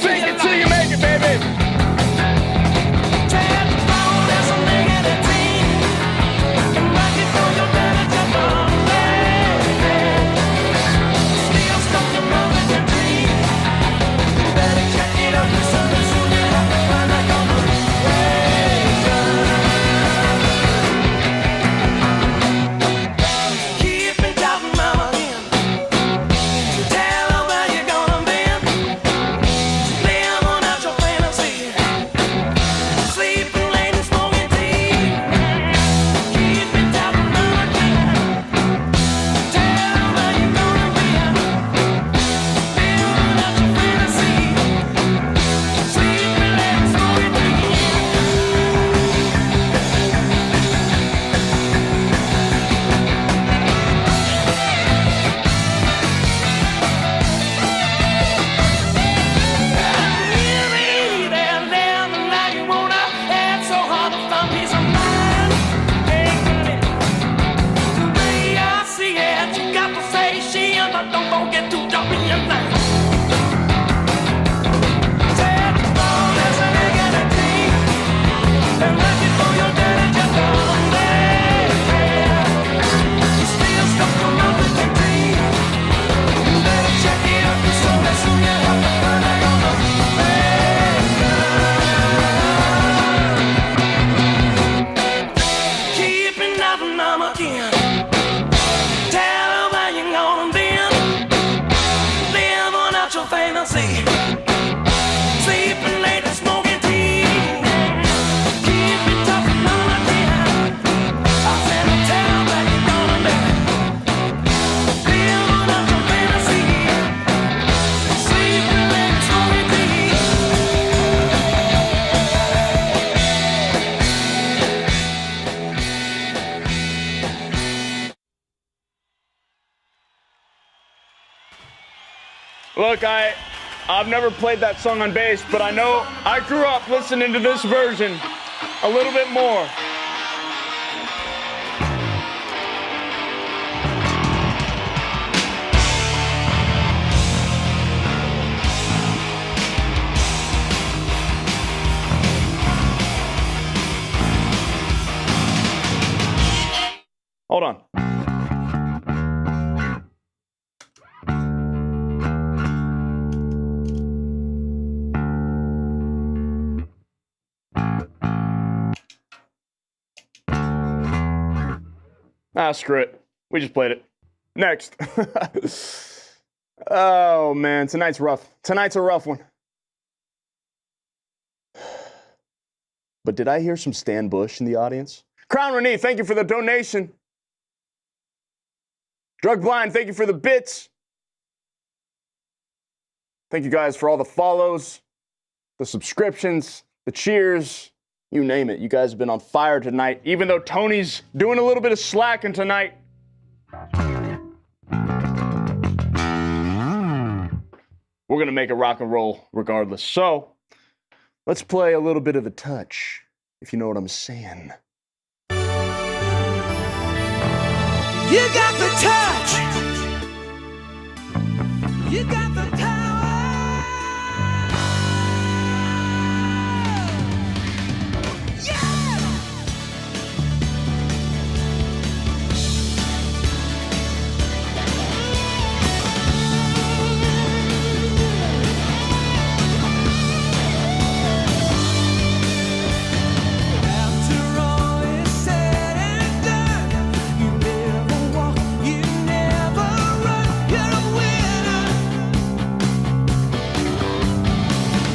[SPEAKER 7] Fake it till you make it, baby.
[SPEAKER 4] Look, I've never played that song on bass, but I know I grew up listening to this version a little bit more. Hold on. Ah, screw it. We just played it. Next. Oh, man. Tonight's rough. Tonight's a rough one. But did I hear some Stan Bush in the audience? Crown Renee, thank you for the donation. Drug Blind, thank you for the bits. Thank you guys for all the follows, the subscriptions, the cheers, you name it. You guys have been on fire tonight, even though Tony's doing a little bit of slacking tonight. We're going to make it rock and roll regardless. So, let's play a little bit of The Touch, if you know what I'm saying.
[SPEAKER 7] You got the touch. You got the power. Yeah. After all is said and done, you never walk, you never run. You're a winner.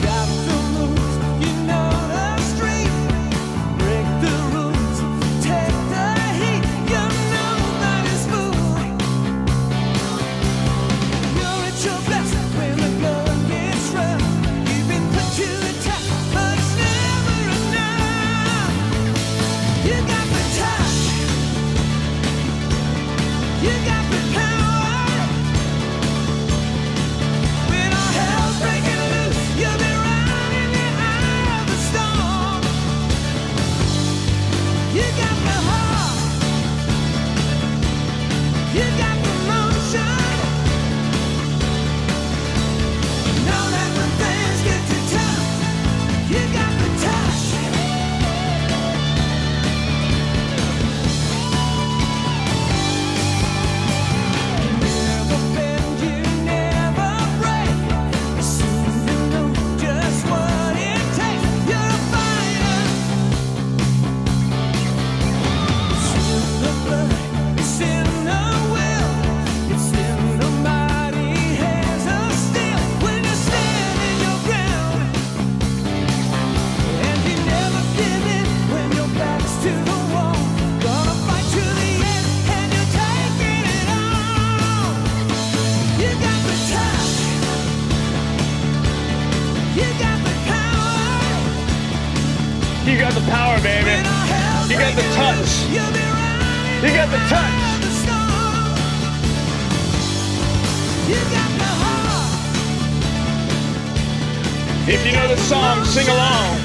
[SPEAKER 7] Got the moves, you know the street. Break the rules, take the heat. You're nobody's fool. You're at your best when the going gets rough. You've been put to the test, but it's never enough. You got the touch. You got the power. When all hell's breaking loose, you'll be riding the eye of the storm. You got the heart. You got the motion. Know that when things get too tough, you got the touch. Never bend, you never break. Soon you know just what it takes. You're a fighter. It's in the blood, it's in the will, it's in the mighty hands of steel. When you stand in your ground, and you never give in when your back's to the wall. Gonna fight to the end, and you're taking it all. You got the touch. You got the power.
[SPEAKER 4] You got the power, baby.
[SPEAKER 7] When all hell's
[SPEAKER 4] You got the
[SPEAKER 7] breaking
[SPEAKER 4] touch.
[SPEAKER 7] loose, you'll be riding
[SPEAKER 4] You got the
[SPEAKER 7] the
[SPEAKER 4] touch.
[SPEAKER 7] eye of the storm. You got the heart.
[SPEAKER 4] If you know the song, sing along.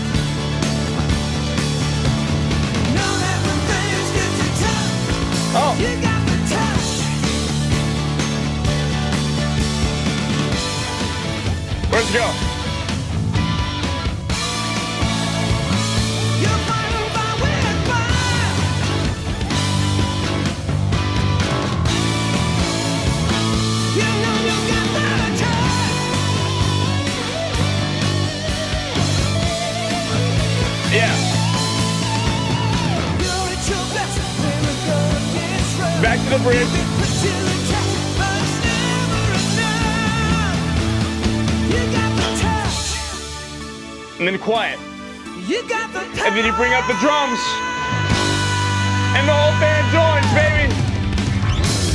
[SPEAKER 7] Know that when things get too tough,
[SPEAKER 4] Oh,
[SPEAKER 7] you got the touch.
[SPEAKER 4] where's it go?
[SPEAKER 7] You're fighting by with fire. You know you got the touch.
[SPEAKER 4] Yeah.
[SPEAKER 7] You're at your best when the going gets rough.
[SPEAKER 4] Back to the bridge.
[SPEAKER 7] Put to the test, but it's never enough. You got the touch.
[SPEAKER 4] And then quiet.
[SPEAKER 7] You got the power.
[SPEAKER 4] And then you bring up the drums. And the whole band joins, baby.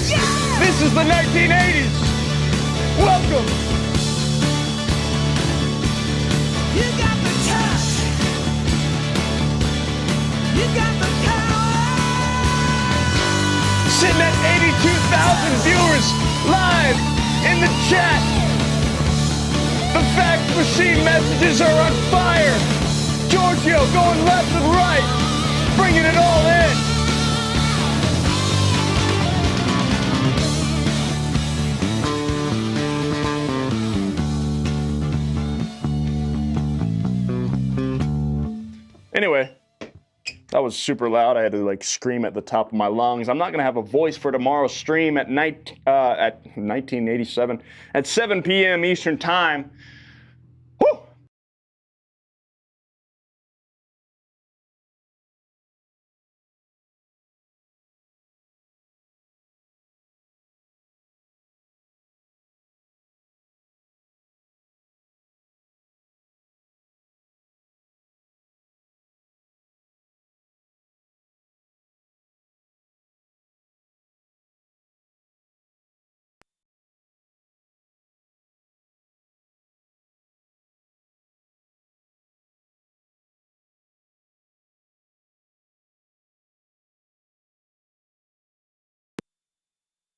[SPEAKER 7] Yeah.
[SPEAKER 4] This is the 1980s. Welcome.
[SPEAKER 7] You got the touch. You got the power.
[SPEAKER 4] Sitting at 82,000 viewers live in the chat. The fax machine messages are on fire. Giorgio going left and right, bringing it all in. Anyway, that was super loud. I had to like scream at the top of my lungs. I'm not gonna have a voice for tomorrow's stream at 1987 at 7 p.m. Eastern Time.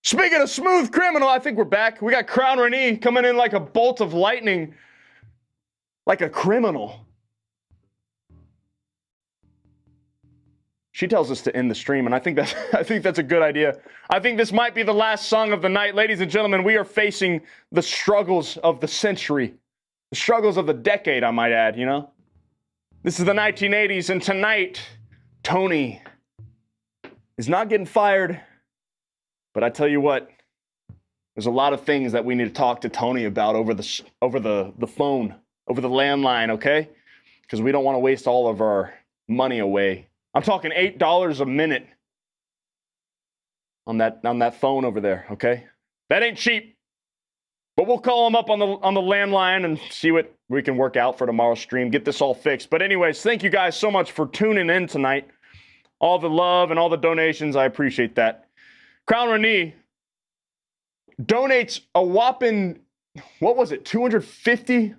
[SPEAKER 4] Speaking of smooth criminal, I think we're back. We got Crown Renee coming in like a bolt of lightning, like a criminal. She tells us to end the stream, and I think that's a good idea. I think this might be the last song of the night. Ladies and gentlemen, we are facing the struggles of the century, the struggles of the decade, I might add, you know? This is the 1980s, and tonight, Tony is not getting fired. But I tell you what, there's a lot of things that we need to talk to Tony about over the phone, over the landline, okay? Because we don't want to waste all of our money away. I'm talking $8 a minute on that phone over there, okay? That ain't cheap. But we'll call him up on the landline and see what we can work out for tomorrow's stream, get this all fixed. But anyways, thank you guys so much for tuning in tonight. All the love and all the donations, I appreciate that. Crown Renee donates a whopping, what was it, $250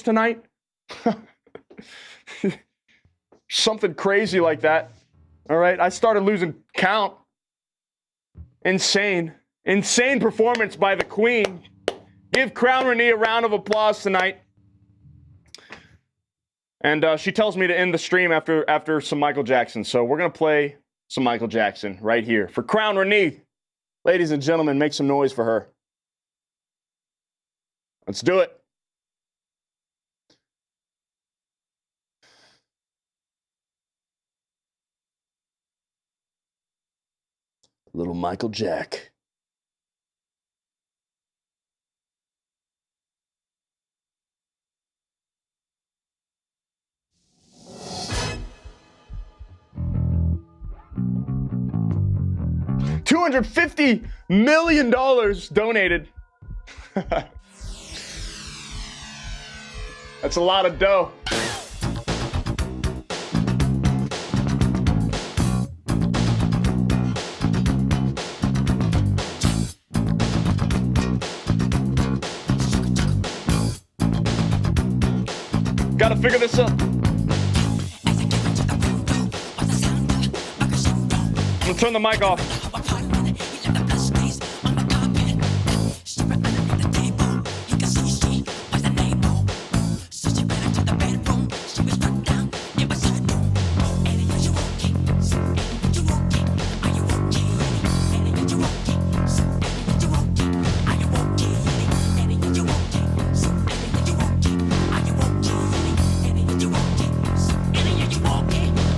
[SPEAKER 4] tonight? Something crazy like that. All right, I started losing count. Insane performance by the Queen. Give Crown Renee a round of applause tonight. And she tells me to end the stream after some Michael Jackson. So we're going to play some Michael Jackson right here for Crown Renee. Ladies and gentlemen, make some noise for her. Let's do it. Little Michael Jack. $250 million donated. That's a lot of dough. Gotta figure this out. I'm gonna turn the mic off.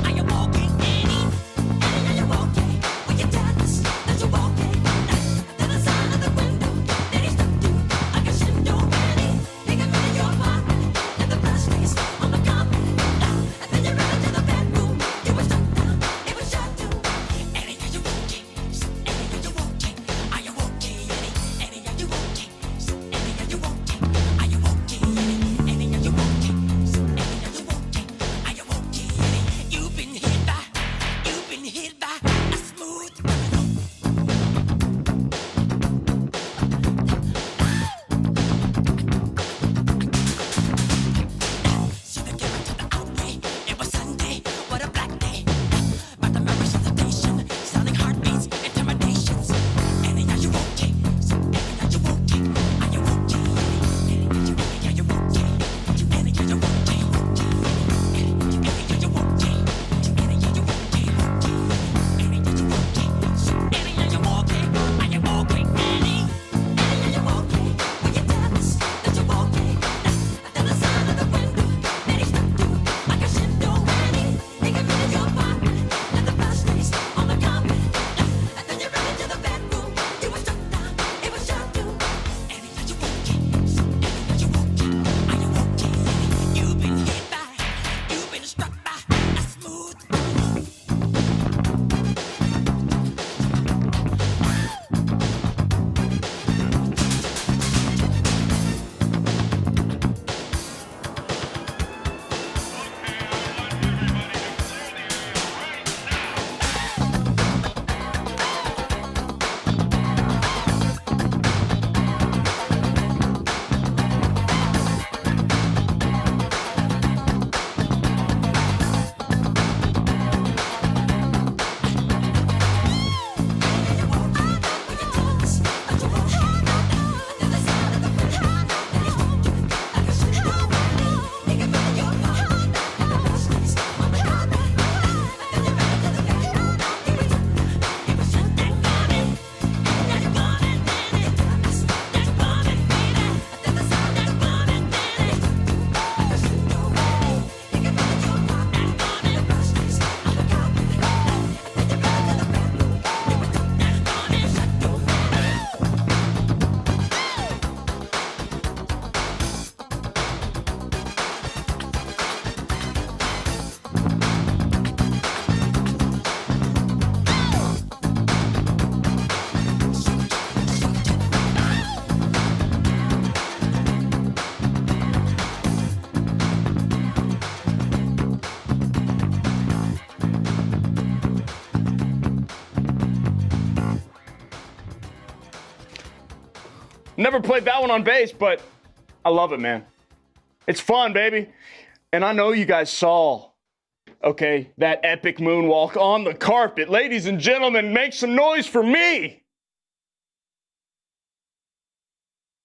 [SPEAKER 7] Are you walking?
[SPEAKER 4] Never played that one on bass, but I love it, man. It's fun, baby. And I know you guys saw, okay, that epic moonwalk on the carpet. Ladies and gentlemen, make some noise for me.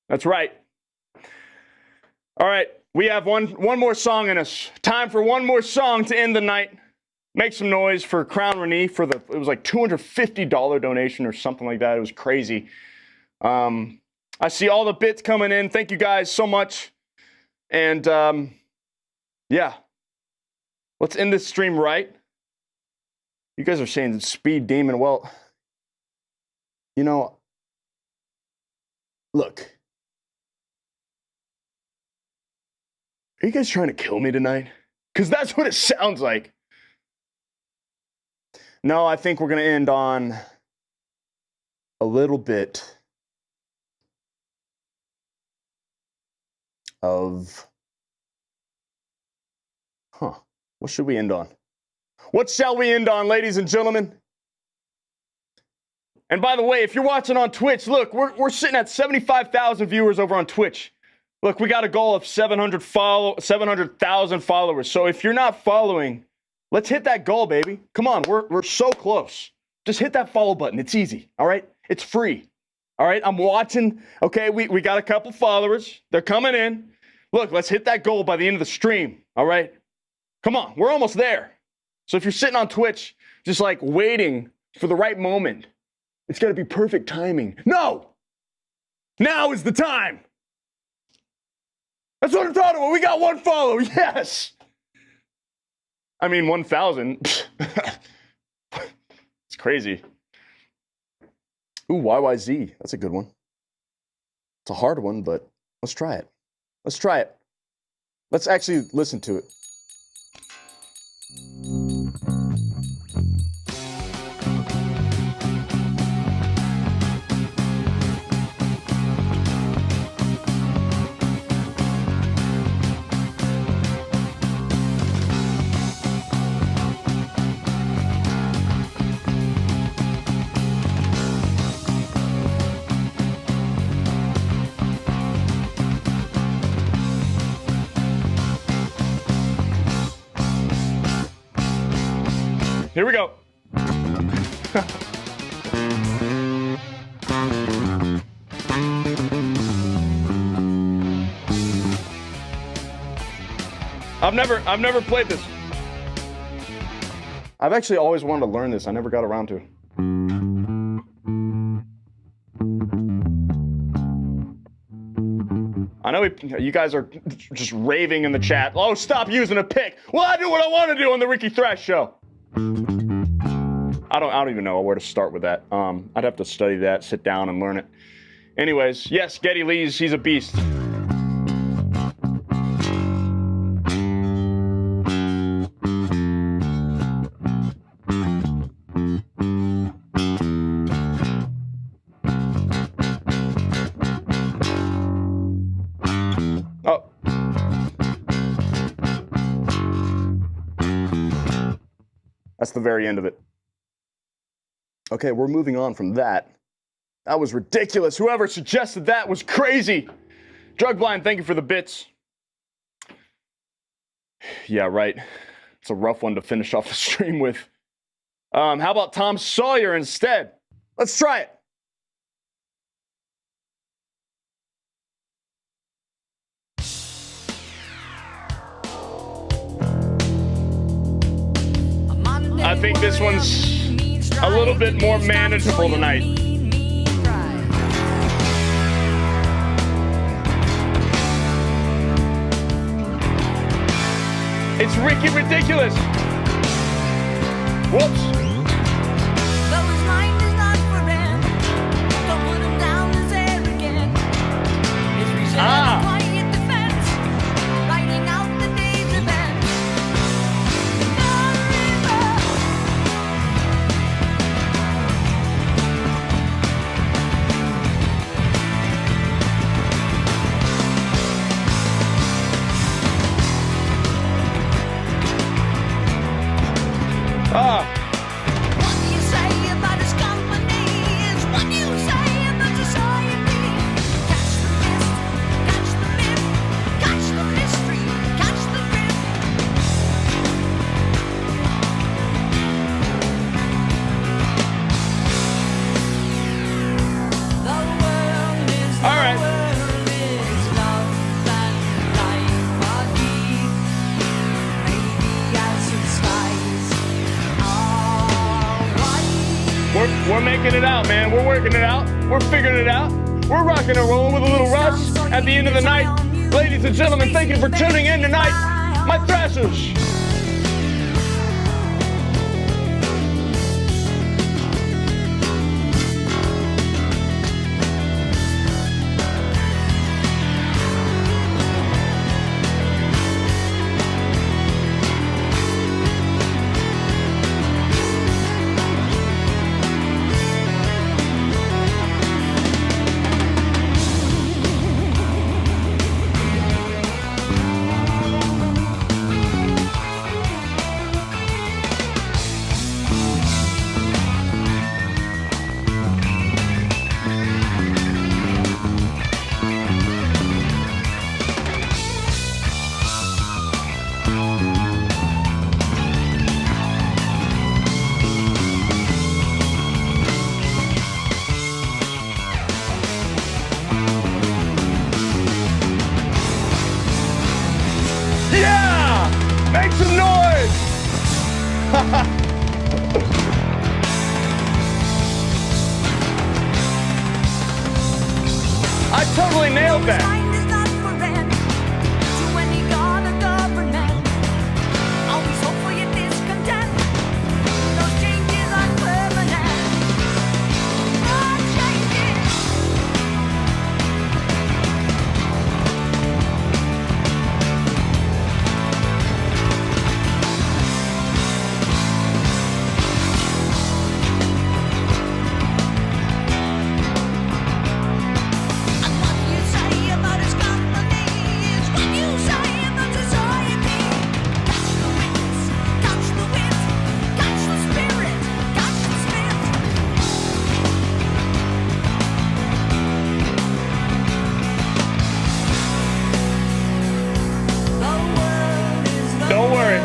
[SPEAKER 4] That's right. All right, we have one more song in us. Time for one more song to end the night. Make some noise for Crown Renee for it was like $250 donation or something like that. It was crazy. I see all the bits coming in. Thank you guys so much. And yeah, let's end this stream right. You guys are saying Speed Demon. Well, you know, look. Are you guys trying to kill me tonight? Because that's what it sounds like. No, I think we're going to end on a little bit of... What should we end on? What shall we end on, ladies and gentlemen? And by the way, if you're watching on Twitch, look, we're sitting at 75,000 viewers over on Twitch. Look, we got a goal of 700,000 followers. So if you're not following, let's hit that goal, baby. Come on, we're so close. Just hit that follow button. It's easy, all right? It's free, all right? I'm watching. Okay, we got a couple followers. They're coming in. Look, let's hit that goal by the end of the stream, all right? Come on, we're almost there. So if you're sitting on Twitch, just like waiting for the right moment, it's going to be perfect timing. No! Now is the time! That's what I'm talking about. We got one follow. Yes. I mean, 1,000. It's crazy. Ooh, YYZ. That's a good one. It's a hard one, but let's try it. Let's try it. Let's actually listen to it. Here we go. I've never played this. I've actually always wanted to learn this. I never got around to. I know you guys are just raving in the chat. Oh, stop using a pick. Well, I do what I want to do on the Ricky Thrash Show. I don't even know where to start with that. I'd have to study that, sit down and learn it. Anyways, yes, Geddy Lee's, he's a beast. Oh. That's the very end of it. Okay, we're moving on from that. That was ridiculous. Whoever suggested that was crazy. Drug Blind, thank you for the bits. Yeah, right. It's a rough one to finish off the stream with. How about Tom Sawyer instead? Let's try it. I think this one's a little bit more manageable tonight. It's Ricky Ridiculous. Whoops.
[SPEAKER 7] Though his mind is not for rent, don't put him down as arrogant. His reason and quiet defense, writing out the day's events.
[SPEAKER 4] We're making it out, man. We're working it out. We're figuring it out. We're rocking and rolling with a little rush at the end of the night. Ladies and gentlemen, thank you for tuning in tonight. My Thrashers. Make some noise! I totally nailed that. Don't worry.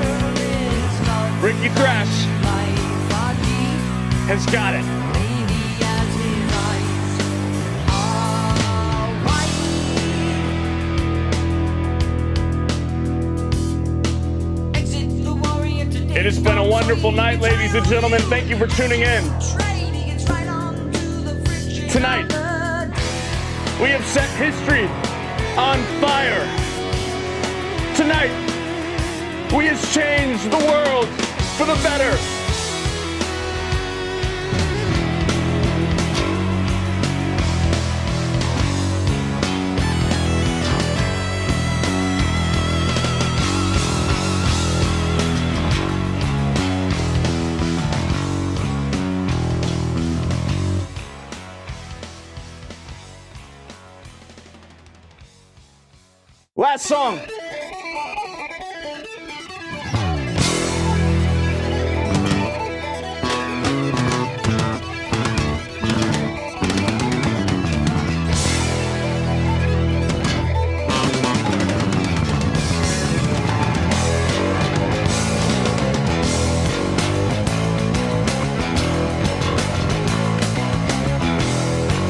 [SPEAKER 4] Ricky Thrash has got it. It has been a wonderful night, ladies and gentlemen. Thank you for tuning in. Tonight, we have set history on fire. Tonight, we have changed the world for the better. Last song.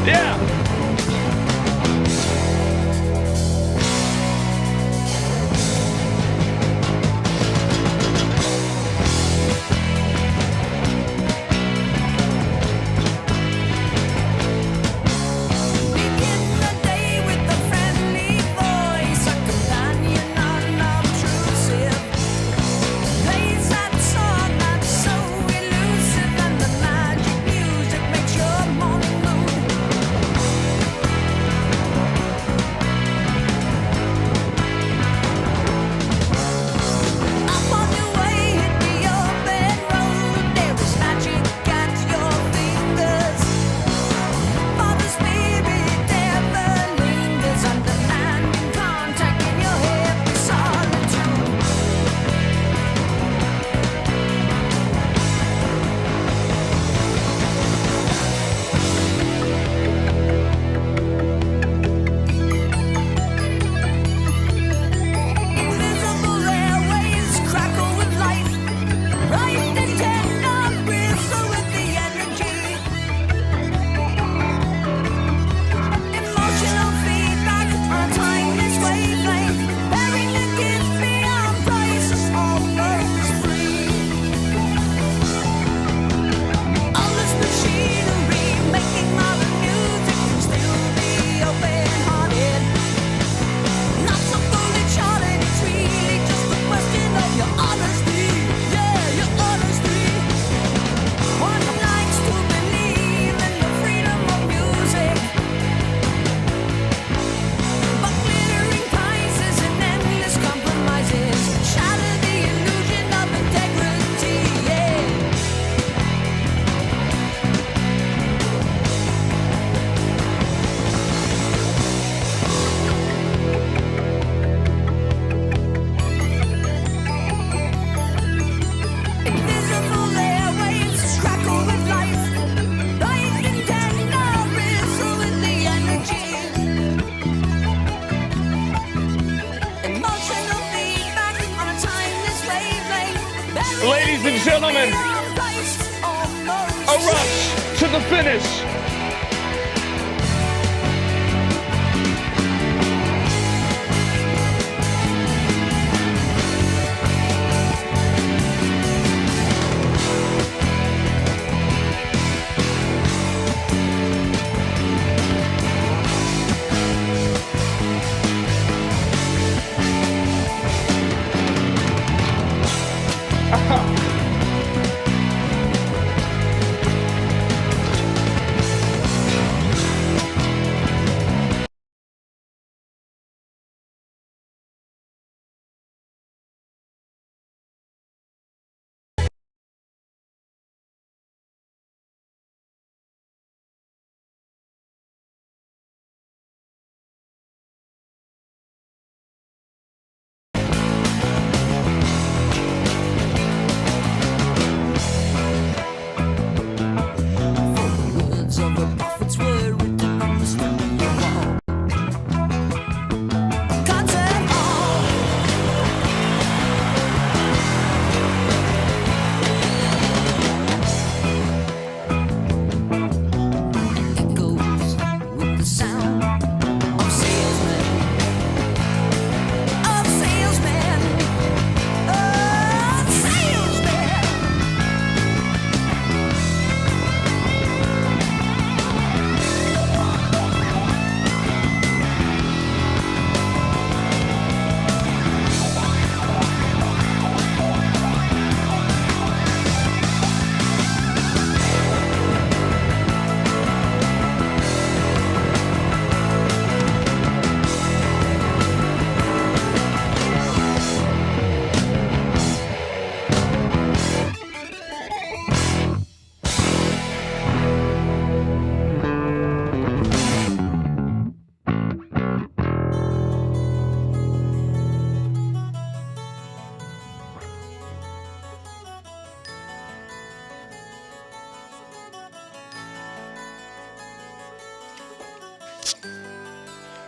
[SPEAKER 4] Yeah. gentlemen, a rush to the finish.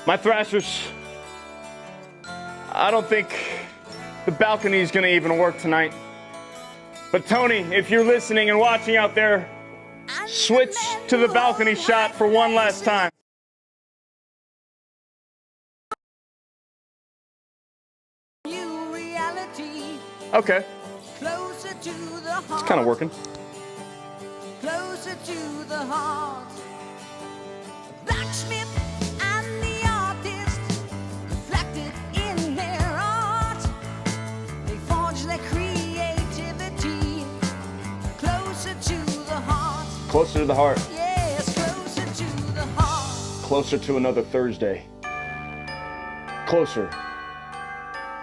[SPEAKER 4] My Thrashers, I don't think the balcony is going to even work tonight. But Tony, if you're listening and watching out there, switch to the balcony shot for one last time. Okay. It's kind of working.
[SPEAKER 7] Closer to the heart. Blacksmith and the artist reflected in their art. They forge their creativity closer to the heart.
[SPEAKER 4] Closer to the heart.
[SPEAKER 7] Yes, closer to the heart.
[SPEAKER 4] Closer to another Thursday. Closer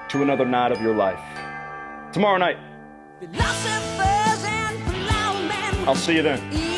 [SPEAKER 4] to another night of your life. Tomorrow night.
[SPEAKER 7] Philosophers and plowmen.
[SPEAKER 4] I'll see you then.